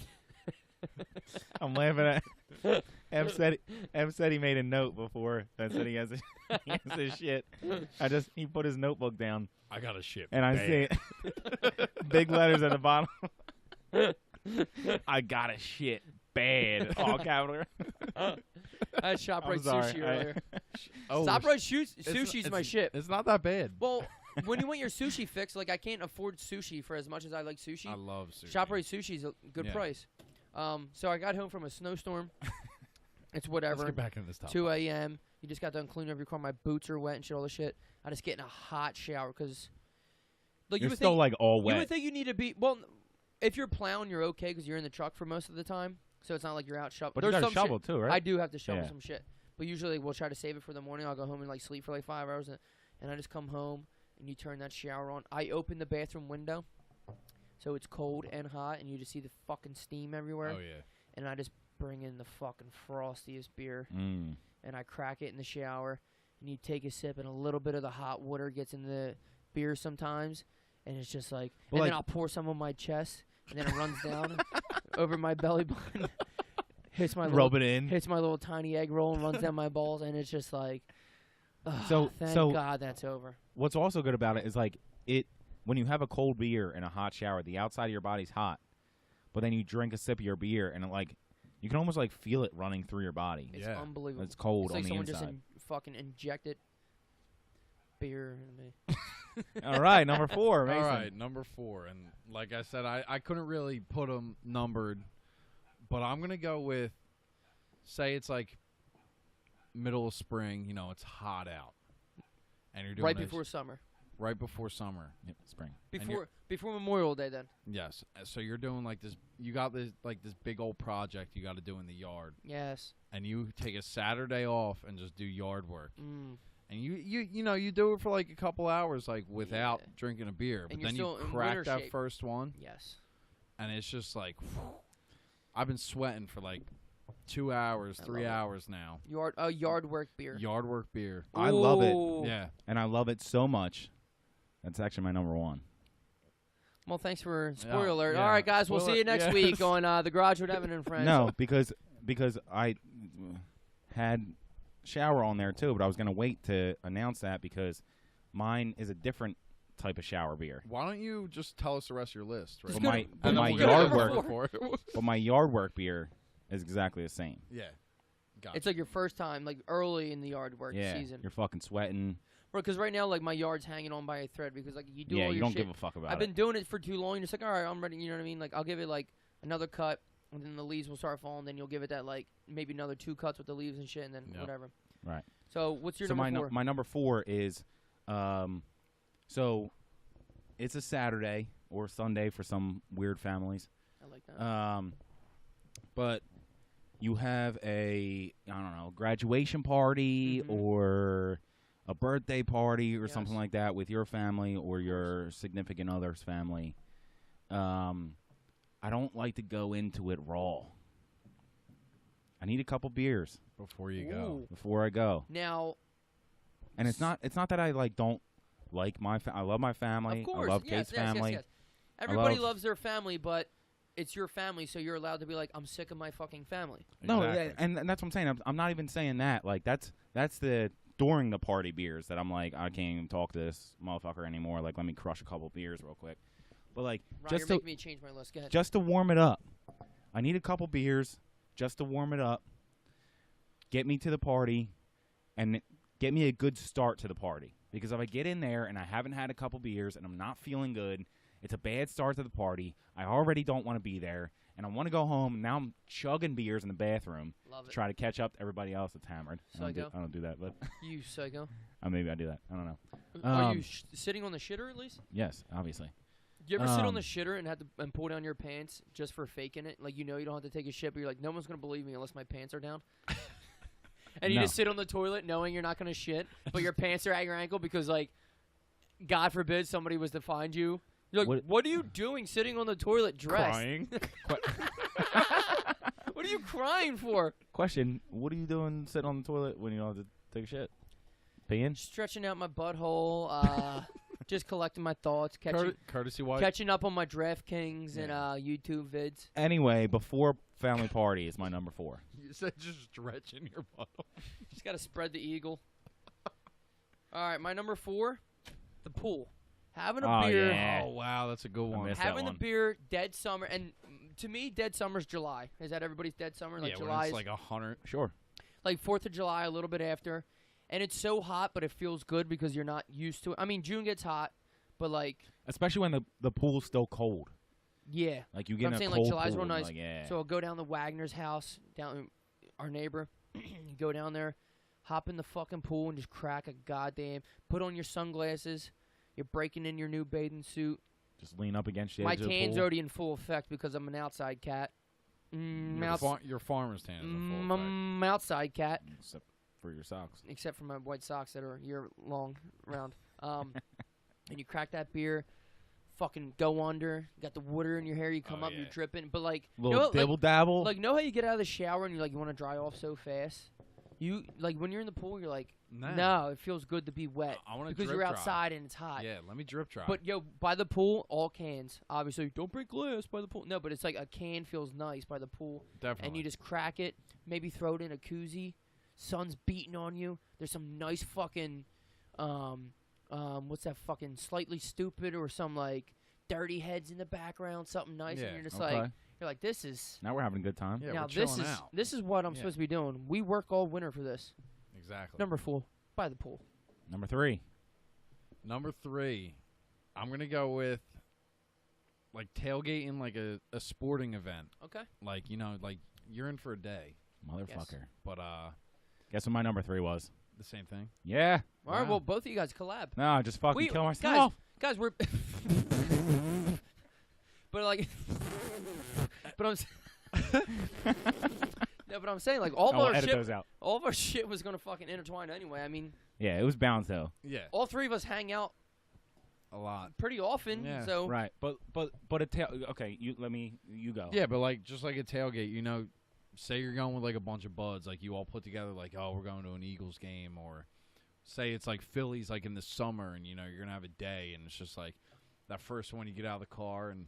[SPEAKER 2] I'm laughing at Ev said he made a note before that said he has his shit. He put his notebook down
[SPEAKER 1] I got a shit.
[SPEAKER 2] and I see it big letters at the bottom. I got a shit bad. All capital.
[SPEAKER 3] I had ShopRite
[SPEAKER 2] sorry,
[SPEAKER 3] sushi earlier.
[SPEAKER 1] Oh,
[SPEAKER 3] Sushi's my shit.
[SPEAKER 1] It's not that bad.
[SPEAKER 3] Well, when you want your sushi fix, like I can't afford sushi for as much as I like sushi.
[SPEAKER 1] I love sushi.
[SPEAKER 3] ShopRite sushi's a good
[SPEAKER 1] Yeah.
[SPEAKER 3] price. So I got home from a snowstorm. It's
[SPEAKER 1] Let's
[SPEAKER 3] whatever.
[SPEAKER 1] get back into this topic.
[SPEAKER 3] 2 a.m. You just got done cleaning up your car. My boots are wet and shit, all this shit. I just get in a hot shower because, like,
[SPEAKER 2] You're
[SPEAKER 3] you would
[SPEAKER 2] still
[SPEAKER 3] think
[SPEAKER 2] like all
[SPEAKER 3] you would
[SPEAKER 2] wet.
[SPEAKER 3] think you need to be well. If you're plowing, you're okay because you're in the truck for most of the time, so it's not like you're out shoveling.
[SPEAKER 2] But you got a shovel too, right?
[SPEAKER 3] I do have to shovel
[SPEAKER 2] Yeah.
[SPEAKER 3] some shit, but usually we'll try to save it for the morning. I'll go home and like sleep for like 5 hours, and I just come home and you turn that shower on. I open the bathroom window, so it's cold and hot, and you just see the fucking steam everywhere.
[SPEAKER 1] Oh, yeah.
[SPEAKER 3] And I just bring in the fucking frostiest beer,
[SPEAKER 2] Mm.
[SPEAKER 3] and I crack it in the shower, and you take a sip, and a little bit of the hot water gets in the beer sometimes, and it's just like,
[SPEAKER 2] But
[SPEAKER 3] and
[SPEAKER 2] like-
[SPEAKER 3] then I'll pour some on my chest, and then it runs down over my belly button, hits my
[SPEAKER 2] Rub
[SPEAKER 3] little,
[SPEAKER 2] it in.
[SPEAKER 3] hits my little tiny egg roll, and runs down my balls, and it's just like, ugh,
[SPEAKER 2] So-
[SPEAKER 3] thank
[SPEAKER 2] so-
[SPEAKER 3] God that's over.
[SPEAKER 2] What's also good about it is like when you have a cold beer in a hot shower, the outside of your body's hot, but then you drink a sip of your beer and you can almost like feel it running through your body.
[SPEAKER 3] It's
[SPEAKER 1] Yeah.
[SPEAKER 3] unbelievable.
[SPEAKER 2] It's cold
[SPEAKER 3] It's
[SPEAKER 2] on
[SPEAKER 3] like
[SPEAKER 2] the
[SPEAKER 3] someone
[SPEAKER 2] inside.
[SPEAKER 3] just fucking injected beer into me.
[SPEAKER 2] All right, number 4. Mason.
[SPEAKER 1] All right, number 4. And like I said, I couldn't really put them numbered, but I'm going to go with, say it's like middle of spring, you know, it's hot out. And you're doing
[SPEAKER 3] Right
[SPEAKER 1] this
[SPEAKER 3] before summer.
[SPEAKER 1] right before summer.
[SPEAKER 2] Yep, spring.
[SPEAKER 1] And you're-
[SPEAKER 3] Before Memorial Day, then.
[SPEAKER 1] Yes. So you're doing like this, you got this like this big old project you got to do in the yard.
[SPEAKER 3] Yes.
[SPEAKER 1] And you take a Saturday off and just do yard work.
[SPEAKER 3] Mm.
[SPEAKER 1] And you know, you do it for like a couple hours like without
[SPEAKER 3] Yeah.
[SPEAKER 1] drinking a beer, but
[SPEAKER 3] you're
[SPEAKER 1] then you
[SPEAKER 3] still in
[SPEAKER 1] crack
[SPEAKER 3] winter
[SPEAKER 1] that
[SPEAKER 3] shape.
[SPEAKER 1] first one
[SPEAKER 3] Yes.
[SPEAKER 1] and it's just like I've been sweating for like 2 hours,
[SPEAKER 3] I
[SPEAKER 1] 3
[SPEAKER 3] love it.
[SPEAKER 1] hours now.
[SPEAKER 3] Yard work beer.
[SPEAKER 1] Yard work beer.
[SPEAKER 2] I love it.
[SPEAKER 3] Ooh.
[SPEAKER 1] Yeah.
[SPEAKER 2] And I love it so much. That's actually my number 1.
[SPEAKER 3] Well, thanks for
[SPEAKER 1] Yeah,
[SPEAKER 3] spoiler alert.
[SPEAKER 1] yeah.
[SPEAKER 3] All right, guys, we'll see you
[SPEAKER 1] Spoiler-
[SPEAKER 3] next
[SPEAKER 1] yeah.
[SPEAKER 3] week on the Garage with Evan and Friends.
[SPEAKER 2] No, because I had shower on there too, but I was gonna wait to announce that because mine is a different type of shower beer.
[SPEAKER 1] Why don't you just tell us the rest of your list? Right?
[SPEAKER 3] Just
[SPEAKER 2] But
[SPEAKER 3] go
[SPEAKER 2] my
[SPEAKER 3] to-
[SPEAKER 2] but
[SPEAKER 1] And then
[SPEAKER 2] my
[SPEAKER 1] we'll go to
[SPEAKER 2] yard
[SPEAKER 1] number
[SPEAKER 2] work
[SPEAKER 1] four.
[SPEAKER 2] but my yard work beer is exactly the same.
[SPEAKER 1] Yeah. Gotcha.
[SPEAKER 3] It's like your first time, like early in the yard work
[SPEAKER 2] Yeah,
[SPEAKER 3] season.
[SPEAKER 2] you're fucking sweating.
[SPEAKER 3] Because right now, like my yard's hanging on by a thread because like you do
[SPEAKER 2] Yeah,
[SPEAKER 3] all
[SPEAKER 2] you
[SPEAKER 3] your
[SPEAKER 2] don't
[SPEAKER 3] shit.
[SPEAKER 2] give a fuck about
[SPEAKER 3] I've been
[SPEAKER 2] it.
[SPEAKER 3] doing it for too long. You're just like, all right, I'm ready. You know what I mean? Like I'll give it like another cut, and then the leaves will start falling. Then you'll give it that like maybe another 2 cuts with the leaves and shit, and then
[SPEAKER 1] Yep.
[SPEAKER 3] whatever.
[SPEAKER 2] Right.
[SPEAKER 3] So what's your
[SPEAKER 2] So
[SPEAKER 3] number 4?
[SPEAKER 2] my number 4 is, so it's a Saturday or Sunday for some weird families.
[SPEAKER 3] I like that.
[SPEAKER 2] But you have a, I don't know, graduation party
[SPEAKER 3] Mhm.
[SPEAKER 2] or a birthday party or
[SPEAKER 3] Yes.
[SPEAKER 2] something like that with your family or your significant other's family, I don't like to go into it raw. I need a couple beers
[SPEAKER 1] Before you go.
[SPEAKER 3] Ooh.
[SPEAKER 2] before I go.
[SPEAKER 3] Now,
[SPEAKER 2] And it's not that I like don't like my I love my family.
[SPEAKER 3] of course,
[SPEAKER 2] I love
[SPEAKER 3] yes,
[SPEAKER 2] Kate's family.
[SPEAKER 3] Yes. Everybody
[SPEAKER 2] love-
[SPEAKER 3] loves their family, but it's your family, so you're allowed to be like, I'm sick of my fucking family.
[SPEAKER 2] No,
[SPEAKER 1] Exactly.
[SPEAKER 2] and that's what I'm saying. I'm not even saying that. Like that's the during the party beers that I'm like, I can't even talk to this motherfucker anymore. Like, let me crush a couple beers real quick. But like,
[SPEAKER 3] Ron, you're
[SPEAKER 2] just to
[SPEAKER 3] making me change my list. Go ahead.
[SPEAKER 2] just to warm it up, I need a couple beers just to warm it up. Get me to the party, and get me a good start to the party. Because if I get in there and I haven't had a couple beers and I'm not feeling good, it's a bad start to the party. I already don't want to be there, and I want to go home. Now I'm chugging beers in the bathroom
[SPEAKER 3] Love
[SPEAKER 2] to
[SPEAKER 3] it.
[SPEAKER 2] try to catch up to everybody else that's hammered. I
[SPEAKER 3] Psycho.
[SPEAKER 2] don't do that, but
[SPEAKER 3] You psycho.
[SPEAKER 2] maybe I do that. I don't know.
[SPEAKER 3] Are you sitting on the shitter at least?
[SPEAKER 2] Yes, obviously.
[SPEAKER 3] You ever sit on
[SPEAKER 2] Um,
[SPEAKER 3] the shitter and have to and pull down your pants just for faking it? Like, you know you don't have to take a shit, but you're like, no one's gonna believe me unless my pants are down. And you
[SPEAKER 2] No.
[SPEAKER 3] just sit on the toilet knowing you're not gonna shit, but your pants are at your ankle because, like, God forbid somebody was to find you. You're like, what are you doing sitting on the toilet dressed?
[SPEAKER 1] Crying.
[SPEAKER 3] What are you crying for?
[SPEAKER 2] Question: what are you doing sitting on the toilet when you don't have to take a shit? Peeing?
[SPEAKER 3] Stretching out my butthole, just collecting my thoughts,
[SPEAKER 1] Courtesy wise.
[SPEAKER 3] catching up on my DraftKings and
[SPEAKER 1] Yeah.
[SPEAKER 3] YouTube vids.
[SPEAKER 2] Anyway, before family party is my number 4.
[SPEAKER 1] You said just stretching your butt.
[SPEAKER 3] Just gotta spread the eagle. All right, my number 4, the pool. Having a
[SPEAKER 2] Oh,
[SPEAKER 3] beer,
[SPEAKER 2] yeah.
[SPEAKER 1] Oh wow, that's a good one.
[SPEAKER 2] missed that
[SPEAKER 3] having the
[SPEAKER 2] one.
[SPEAKER 3] beer, dead summer, and to me, dead summer's July. Is that everybody's dead summer? Like
[SPEAKER 1] yeah, when
[SPEAKER 3] July
[SPEAKER 1] it's
[SPEAKER 3] is
[SPEAKER 1] like 100.
[SPEAKER 2] Sure.
[SPEAKER 3] like 4th of July, a little bit after, and it's so hot, but it feels good because you're not used to it. I mean, June gets hot, but like,
[SPEAKER 2] Especially when the pool's still cold.
[SPEAKER 3] yeah.
[SPEAKER 2] Like you
[SPEAKER 3] But
[SPEAKER 2] get
[SPEAKER 3] I'm
[SPEAKER 2] in a
[SPEAKER 3] saying,
[SPEAKER 2] cold
[SPEAKER 3] like, July's
[SPEAKER 2] pool
[SPEAKER 3] real
[SPEAKER 2] and
[SPEAKER 3] nice.
[SPEAKER 2] like, yeah.
[SPEAKER 3] So I'll go down to Wagner's house, down our neighbor. You go down there, hop in the fucking pool, and just crack a goddamn. Put on your sunglasses. You're breaking in your new bathing suit.
[SPEAKER 2] Just lean up against the
[SPEAKER 3] My
[SPEAKER 2] edge of the
[SPEAKER 3] tan's
[SPEAKER 2] pool.
[SPEAKER 3] already in full effect because I'm an outside cat.
[SPEAKER 1] Your farmer's tan is in full effect.
[SPEAKER 3] I'm outside cat,
[SPEAKER 2] Except for your socks.
[SPEAKER 3] except for my white socks that are year long round. And you crack that beer, fucking go under. You got the water in your hair. You come
[SPEAKER 1] Oh,
[SPEAKER 3] up, you're
[SPEAKER 1] yeah.
[SPEAKER 3] dripping. But like,
[SPEAKER 2] Little
[SPEAKER 3] you know,
[SPEAKER 2] dibble dabble.
[SPEAKER 3] like know how you get out of the shower and you want to dry off so fast. You like when you're in the pool, you're like, no, it feels good to be wet
[SPEAKER 1] I want to
[SPEAKER 3] because
[SPEAKER 1] drip
[SPEAKER 3] you're
[SPEAKER 1] dry.
[SPEAKER 3] outside and it's hot.
[SPEAKER 1] Yeah, let me drip dry.
[SPEAKER 3] But yo, by the pool, all cans. Obviously, don't break glass by the pool. No, but it's like a can feels nice by the pool,
[SPEAKER 1] definitely.
[SPEAKER 3] and you just crack it. Maybe throw it in a koozie. Sun's beating on you. There's some nice fucking, what's that fucking Slightly Stupid or some like Dirty Heads in the background, something nice,
[SPEAKER 1] Yeah,
[SPEAKER 3] and you're just
[SPEAKER 2] okay.
[SPEAKER 3] like, you're like, this is
[SPEAKER 2] Now we're having a good time.
[SPEAKER 1] Yeah,
[SPEAKER 3] now
[SPEAKER 1] we're
[SPEAKER 3] this
[SPEAKER 1] chilling
[SPEAKER 3] is
[SPEAKER 1] out.
[SPEAKER 3] this is what I'm
[SPEAKER 1] Yeah.
[SPEAKER 3] supposed to be doing. We work all winter for this.
[SPEAKER 1] Exactly.
[SPEAKER 3] Number 4, by the pool.
[SPEAKER 2] Number 3.
[SPEAKER 1] Number 3, I'm gonna go with like tailgating, like a sporting event.
[SPEAKER 3] Okay.
[SPEAKER 1] Like like you're in for a day,
[SPEAKER 2] Motherfucker.
[SPEAKER 1] but
[SPEAKER 2] Guess what my number 3 was?
[SPEAKER 1] the same thing.
[SPEAKER 2] Yeah.
[SPEAKER 3] All right.
[SPEAKER 1] Wow.
[SPEAKER 3] Well, both of you guys collab.
[SPEAKER 2] No, I just fucking
[SPEAKER 3] We-
[SPEAKER 2] kill myself.
[SPEAKER 3] Guys, we're. But like, but I'm. No, but I'm saying like all of
[SPEAKER 2] I'll
[SPEAKER 3] our
[SPEAKER 2] edit
[SPEAKER 3] shit,
[SPEAKER 2] those out.
[SPEAKER 3] all of our shit was gonna fucking intertwine anyway. I mean,
[SPEAKER 2] Yeah, it was bound to.
[SPEAKER 1] Yeah,
[SPEAKER 3] all 3 of us hang out
[SPEAKER 1] a lot.
[SPEAKER 3] pretty often,
[SPEAKER 1] Yeah.
[SPEAKER 3] so
[SPEAKER 2] Right. But okay, you go.
[SPEAKER 1] Yeah, but like just like a tailgate, say you're going with like a bunch of buds, like you all put together, like we're going to an Eagles game, or say it's like Phillies, like in the summer, and you're gonna have a day, and it's just like that first one you get out of the car and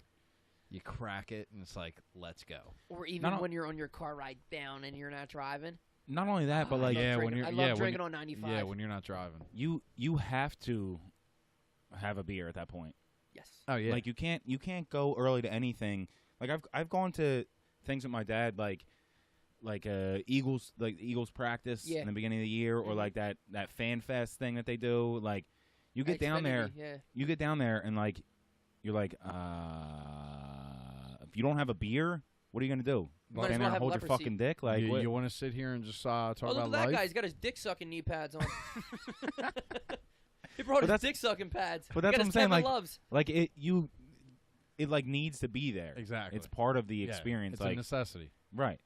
[SPEAKER 1] you crack it, and it's like let's go.
[SPEAKER 3] or even
[SPEAKER 2] No.
[SPEAKER 3] when you're on your car ride down and you're not driving.
[SPEAKER 2] Not only that, but
[SPEAKER 3] I
[SPEAKER 2] like
[SPEAKER 3] love
[SPEAKER 1] yeah, when
[SPEAKER 3] drinking-
[SPEAKER 1] you're-
[SPEAKER 3] I
[SPEAKER 1] yeah,
[SPEAKER 3] love
[SPEAKER 1] when
[SPEAKER 3] drinking on 95.
[SPEAKER 1] Yeah, when you're not driving.
[SPEAKER 2] you have to have a beer at that point.
[SPEAKER 3] Yes.
[SPEAKER 1] Oh yeah,
[SPEAKER 2] Like you can't go early to anything. Like I've gone to things with my dad like Eagles practice
[SPEAKER 3] Yeah.
[SPEAKER 2] in the beginning of the year, or
[SPEAKER 3] Mhm.
[SPEAKER 2] like that fan fest thing that they do. Like you get down there,
[SPEAKER 3] Xfinity, Yeah.
[SPEAKER 2] you get down there and like you're like if you don't have a beer, what are you gonna do?
[SPEAKER 3] Might as
[SPEAKER 2] Stand
[SPEAKER 3] well
[SPEAKER 2] there and
[SPEAKER 3] have
[SPEAKER 2] hold your
[SPEAKER 3] leprosy.
[SPEAKER 2] fucking dick? Like
[SPEAKER 1] you,
[SPEAKER 2] what?
[SPEAKER 1] want to sit here and just talk
[SPEAKER 3] Oh, look
[SPEAKER 1] about
[SPEAKER 3] at that
[SPEAKER 1] life?
[SPEAKER 3] guy. He's got his dick sucking knee pads on. He brought his
[SPEAKER 2] that's-
[SPEAKER 3] dick sucking pads.
[SPEAKER 2] but
[SPEAKER 3] He
[SPEAKER 2] that's
[SPEAKER 3] got
[SPEAKER 2] what
[SPEAKER 3] his
[SPEAKER 2] I'm saying,
[SPEAKER 3] Kevin
[SPEAKER 2] like-
[SPEAKER 3] Loves.
[SPEAKER 2] Like it like needs to be there.
[SPEAKER 1] Exactly.
[SPEAKER 2] It's part of the
[SPEAKER 1] Yeah,
[SPEAKER 2] experience.
[SPEAKER 1] It's
[SPEAKER 2] like
[SPEAKER 1] a necessity.
[SPEAKER 2] right.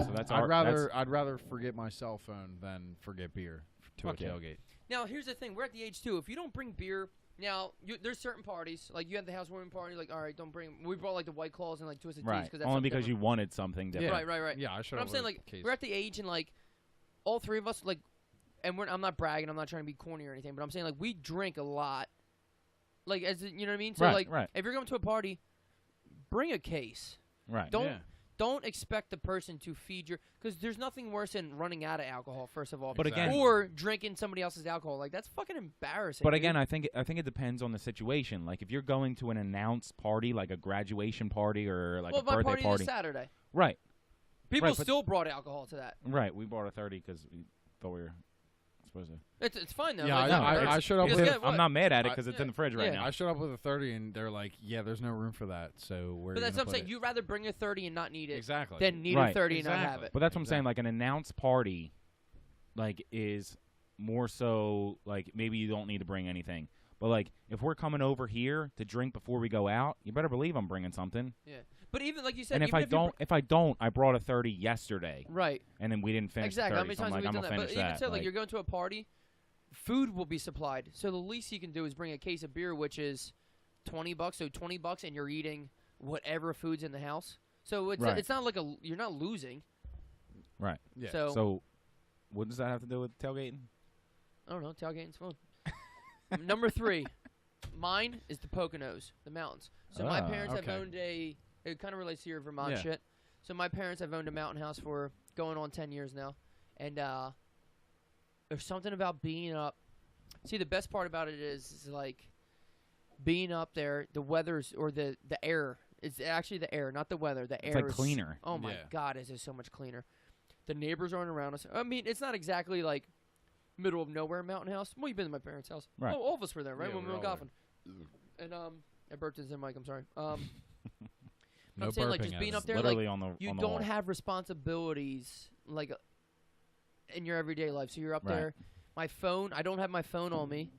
[SPEAKER 2] So that's
[SPEAKER 1] I'd rather forget my cell phone than forget beer to
[SPEAKER 3] Fuck
[SPEAKER 1] a
[SPEAKER 3] yeah.
[SPEAKER 1] tailgate.
[SPEAKER 3] Now, here's the thing. We're at the age, too. If you don't bring beer, now, there's certain parties. Like, you have the housewarming party. Like, all right, don't bring. We brought, like, the White Claws and, like, Twisted Teas.
[SPEAKER 2] right.
[SPEAKER 3] That's
[SPEAKER 2] Only because
[SPEAKER 3] different.
[SPEAKER 2] you wanted something different.
[SPEAKER 3] Right.
[SPEAKER 1] Yeah, I should.
[SPEAKER 3] But I'm saying, like,
[SPEAKER 1] case.
[SPEAKER 3] we're at the age and, like, all three of us, like, and I'm not bragging. I'm not trying to be corny or anything. But I'm saying, like, we drink a lot. Like, you know what I mean? So,
[SPEAKER 2] Right.
[SPEAKER 3] if you're going to a party, bring a case.
[SPEAKER 2] Right.
[SPEAKER 3] Don't expect the person to feed your, because there's nothing worse than running out of alcohol. First of all,
[SPEAKER 2] But again,
[SPEAKER 3] or drinking somebody else's alcohol, like that's fucking embarrassing.
[SPEAKER 2] But
[SPEAKER 3] dude.
[SPEAKER 2] again, I think it depends on the situation. Like if you're going to an announced party, like a graduation party or like a
[SPEAKER 3] my
[SPEAKER 2] birthday
[SPEAKER 3] party is Saturday.
[SPEAKER 2] right?
[SPEAKER 3] People
[SPEAKER 2] Right, but-
[SPEAKER 3] still brought alcohol to that.
[SPEAKER 2] Right. We bought a 30 because we thought we were supposed to.
[SPEAKER 3] It's fine though.
[SPEAKER 1] Yeah,
[SPEAKER 3] like,
[SPEAKER 2] no,
[SPEAKER 1] I showed up
[SPEAKER 3] because
[SPEAKER 1] with.
[SPEAKER 3] guess what?
[SPEAKER 2] I'm not mad at it
[SPEAKER 1] I-
[SPEAKER 2] because it's
[SPEAKER 3] yeah,
[SPEAKER 2] in the fridge right
[SPEAKER 3] yeah.
[SPEAKER 2] now.
[SPEAKER 1] I showed up with a 30, and they're like, "Yeah, there's no room for that." So we're.
[SPEAKER 3] But that's
[SPEAKER 1] gonna
[SPEAKER 3] what I'm saying.
[SPEAKER 1] put
[SPEAKER 3] You'd rather bring a 30 and not need it
[SPEAKER 1] exactly.
[SPEAKER 3] than need
[SPEAKER 2] Right.
[SPEAKER 3] a 30 and not have
[SPEAKER 1] Exactly.
[SPEAKER 3] it.
[SPEAKER 2] But that's what I'm saying. Like an announced party, like is more so like maybe you don't need to bring anything. But like if we're coming over here to drink before we go out, you better believe I'm bringing something.
[SPEAKER 3] But even like you said,
[SPEAKER 2] And if
[SPEAKER 3] even
[SPEAKER 2] I don't, I brought a 30 yesterday,
[SPEAKER 3] right,
[SPEAKER 2] and then we didn't finish
[SPEAKER 3] exactly.
[SPEAKER 2] the
[SPEAKER 3] How
[SPEAKER 2] 30.
[SPEAKER 3] many
[SPEAKER 2] So I'm
[SPEAKER 3] times
[SPEAKER 2] like,
[SPEAKER 3] have
[SPEAKER 2] I'm
[SPEAKER 3] we
[SPEAKER 2] gonna
[SPEAKER 3] done that?
[SPEAKER 2] finish
[SPEAKER 3] But even
[SPEAKER 2] that.
[SPEAKER 3] said like you're going to a party, food will be supplied. So the least you can do is bring a case of beer, which is $20. So $20, and you're eating whatever food's in the house. So it's
[SPEAKER 2] Right.
[SPEAKER 3] it's not like you're not losing.
[SPEAKER 2] Right.
[SPEAKER 1] Yeah.
[SPEAKER 2] So what does that have to do with tailgating?
[SPEAKER 3] I don't know. Tailgating's fun. Number 3, mine is the Poconos, the mountains. So my parents have
[SPEAKER 1] okay.
[SPEAKER 3] owned it kind of relates to your Vermont
[SPEAKER 1] Yeah.
[SPEAKER 3] shit. So my parents have owned a mountain house for going on 10 years now. And there's something about being up. See, the best part about it is like being up there, the weather's, or the air. It's actually the air, not the weather. The air
[SPEAKER 2] It's like
[SPEAKER 3] is
[SPEAKER 2] cleaner.
[SPEAKER 3] Oh my
[SPEAKER 1] Yeah.
[SPEAKER 3] God, is it so much cleaner? The neighbors aren't around us. I mean, it's not exactly like middle of nowhere mountain house. Well, you've been to my parents' house.
[SPEAKER 2] Right.
[SPEAKER 3] Oh, all of us were there, right?
[SPEAKER 1] Yeah,
[SPEAKER 3] when we
[SPEAKER 1] we're
[SPEAKER 3] were
[SPEAKER 1] all
[SPEAKER 3] golfing. And I burped into the mic. I'm sorry.
[SPEAKER 1] No
[SPEAKER 3] I'm saying like
[SPEAKER 1] burping,
[SPEAKER 3] just being
[SPEAKER 1] Evan.
[SPEAKER 3] up there,
[SPEAKER 2] Literally
[SPEAKER 3] like
[SPEAKER 2] on the
[SPEAKER 3] you
[SPEAKER 2] on the
[SPEAKER 3] don't
[SPEAKER 2] wall.
[SPEAKER 3] have responsibilities like in your everyday life. So you're up
[SPEAKER 2] Right.
[SPEAKER 3] there. My phone, I don't have my phone on me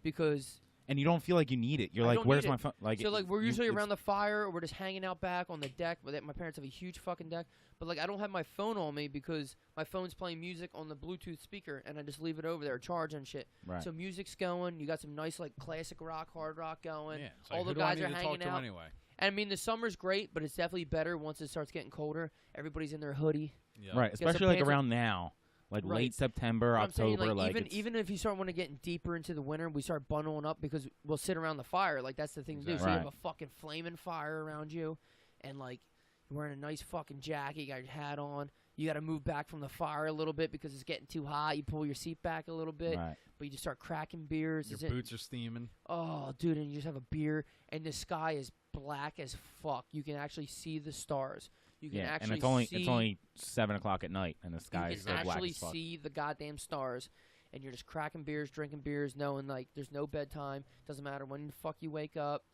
[SPEAKER 3] because
[SPEAKER 2] And you don't feel like you need it. You're
[SPEAKER 3] I
[SPEAKER 2] like,
[SPEAKER 3] don't
[SPEAKER 2] where's
[SPEAKER 3] need
[SPEAKER 2] my
[SPEAKER 3] it.
[SPEAKER 2] phone? Like,
[SPEAKER 3] so like we're usually
[SPEAKER 2] it's-
[SPEAKER 3] around the fire, or we're just hanging out back on the deck. But my parents have a huge fucking deck. But like I don't have my phone on me because my phone's playing music on the Bluetooth speaker, and I just leave it over there charging shit.
[SPEAKER 2] Right.
[SPEAKER 3] So music's going. You got some nice like classic rock, hard rock going.
[SPEAKER 1] Yeah. It's
[SPEAKER 3] all
[SPEAKER 1] like,
[SPEAKER 3] the
[SPEAKER 1] who do I
[SPEAKER 3] guys
[SPEAKER 1] need
[SPEAKER 3] are
[SPEAKER 1] to
[SPEAKER 3] hanging
[SPEAKER 1] talk to
[SPEAKER 3] out.
[SPEAKER 1] anyway.
[SPEAKER 3] And I mean the summer's great, but it's definitely better once it starts getting colder. Everybody's in their hoodie.
[SPEAKER 1] Yeah.
[SPEAKER 2] Right.
[SPEAKER 3] some
[SPEAKER 2] Especially like
[SPEAKER 3] pants-
[SPEAKER 2] around now, like
[SPEAKER 3] Right.
[SPEAKER 2] late September,
[SPEAKER 3] But I'm saying,
[SPEAKER 2] October.
[SPEAKER 3] like,
[SPEAKER 2] Like
[SPEAKER 3] even if you start want to get deeper into the winter, we start bundling up because we'll sit around the fire. Like that's the thing to do. So
[SPEAKER 1] Exactly.
[SPEAKER 3] you have a fucking flaming fire around you, and like you're wearing a nice fucking jacket. You got your hat on. You got to move back from the fire a little bit because it's getting too hot. You pull your seat back a little bit,
[SPEAKER 2] right.
[SPEAKER 3] but you just start cracking beers.
[SPEAKER 1] Your
[SPEAKER 3] Is it-
[SPEAKER 1] boots are steaming.
[SPEAKER 3] Oh, dude, and you just have a beer, and the sky is black as fuck. You can actually see the stars. You can
[SPEAKER 2] Yeah.
[SPEAKER 3] actually
[SPEAKER 2] And
[SPEAKER 3] see,
[SPEAKER 2] it's only 7:00 at night, and the sky
[SPEAKER 3] you
[SPEAKER 2] is
[SPEAKER 3] can
[SPEAKER 2] still black
[SPEAKER 3] actually
[SPEAKER 2] as fuck.
[SPEAKER 3] see the goddamn stars, and you're just cracking beers, drinking beers, knowing like there's no bedtime. Doesn't matter when the fuck you wake up.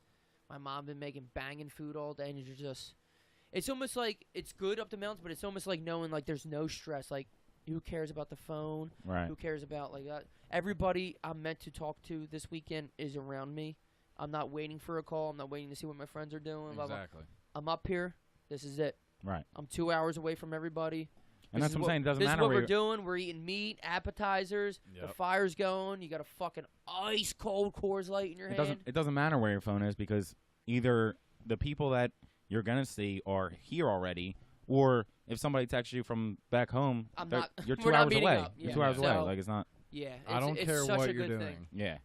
[SPEAKER 3] My mom been making banging food all day, and you're just. It's almost like it's good up the mountains, but it's almost like knowing like there's no stress. Like who cares about the phone?
[SPEAKER 2] Right.
[SPEAKER 3] Who cares about like that? Everybody I'm meant to talk to this weekend is around me. I'm not waiting for a call. I'm not waiting to see what my friends are doing. Blah, blah.
[SPEAKER 1] Exactly.
[SPEAKER 3] I'm up here. This is it.
[SPEAKER 2] Right.
[SPEAKER 3] I'm 2 hours away from everybody.
[SPEAKER 2] And
[SPEAKER 3] This
[SPEAKER 2] that's
[SPEAKER 3] is
[SPEAKER 2] what I'm saying. It doesn't
[SPEAKER 3] This
[SPEAKER 2] matter
[SPEAKER 3] is what
[SPEAKER 2] where
[SPEAKER 3] we're
[SPEAKER 2] you're-
[SPEAKER 3] doing. We're eating meat, appetizers. The
[SPEAKER 1] Yep.
[SPEAKER 3] fire's going. You got a fucking ice cold Coors Light in your hand.
[SPEAKER 2] It doesn't matter where your phone is because either the people that you're gonna see are here already, or if somebody texts you from back home,
[SPEAKER 3] I'm
[SPEAKER 2] they're-
[SPEAKER 3] not-
[SPEAKER 2] you're
[SPEAKER 3] we're
[SPEAKER 2] 2
[SPEAKER 3] not
[SPEAKER 2] hours
[SPEAKER 3] meeting
[SPEAKER 2] away.
[SPEAKER 3] up.
[SPEAKER 2] You're
[SPEAKER 3] Yeah.
[SPEAKER 2] 2 hours
[SPEAKER 3] So-
[SPEAKER 2] away. Like it's not.
[SPEAKER 3] Yeah,
[SPEAKER 1] I don't
[SPEAKER 3] it's
[SPEAKER 1] care
[SPEAKER 3] such
[SPEAKER 1] what
[SPEAKER 3] a
[SPEAKER 1] you're
[SPEAKER 3] good
[SPEAKER 1] doing.
[SPEAKER 3] thing.
[SPEAKER 2] Yeah.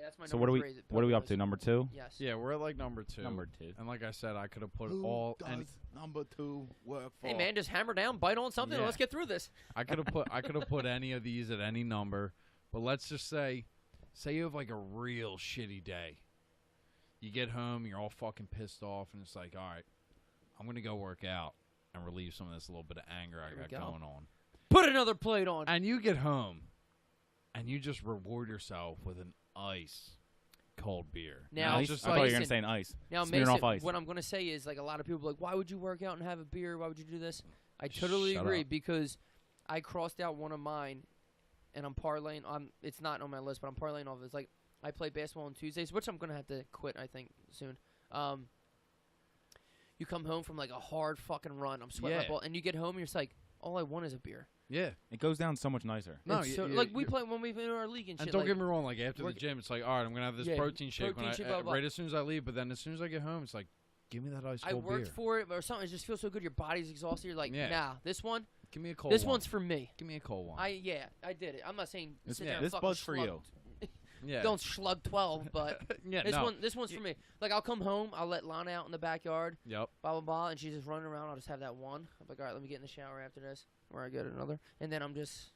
[SPEAKER 3] That's my
[SPEAKER 2] So
[SPEAKER 3] number
[SPEAKER 2] what are we?
[SPEAKER 3] three, is
[SPEAKER 2] What are we up
[SPEAKER 3] Poconos.
[SPEAKER 2] to? Number 2.
[SPEAKER 3] Yes.
[SPEAKER 1] Yeah, we're at like number 2.
[SPEAKER 2] Number 2.
[SPEAKER 1] And like I said, I could have put all. And
[SPEAKER 2] number 2 work for?
[SPEAKER 3] Hey man, just hammer down, bite on something, and
[SPEAKER 1] Yeah.
[SPEAKER 3] let's get through this.
[SPEAKER 1] I could have put any of these at any number, but let's just say you have like a real shitty day. You get home, you're all fucking pissed off, and it's like, all right, I'm gonna go work out and relieve some of this little bit of anger I
[SPEAKER 3] There we
[SPEAKER 1] got
[SPEAKER 3] go.
[SPEAKER 1] going on.
[SPEAKER 3] Put another plate on.
[SPEAKER 1] And you get home, and you just reward yourself with an ice cold beer.
[SPEAKER 3] Now,
[SPEAKER 2] Ice?
[SPEAKER 1] just
[SPEAKER 2] I thought you were
[SPEAKER 3] Mason-
[SPEAKER 2] gonna say an ice.
[SPEAKER 3] Now,
[SPEAKER 2] Smearing
[SPEAKER 3] Mason,
[SPEAKER 2] off ice.
[SPEAKER 3] what I'm going to say is, like, a lot of people are like, why would you work out and have a beer? Why would you do this? I totally
[SPEAKER 1] Shut
[SPEAKER 3] agree
[SPEAKER 1] up.
[SPEAKER 3] because I crossed out one of mine, and I'm parlaying on. It's not on my list, but I'm parlaying off. It's like I play basketball on Tuesdays, which I'm going to have to quit, I think, soon. you come home from like a hard fucking run. I'm sweating my
[SPEAKER 1] Yeah.
[SPEAKER 3] ball, and you get home and you're just like, all I want is a beer.
[SPEAKER 1] Yeah.
[SPEAKER 2] It goes down so much nicer.
[SPEAKER 1] No,
[SPEAKER 3] It's so, like we play when we in our league and shit.
[SPEAKER 1] And don't
[SPEAKER 3] like,
[SPEAKER 1] get me wrong, like after the
[SPEAKER 3] we're-
[SPEAKER 1] gym, it's like, all right, I'm gonna have this
[SPEAKER 3] Yeah,
[SPEAKER 1] protein shake
[SPEAKER 3] protein shake, blah, blah, blah.
[SPEAKER 1] right as soon as I leave. But then as soon as I get home, it's like, give me that ice
[SPEAKER 3] I
[SPEAKER 1] cold
[SPEAKER 3] worked
[SPEAKER 1] beer.
[SPEAKER 3] for it or something. It just feels so good. Your body's exhausted. You're like,
[SPEAKER 1] Yeah.
[SPEAKER 3] nah, this one,
[SPEAKER 1] Give me a cold.
[SPEAKER 3] this
[SPEAKER 1] one.
[SPEAKER 3] one's for me.
[SPEAKER 1] Give me a cold one.
[SPEAKER 3] I did it. I'm not saying
[SPEAKER 2] This-
[SPEAKER 3] sit
[SPEAKER 1] yeah,
[SPEAKER 3] there and
[SPEAKER 2] this
[SPEAKER 3] fucking
[SPEAKER 2] buzz for
[SPEAKER 3] slug-
[SPEAKER 2] you.
[SPEAKER 1] yeah.
[SPEAKER 3] Don't slug 12, but
[SPEAKER 1] yeah.
[SPEAKER 3] this
[SPEAKER 1] no.
[SPEAKER 3] one's for me. Like I'll come home, I'll let Lana out in the backyard,
[SPEAKER 1] Yep.
[SPEAKER 3] blah blah blah, and she's just running around. I'll just have that one. I'm like, all right, let me get in the shower after this, where I get another, and then I'm just,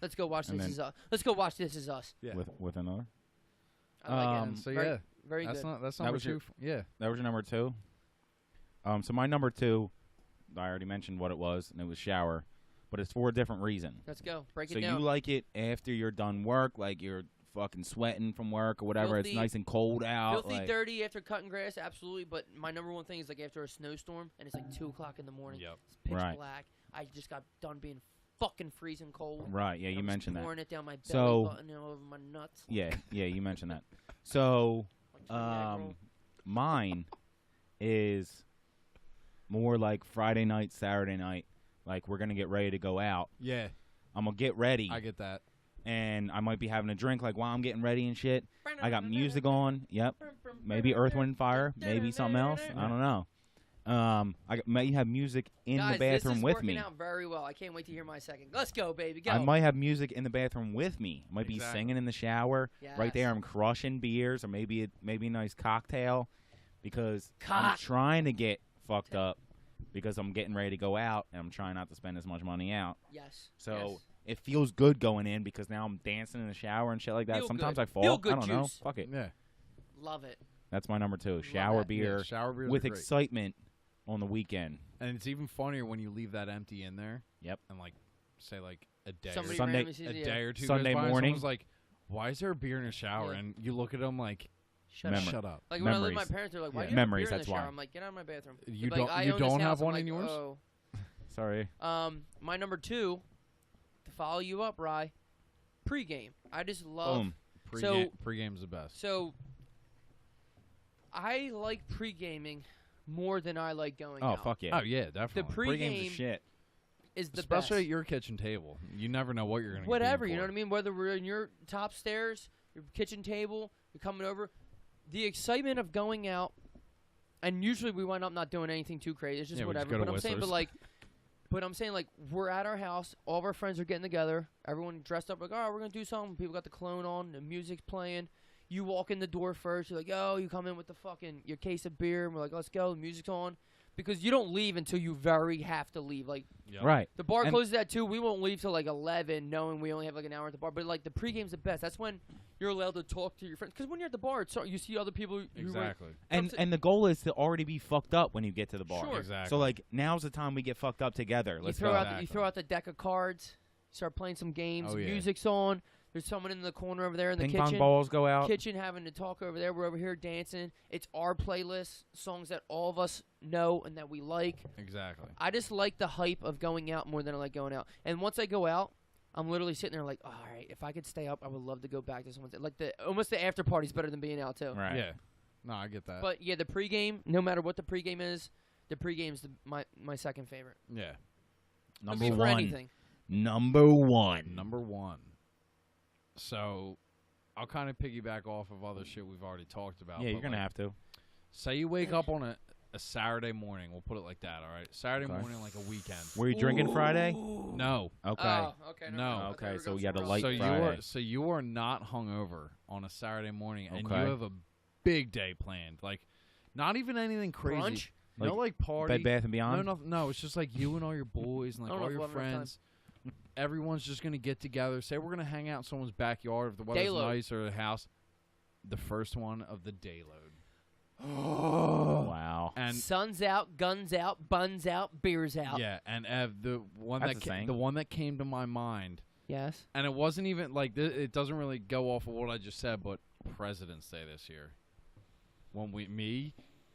[SPEAKER 3] let's go watch
[SPEAKER 2] And
[SPEAKER 3] This
[SPEAKER 2] then-
[SPEAKER 3] Is Us. Let's go watch This Is Us.
[SPEAKER 1] Yeah.
[SPEAKER 2] With another.
[SPEAKER 3] I like it.
[SPEAKER 1] So
[SPEAKER 3] very,
[SPEAKER 1] yeah,
[SPEAKER 3] very
[SPEAKER 1] that's
[SPEAKER 3] good.
[SPEAKER 1] that's
[SPEAKER 2] That
[SPEAKER 1] number
[SPEAKER 2] was your-
[SPEAKER 1] 2. Yeah.
[SPEAKER 2] That was your number 2. So my number 2, I already mentioned what it was, and it was shower, but it's for a different reason.
[SPEAKER 3] Let's go. Break
[SPEAKER 2] So
[SPEAKER 3] it down.
[SPEAKER 2] you like it after you're done work, like you're fucking sweating from work or whatever.
[SPEAKER 3] Filthy-
[SPEAKER 2] it's nice and cold out.
[SPEAKER 3] Filthy,
[SPEAKER 2] like,
[SPEAKER 3] dirty after cutting grass, absolutely. But my number one thing is like after a snowstorm and it's like 2:00 in the morning.
[SPEAKER 1] Yep.
[SPEAKER 3] It's pitch
[SPEAKER 2] Right.
[SPEAKER 3] black. I just got done being fucking freezing cold.
[SPEAKER 2] Right? Yeah, you
[SPEAKER 3] I'm just
[SPEAKER 2] mentioned that.
[SPEAKER 3] pouring it down my belly
[SPEAKER 2] So-
[SPEAKER 3] button and all over my nuts.
[SPEAKER 2] Yeah, you mentioned that. So
[SPEAKER 3] Like two egg rolls.
[SPEAKER 2] mine is more like Friday night, Saturday night. Like we're gonna get ready to go out.
[SPEAKER 1] Yeah.
[SPEAKER 2] I'm gonna get ready,
[SPEAKER 1] I get that.
[SPEAKER 2] and I might be having a drink like while I'm getting ready and shit. I got music on. Yep. Maybe Earth, Wind, and Fire. Maybe something else. I don't know. May have music in
[SPEAKER 3] Guys,
[SPEAKER 2] the bathroom
[SPEAKER 3] this is
[SPEAKER 2] with
[SPEAKER 3] working
[SPEAKER 2] me.
[SPEAKER 3] out very well. I can't wait to hear my second. Let's go, baby. Go.
[SPEAKER 2] I might have music in the bathroom with me. I might be
[SPEAKER 1] Exactly.
[SPEAKER 2] singing in the shower. Right there,
[SPEAKER 3] Yes.
[SPEAKER 2] I'm crushing beers, or maybe a nice cocktail, because I'm
[SPEAKER 3] Cock.
[SPEAKER 2] trying to get fucked up because I'm getting ready to go out, and I'm trying not to spend as much money out.
[SPEAKER 3] Yes.
[SPEAKER 2] So
[SPEAKER 3] yes.
[SPEAKER 2] it feels good going in because now I'm dancing in the shower and shit like that.
[SPEAKER 3] Feel
[SPEAKER 2] Sometimes
[SPEAKER 3] good.
[SPEAKER 2] I fall.
[SPEAKER 3] Feel good
[SPEAKER 2] I don't know.
[SPEAKER 3] juice.
[SPEAKER 2] Fuck it.
[SPEAKER 1] Yeah.
[SPEAKER 3] Love it.
[SPEAKER 2] That's my number 2. Shower
[SPEAKER 3] that.
[SPEAKER 2] beer
[SPEAKER 1] Yeah, shower beers
[SPEAKER 2] with
[SPEAKER 1] are great.
[SPEAKER 2] excitement on the weekend.
[SPEAKER 1] And it's even funnier when you leave that empty in there.
[SPEAKER 2] Yep.
[SPEAKER 1] And like, say like a day,
[SPEAKER 3] Somebody
[SPEAKER 1] or,
[SPEAKER 2] Sunday-
[SPEAKER 3] randomly sees
[SPEAKER 1] a
[SPEAKER 3] it,
[SPEAKER 1] day
[SPEAKER 3] yeah.
[SPEAKER 1] or two
[SPEAKER 2] Sunday
[SPEAKER 1] goes by and
[SPEAKER 2] morning.
[SPEAKER 1] someone's like, "Why is there a beer in a shower?"
[SPEAKER 3] Yeah.
[SPEAKER 1] And you look at them like,
[SPEAKER 3] Shut
[SPEAKER 2] Memory.
[SPEAKER 3] up.
[SPEAKER 1] "Shut up."
[SPEAKER 3] Like when I live with
[SPEAKER 2] Memories.
[SPEAKER 3] my parents, they're like, "Why
[SPEAKER 1] Yeah.
[SPEAKER 3] do you have a
[SPEAKER 2] Memories,
[SPEAKER 3] beer in
[SPEAKER 2] that's
[SPEAKER 3] the shower?"
[SPEAKER 2] why.
[SPEAKER 3] I'm like, "Get out of my bathroom."
[SPEAKER 1] You
[SPEAKER 3] They're like,
[SPEAKER 1] don't-
[SPEAKER 3] "I
[SPEAKER 1] you
[SPEAKER 3] own this
[SPEAKER 1] don't have
[SPEAKER 3] house." I'm
[SPEAKER 1] one
[SPEAKER 3] like,
[SPEAKER 1] in yours?
[SPEAKER 3] Oh.
[SPEAKER 2] Sorry.
[SPEAKER 3] My number 2, to follow you up, Rye, pregame. I just love.
[SPEAKER 2] Boom.
[SPEAKER 1] Pre-game's the best.
[SPEAKER 3] So I like pre-gaming more than I like going
[SPEAKER 2] Oh
[SPEAKER 3] out.
[SPEAKER 2] fuck yeah.
[SPEAKER 1] Oh yeah,
[SPEAKER 3] The
[SPEAKER 1] definitely.
[SPEAKER 2] Pre-game's the
[SPEAKER 3] pregame
[SPEAKER 2] shit.
[SPEAKER 3] is the
[SPEAKER 1] Especially
[SPEAKER 3] best.
[SPEAKER 1] at your kitchen table. You never know what you're gonna.
[SPEAKER 3] Whatever,
[SPEAKER 1] get
[SPEAKER 3] you know
[SPEAKER 1] for.
[SPEAKER 3] what I mean? Whether we're in your top stairs, your kitchen table, you're coming over, the excitement of going out, and usually we wind up not doing anything too crazy. It's just
[SPEAKER 1] Yeah, we just
[SPEAKER 3] whatever.
[SPEAKER 1] go to
[SPEAKER 3] But I'm saying,
[SPEAKER 1] Whistler's.
[SPEAKER 3] but I'm saying like we're at our house, all of our friends are getting together, everyone dressed up like, oh, we're gonna do something. People got the cologne on, the music's playing. You walk in the door first. You're like, oh, you come in with the fucking your case of beer, and we're like, let's go. The music's on, because you don't leave until you very have to leave. Like
[SPEAKER 1] Yep.
[SPEAKER 2] Right.
[SPEAKER 3] the bar
[SPEAKER 2] And-
[SPEAKER 3] closes at 2. We won't leave till like 11, knowing we only have like an hour at the bar. But like the pregame's the best. That's when you're allowed to talk to your friends. Because when you're at the bar, it's you see other people. Who
[SPEAKER 1] Exactly.
[SPEAKER 2] And the goal is to already be fucked up when you get to the bar.
[SPEAKER 3] Sure.
[SPEAKER 1] Exactly.
[SPEAKER 2] So like now's the time we get fucked up together.
[SPEAKER 3] You
[SPEAKER 2] Let's
[SPEAKER 3] throw
[SPEAKER 2] go.
[SPEAKER 3] out you
[SPEAKER 1] Exactly.
[SPEAKER 3] throw out the deck of cards. Start playing some games.
[SPEAKER 1] Oh, yeah.
[SPEAKER 3] Music's on. There's someone in the corner over there in the
[SPEAKER 2] Ping
[SPEAKER 3] kitchen.
[SPEAKER 2] pong balls go out.
[SPEAKER 3] Kitchen having to talk over there. We're over here dancing. It's our playlist, songs that all of us know and that we like.
[SPEAKER 1] Exactly.
[SPEAKER 3] I just like the hype of going out more than I like going out. And once I go out, I'm literally sitting there like, all right, if I could stay up, I would love to go back to someone's. Like almost the after party's better than being out too.
[SPEAKER 2] Right.
[SPEAKER 1] Yeah. No, I get that.
[SPEAKER 3] But yeah, the pregame, no matter what the pregame is, the pregame's my second favorite.
[SPEAKER 1] yeah.
[SPEAKER 3] Could
[SPEAKER 2] Number
[SPEAKER 3] be for
[SPEAKER 2] one.
[SPEAKER 3] anything.
[SPEAKER 2] Number one.
[SPEAKER 1] Number 1. So, I'll kind of piggyback off of other shit we've already talked about.
[SPEAKER 2] Yeah,
[SPEAKER 1] but,
[SPEAKER 2] you're gonna
[SPEAKER 1] like,
[SPEAKER 2] have to.
[SPEAKER 1] Say you wake up on a Saturday morning. We'll put it like that. All right. Saturday
[SPEAKER 2] Okay.
[SPEAKER 1] morning, like a weekend.
[SPEAKER 2] Were you drinking Friday?
[SPEAKER 1] No.
[SPEAKER 2] Okay.
[SPEAKER 3] Oh, okay.
[SPEAKER 1] No.
[SPEAKER 3] No. I thought
[SPEAKER 2] Okay,
[SPEAKER 3] we were
[SPEAKER 2] so
[SPEAKER 3] going
[SPEAKER 2] we got a
[SPEAKER 3] somewhere
[SPEAKER 2] light
[SPEAKER 3] else.
[SPEAKER 2] Friday.
[SPEAKER 1] So you are not hungover on a Saturday morning, and you
[SPEAKER 2] Okay.
[SPEAKER 1] have a big day planned. Like, not even anything crazy.
[SPEAKER 3] Brunch?
[SPEAKER 1] No, like party.
[SPEAKER 2] Bed Bath and Beyond.
[SPEAKER 1] No, it's just like you and all your boys and
[SPEAKER 3] I
[SPEAKER 1] like
[SPEAKER 3] don't know
[SPEAKER 1] all
[SPEAKER 3] if
[SPEAKER 1] your
[SPEAKER 3] we'll have enough
[SPEAKER 1] friends. Everyone's just gonna get together. Say we're gonna hang out in someone's backyard if the weather's
[SPEAKER 3] Dayload.
[SPEAKER 1] nice or the house. The first one of the day load.
[SPEAKER 2] Wow.
[SPEAKER 1] And
[SPEAKER 3] Sun's out, guns out, buns out, beers out.
[SPEAKER 1] yeah, and Ev, the one
[SPEAKER 2] That's
[SPEAKER 1] that
[SPEAKER 2] a saying.
[SPEAKER 1] the one that came to my mind,
[SPEAKER 3] Yes.
[SPEAKER 1] and it wasn't even like it doesn't really go off of what I just said, but President's Day this year, when me,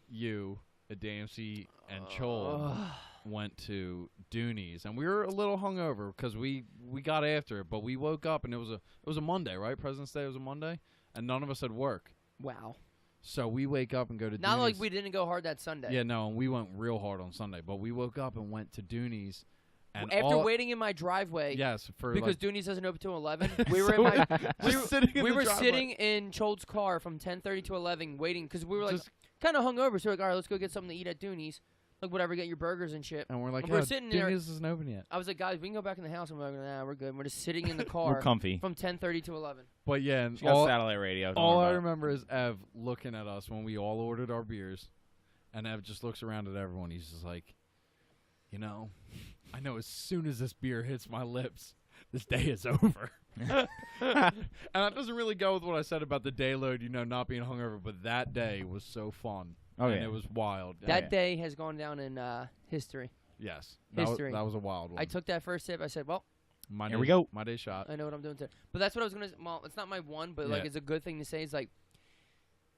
[SPEAKER 1] you, Adamsi, and Chol went to Dooney's, and we were a little hungover because we got after it, but we woke up and it was a Monday, right? President's Day was a Monday, and none of us had work.
[SPEAKER 3] Wow.
[SPEAKER 1] So we wake up and go to
[SPEAKER 3] Not
[SPEAKER 1] Dooney's.
[SPEAKER 3] like we didn't go hard that Sunday.
[SPEAKER 1] Yeah, no, and we went real hard on Sunday. But we woke up and went to Dooney's. And
[SPEAKER 3] After waiting in my driveway.
[SPEAKER 1] Yes, for
[SPEAKER 3] because
[SPEAKER 1] like,
[SPEAKER 3] Dooney's doesn't open till 11. We were in my, we were
[SPEAKER 1] driveway.
[SPEAKER 3] sitting in Chold's car from 10:30 to 11 waiting because we were like kind of hungover. So we're like, all right, let's go get something to eat at Dooney's. Like whatever, get your burgers and shit.
[SPEAKER 1] And we're like,
[SPEAKER 3] we're sitting there.
[SPEAKER 1] Dooney's isn't open yet.
[SPEAKER 3] I was like, guys, we can go back in the house. And we're like, nah, we're good. And we're just sitting in the car.
[SPEAKER 2] We're comfy.
[SPEAKER 3] From 10:30 to 11.
[SPEAKER 1] But yeah, and
[SPEAKER 2] She got satellite radio.
[SPEAKER 1] All I remember is Ev looking at us when we all ordered our beers, and Ev just looks around at everyone. He's just like, you know, I know as soon as this beer hits my lips, this day is over. And that doesn't really go with what I said about the day load, you know, not being hungover, but that day was so fun.
[SPEAKER 2] Oh,
[SPEAKER 1] and
[SPEAKER 2] yeah.
[SPEAKER 1] it was wild.
[SPEAKER 3] That day has gone down in history.
[SPEAKER 1] Yes.
[SPEAKER 3] History.
[SPEAKER 1] That was a wild one.
[SPEAKER 3] I took that first sip. I said, well,
[SPEAKER 2] Here we go.
[SPEAKER 1] My day shot.
[SPEAKER 3] I know what I'm doing today. But that's what I was going to well, it's not my one, but like it's a good thing to say. It's like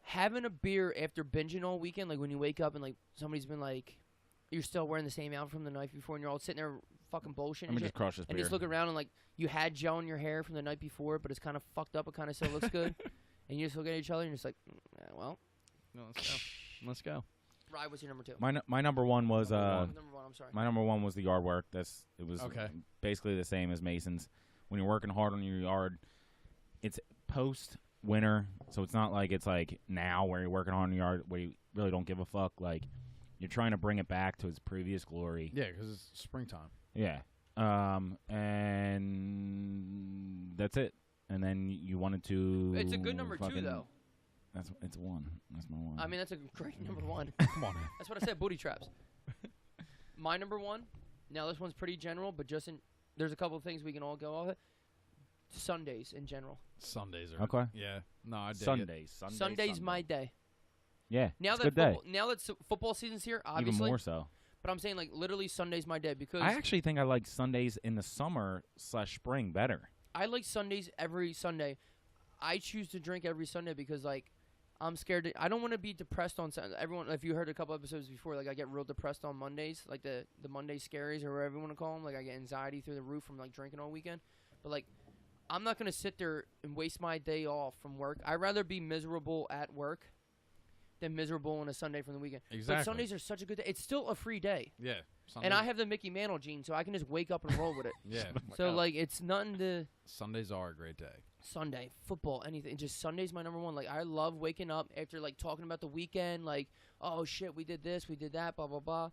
[SPEAKER 3] having a beer after binging all weekend, like when you wake up and like somebody's been like, you're still wearing the same outfit from the night before and you're all sitting there fucking bullshitting
[SPEAKER 2] Let me just crush this
[SPEAKER 3] and
[SPEAKER 2] beer.
[SPEAKER 3] just look around and like you had gel in your hair from the night before, but it's kind of fucked up. It kind of still looks good. And you just look at each other and you're just like, well.
[SPEAKER 1] No, let's go. Let's go.
[SPEAKER 3] Rye, what's your number two?
[SPEAKER 2] My number one was
[SPEAKER 3] number one, I'm sorry.
[SPEAKER 2] my number one was the yard work. It was
[SPEAKER 1] Okay.
[SPEAKER 2] basically the same as Mason's. When you're working hard on your yard, it's post winter, so it's not like it's like now where you're working hard on your yard where you really don't give a fuck. Like you're trying to bring it back to its previous glory.
[SPEAKER 1] Yeah, because it's springtime.
[SPEAKER 2] Yeah. And that's it. And then you wanted to.
[SPEAKER 3] It's a good number two, though.
[SPEAKER 2] It's one. That's my one.
[SPEAKER 3] I mean, that's a great number one.
[SPEAKER 1] Come on, man.
[SPEAKER 3] That's what I said, booty traps. My number one, now this one's pretty general, but there's a couple of things we can all go off it. Sundays in general.
[SPEAKER 1] Sundays are
[SPEAKER 2] okay.
[SPEAKER 1] Yeah. No, I dig it.
[SPEAKER 2] Sunday's
[SPEAKER 3] my day.
[SPEAKER 2] Yeah.
[SPEAKER 3] Now
[SPEAKER 2] it's
[SPEAKER 3] that
[SPEAKER 2] a good day.
[SPEAKER 3] now that football season's here, obviously.
[SPEAKER 2] Even more so.
[SPEAKER 3] But I'm saying like literally Sunday's my day because
[SPEAKER 2] I actually think I like Sundays in the summer/spring better.
[SPEAKER 3] I like Sundays every Sunday. I choose to drink every Sunday because like I'm scared. I don't want to be depressed on Sunday. Everyone, if you heard a couple episodes before, like I get real depressed on Mondays, like the Monday scaries or whatever you want to call them. Like I get anxiety through the roof from like drinking all weekend. But like I'm not gonna sit there and waste my day off from work. I'd rather be miserable at work than miserable on a Sunday from the weekend.
[SPEAKER 1] Exactly.
[SPEAKER 3] But Sundays are such a good day. It's still a free day.
[SPEAKER 1] Yeah.
[SPEAKER 3] And I have the Mickey Mantle gene, so I can just wake up and roll with it.
[SPEAKER 1] Yeah.
[SPEAKER 3] So like it's nothing to.
[SPEAKER 1] Sundays are a great day.
[SPEAKER 3] Sunday, football, anything. Just Sunday's my number one. Like, I love waking up after, like, talking about the weekend. Like, oh, shit, we did this, we did that, blah, blah, blah.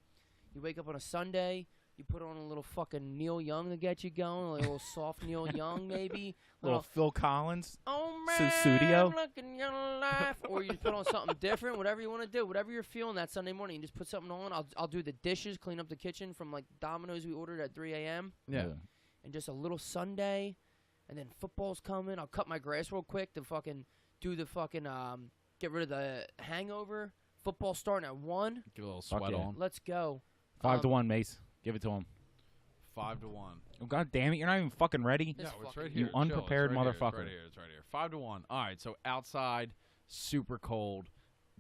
[SPEAKER 3] You wake up on a Sunday. You put on a little fucking Neil Young to get you going. Like a little soft Neil Young, maybe.
[SPEAKER 2] Little Phil Collins.
[SPEAKER 3] Oh, man,
[SPEAKER 2] Studio.
[SPEAKER 3] look in your life. Or you just put on something different, whatever you want to do. Whatever you're feeling that Sunday morning, you just put something on. I'll do the dishes, clean up the kitchen from, like, Domino's we ordered at 3 a.m.
[SPEAKER 1] Yeah.
[SPEAKER 3] And just a little Sunday. And then football's coming. I'll cut my grass real quick to fucking do the fucking get rid of the hangover. Football's starting at 1.
[SPEAKER 1] Get a little sweat
[SPEAKER 2] yeah.
[SPEAKER 1] on.
[SPEAKER 3] Let's go.
[SPEAKER 2] 5-1, Mace. Give it to him.
[SPEAKER 1] 5-1.
[SPEAKER 2] Oh, God damn it. You're not even fucking ready.
[SPEAKER 3] This
[SPEAKER 1] No, it's
[SPEAKER 3] fucking
[SPEAKER 1] right
[SPEAKER 2] You
[SPEAKER 1] here. Chill, it's
[SPEAKER 2] unprepared
[SPEAKER 1] right here,
[SPEAKER 2] motherfucker.
[SPEAKER 1] It's right here. 5-1. All right, so outside, super cold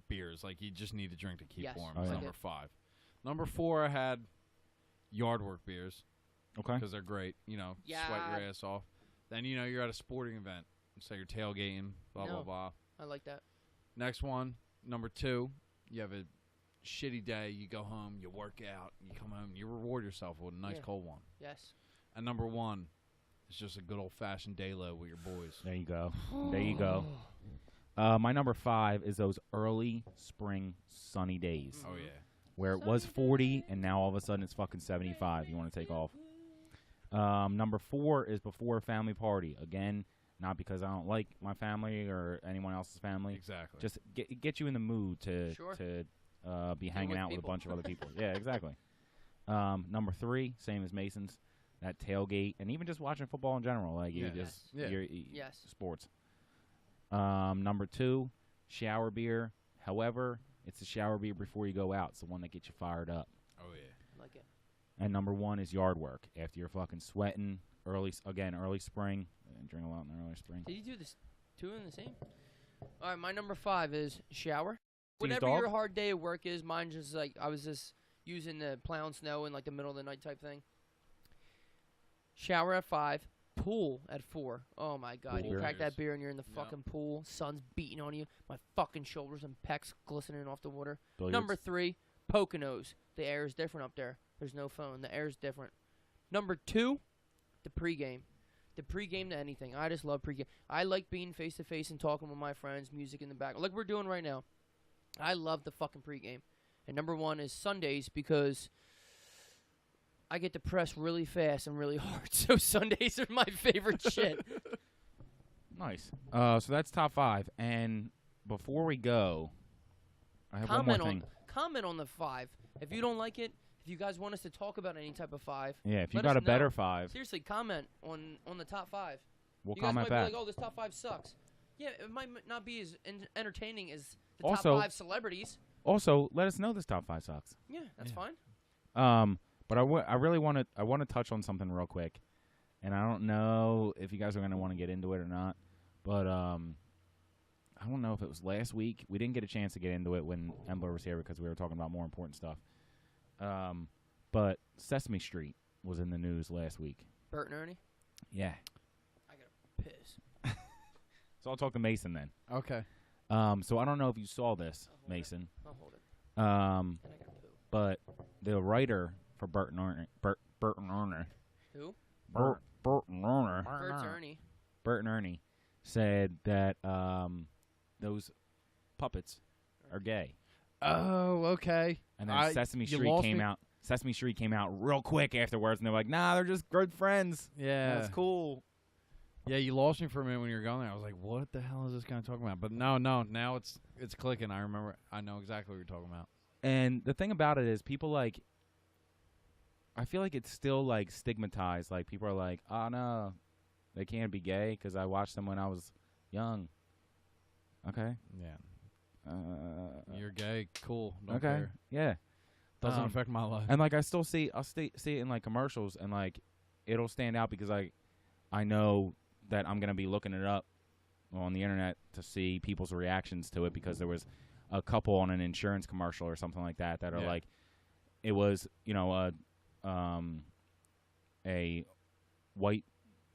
[SPEAKER 1] beers. Like, you just need to drink to keep
[SPEAKER 3] Yes.
[SPEAKER 1] warm.
[SPEAKER 2] Oh,
[SPEAKER 1] It's
[SPEAKER 2] yeah.
[SPEAKER 1] number 5. Number 4, I had yard work beers
[SPEAKER 2] Okay.
[SPEAKER 1] because they're great. You know, sweat your ass off. Then, you know, you're at a sporting event. So you're tailgating, blah,
[SPEAKER 3] No.
[SPEAKER 1] blah, blah.
[SPEAKER 3] I like that.
[SPEAKER 1] Next one, number 2, you have a shitty day. You go home, you work out, you come home, you reward yourself with a nice
[SPEAKER 3] Yeah.
[SPEAKER 1] cold one.
[SPEAKER 3] Yes.
[SPEAKER 1] And number 1 is just a good old-fashioned day low with your boys.
[SPEAKER 2] There you go. There you go. My number 5 is those early spring sunny days
[SPEAKER 1] Oh, yeah.
[SPEAKER 2] where it was 40 and now all of a sudden it's fucking 75. You want to take off. Number 4 is before a family party. Again, not because I don't like my family or anyone else's family.
[SPEAKER 1] Exactly.
[SPEAKER 2] Just get you in the mood to
[SPEAKER 3] Sure.
[SPEAKER 2] be hanging
[SPEAKER 3] with
[SPEAKER 2] out with a
[SPEAKER 3] people.
[SPEAKER 2] bunch of other people. Yeah, exactly. Number 3, same as Mason's, that tailgate, and even just watching football in general. Like you
[SPEAKER 1] Yeah.
[SPEAKER 2] just
[SPEAKER 1] Yeah.
[SPEAKER 3] Yes.
[SPEAKER 2] sports. Number 2, shower beer. However, it's the shower beer before you go out. It's the one that gets you fired up.
[SPEAKER 1] Oh, yeah.
[SPEAKER 3] I like it.
[SPEAKER 2] And number 1 is yard work. After you're fucking sweating, early spring. Drink a lot in the early spring.
[SPEAKER 3] Did you do this 2 in the same? All right, my number 5 is shower.
[SPEAKER 2] Seen his
[SPEAKER 3] Whatever
[SPEAKER 2] dog?
[SPEAKER 3] your hard day of work is, mine just like I was just using the plowing snow in like the middle of the night type thing. Shower at 5. Pool at 4. Oh my God!
[SPEAKER 2] Pool
[SPEAKER 3] You crack
[SPEAKER 1] beers.
[SPEAKER 3] that beer and you're in the
[SPEAKER 1] Yep.
[SPEAKER 3] fucking pool. Sun's beating on you. My fucking shoulders and pecs glistening off the water.
[SPEAKER 2] Billiards.
[SPEAKER 3] Number 3, Poconos. The air is different up there. There's no phone. The air is different. Number 2, the pregame. The pregame to anything. I just love pregame. I like being face to face and talking with my friends, music in the back, like we're doing right now. I love the fucking pregame. And number 1 is Sundays because I get depressed really fast and really hard. So Sundays are my favorite shit.
[SPEAKER 2] Nice. So that's top 5. And before we go, I have one more thing.
[SPEAKER 3] Comment on the 5. If you don't like it, if you guys want us to talk about any type of 5,
[SPEAKER 2] Yeah, if you
[SPEAKER 3] let
[SPEAKER 2] got
[SPEAKER 3] us
[SPEAKER 2] a better
[SPEAKER 3] know.
[SPEAKER 2] 5,
[SPEAKER 3] Seriously, comment on the top 5.
[SPEAKER 2] we'll
[SPEAKER 3] You guys
[SPEAKER 2] comment
[SPEAKER 3] might
[SPEAKER 2] back.
[SPEAKER 3] be like, oh, this top 5 sucks. Yeah, it might not be as entertaining as the
[SPEAKER 2] Also-
[SPEAKER 3] top 5 celebrities.
[SPEAKER 2] Also, let us know this top 5 sucks.
[SPEAKER 3] Yeah, that's fine.
[SPEAKER 2] But I really want to touch on something real quick, and I don't know if you guys are gonna want to get into it or not. But I don't know if it was last week. We didn't get a chance to get into it when Embler was here because we were talking about more important stuff. But Sesame Street was in the news last week.
[SPEAKER 3] Bert and Ernie,
[SPEAKER 2] Yeah.
[SPEAKER 3] I gotta piss.
[SPEAKER 2] So I'll talk to Mason then.
[SPEAKER 1] Okay.
[SPEAKER 2] So I don't know if you saw this,
[SPEAKER 3] I'll hold it.
[SPEAKER 2] Mason.
[SPEAKER 3] I'll hold it.
[SPEAKER 2] Um,
[SPEAKER 3] And I gotta poo.
[SPEAKER 2] but the writer for Bert and Ernie, Bert and Ernie,
[SPEAKER 3] Who?
[SPEAKER 2] Bert and Ernie,
[SPEAKER 3] Bert's Ernie.
[SPEAKER 2] Bert and Ernie said that those puppets are gay,
[SPEAKER 1] Oh, okay.
[SPEAKER 2] and then Sesame
[SPEAKER 1] you
[SPEAKER 2] Street
[SPEAKER 1] lost
[SPEAKER 2] came
[SPEAKER 1] me.
[SPEAKER 2] out. Sesame Street came out real quick afterwards, and they're like, "Nah, they're just good friends.
[SPEAKER 1] Yeah.
[SPEAKER 2] That's cool."
[SPEAKER 1] Yeah, you lost me for a minute when you were going there. I was like, what the hell is this guy talking about? But no, now it's clicking. I remember. I know exactly what you're talking about.
[SPEAKER 2] And the thing about it is, people like, I feel like it's still like stigmatized. Like people are like, "Oh no, they can't be gay because I watched them when I was young." Okay.
[SPEAKER 1] Yeah. You're gay. Cool. Don't
[SPEAKER 2] Okay.
[SPEAKER 1] care.
[SPEAKER 2] Yeah.
[SPEAKER 1] Doesn't affect my life.
[SPEAKER 2] And like I'll see it in like commercials, and like it'll stand out because I know that I'm gonna be looking it up on the internet to see people's reactions to it because there was a couple on an insurance commercial or something like that are
[SPEAKER 1] Yeah.
[SPEAKER 2] like, it was a white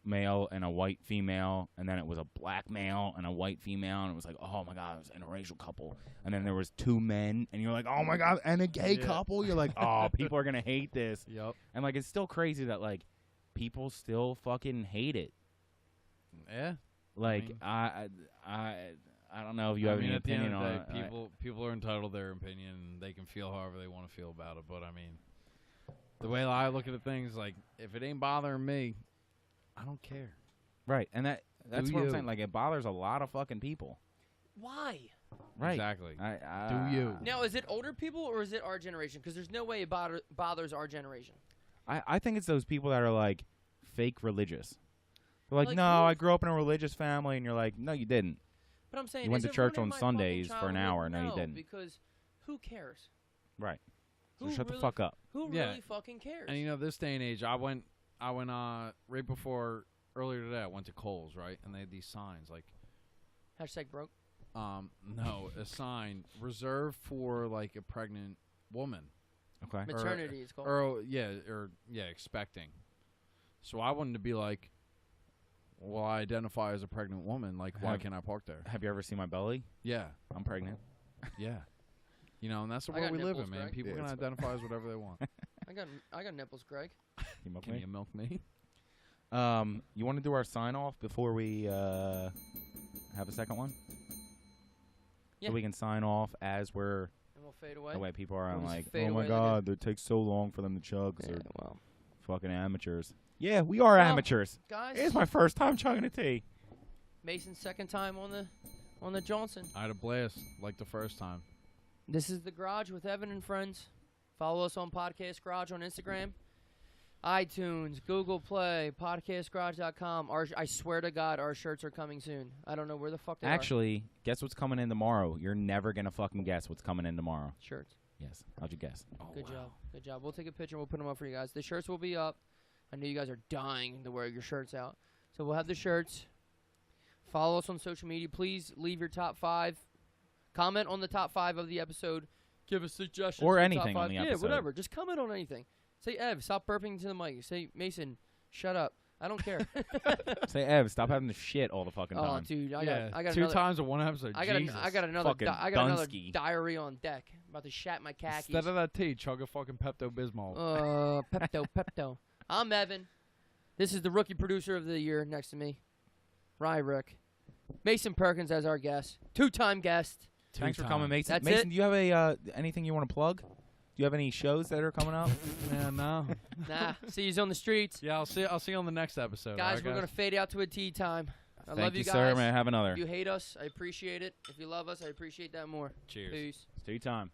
[SPEAKER 2] male and a white female, and then it was a black male and a white female, and it was like, oh my god, it was an interracial couple, and then there was 2 men, and you're like, oh my god, and a gay
[SPEAKER 1] Yeah.
[SPEAKER 2] couple. You're like, oh, people are gonna hate this.
[SPEAKER 1] Yep.
[SPEAKER 2] And like it's still crazy that like people still fucking hate it.
[SPEAKER 1] Yeah.
[SPEAKER 2] Like
[SPEAKER 1] mean-
[SPEAKER 2] I don't know if you have any
[SPEAKER 1] at the end
[SPEAKER 2] opinion
[SPEAKER 1] of
[SPEAKER 2] on
[SPEAKER 1] the
[SPEAKER 2] it.
[SPEAKER 1] day, people are entitled to their opinion, and they can feel however they want to feel about it. But I mean, the way I look at the things, like if it ain't bothering me, I don't care.
[SPEAKER 2] Right, and that's
[SPEAKER 1] Do
[SPEAKER 2] what I'm
[SPEAKER 1] you.
[SPEAKER 2] saying. Like it bothers a lot of fucking people.
[SPEAKER 3] Why?
[SPEAKER 2] Right.
[SPEAKER 1] Exactly.
[SPEAKER 2] I
[SPEAKER 1] Do you?
[SPEAKER 3] Now, is it older people or is it our generation? Because there's no way it bothers our generation.
[SPEAKER 2] I think it's those people that are like fake religious. They're like,
[SPEAKER 3] Like
[SPEAKER 2] no,
[SPEAKER 3] who?
[SPEAKER 2] I grew up in a religious family, and you're like, no, you didn't.
[SPEAKER 3] But I'm saying,
[SPEAKER 2] You went
[SPEAKER 3] is
[SPEAKER 2] to
[SPEAKER 3] it
[SPEAKER 2] church
[SPEAKER 3] ruining
[SPEAKER 2] on
[SPEAKER 3] my
[SPEAKER 2] Sundays
[SPEAKER 3] fucking
[SPEAKER 2] for an
[SPEAKER 3] childhood?
[SPEAKER 2] hour. No, you didn't.
[SPEAKER 3] Because who cares?
[SPEAKER 2] Right. So
[SPEAKER 3] Who
[SPEAKER 2] shut the
[SPEAKER 3] really-
[SPEAKER 2] fuck up.
[SPEAKER 3] Who
[SPEAKER 1] Yeah.
[SPEAKER 3] really fucking cares?
[SPEAKER 1] And you know, this day and age, I went right before earlier today. I went to Kohl's, right, and they had these signs like,
[SPEAKER 3] Hashtag broke.
[SPEAKER 1] no, a sign reserved for like a pregnant woman.
[SPEAKER 2] Okay.
[SPEAKER 3] Maternity is called.
[SPEAKER 1] Or expecting. So I wanted to be like, well, I identify as a pregnant woman. Like, why
[SPEAKER 2] Have-
[SPEAKER 1] can't I park there?
[SPEAKER 2] Have you ever seen my belly?
[SPEAKER 1] Yeah,
[SPEAKER 2] I'm pregnant.
[SPEAKER 1] yeah. You know, and that's the
[SPEAKER 3] I
[SPEAKER 1] world
[SPEAKER 3] got
[SPEAKER 1] we live in,
[SPEAKER 3] nipples,
[SPEAKER 1] man.
[SPEAKER 3] Greg.
[SPEAKER 1] People
[SPEAKER 2] Yeah,
[SPEAKER 1] can
[SPEAKER 2] it's
[SPEAKER 1] identify as whatever they want.
[SPEAKER 3] I got nipples, Greg.
[SPEAKER 2] You milk
[SPEAKER 1] Can
[SPEAKER 2] me?
[SPEAKER 1] you milk me?
[SPEAKER 2] You want to do our sign off before we have a second one?
[SPEAKER 3] Yeah.
[SPEAKER 2] So we can sign off as we're
[SPEAKER 3] And we'll fade away.
[SPEAKER 2] the way people are
[SPEAKER 3] We'll just
[SPEAKER 2] like,
[SPEAKER 3] fade
[SPEAKER 2] oh my
[SPEAKER 3] away like
[SPEAKER 2] god, it takes so long for them to chug 'cause
[SPEAKER 3] Yeah,
[SPEAKER 2] they're
[SPEAKER 3] well,
[SPEAKER 2] fucking amateurs. Yeah, we are
[SPEAKER 3] Well,
[SPEAKER 2] amateurs.
[SPEAKER 3] guys,
[SPEAKER 2] It's my first time chugging a tea.
[SPEAKER 3] Mason's second time on the Johnson.
[SPEAKER 1] I had a blast, like the first time.
[SPEAKER 3] This is the Garage with Evan and friends. Follow us on Podcast Garage on Instagram, iTunes, Google Play, podcastgarage.com. I swear to God, our shirts are coming soon. I don't know where the fuck they are.
[SPEAKER 2] Actually, guess what's coming in tomorrow? You're never gonna fucking guess what's coming in tomorrow.
[SPEAKER 3] Shirts.
[SPEAKER 2] Yes. How'd you guess?
[SPEAKER 1] Oh,
[SPEAKER 3] Good
[SPEAKER 1] wow.
[SPEAKER 3] job. Good job. We'll take a picture and we'll put them up for you guys. The shirts will be up. I know you guys are dying to wear your shirts out. So we'll have the shirts. Follow us on social media. Please leave your top 5. Comment on the top 5 of the episode. Give us suggestions.
[SPEAKER 2] Or
[SPEAKER 3] for the
[SPEAKER 2] anything
[SPEAKER 3] top
[SPEAKER 2] on
[SPEAKER 3] 5.
[SPEAKER 2] the
[SPEAKER 3] Yeah,
[SPEAKER 2] episode.
[SPEAKER 3] whatever. Just comment on anything. Say, Ev, stop burping to the mic. Say, Mason, shut up. I don't care.
[SPEAKER 2] Say, Ev, stop having the shit all the fucking
[SPEAKER 3] Oh,
[SPEAKER 2] time.
[SPEAKER 3] dude, I
[SPEAKER 1] Yeah,
[SPEAKER 3] got
[SPEAKER 1] 2
[SPEAKER 3] another.
[SPEAKER 1] times in 1 episode.
[SPEAKER 3] I got
[SPEAKER 1] Jesus.
[SPEAKER 3] another.
[SPEAKER 2] Fucking
[SPEAKER 3] I got another
[SPEAKER 2] Dunsky.
[SPEAKER 3] diary on deck. About to shat my khakis.
[SPEAKER 1] Instead of that tea, chug a fucking Pepto-Bismol.
[SPEAKER 3] Pepto. I'm Evan. This is the rookie producer of the year next to me, Rick. Mason Perkins as our guest, 2-time guest.
[SPEAKER 2] Thanks for coming, Mason.
[SPEAKER 3] That's
[SPEAKER 2] Mason,
[SPEAKER 3] it?
[SPEAKER 2] do you have a anything you want to plug? Do you have any shows that are coming up?
[SPEAKER 1] Yeah, no.
[SPEAKER 3] Nah, see you on the streets.
[SPEAKER 1] Yeah, I'll see you on the next episode.
[SPEAKER 3] Guys,
[SPEAKER 1] alright,
[SPEAKER 3] we're going to fade out to a tea time. I
[SPEAKER 2] Thank
[SPEAKER 3] love you guys.
[SPEAKER 2] sir. May I have another?
[SPEAKER 3] If you hate us, I appreciate it. If you love us, I appreciate that more.
[SPEAKER 1] Cheers.
[SPEAKER 3] Peace.
[SPEAKER 2] It's tea time.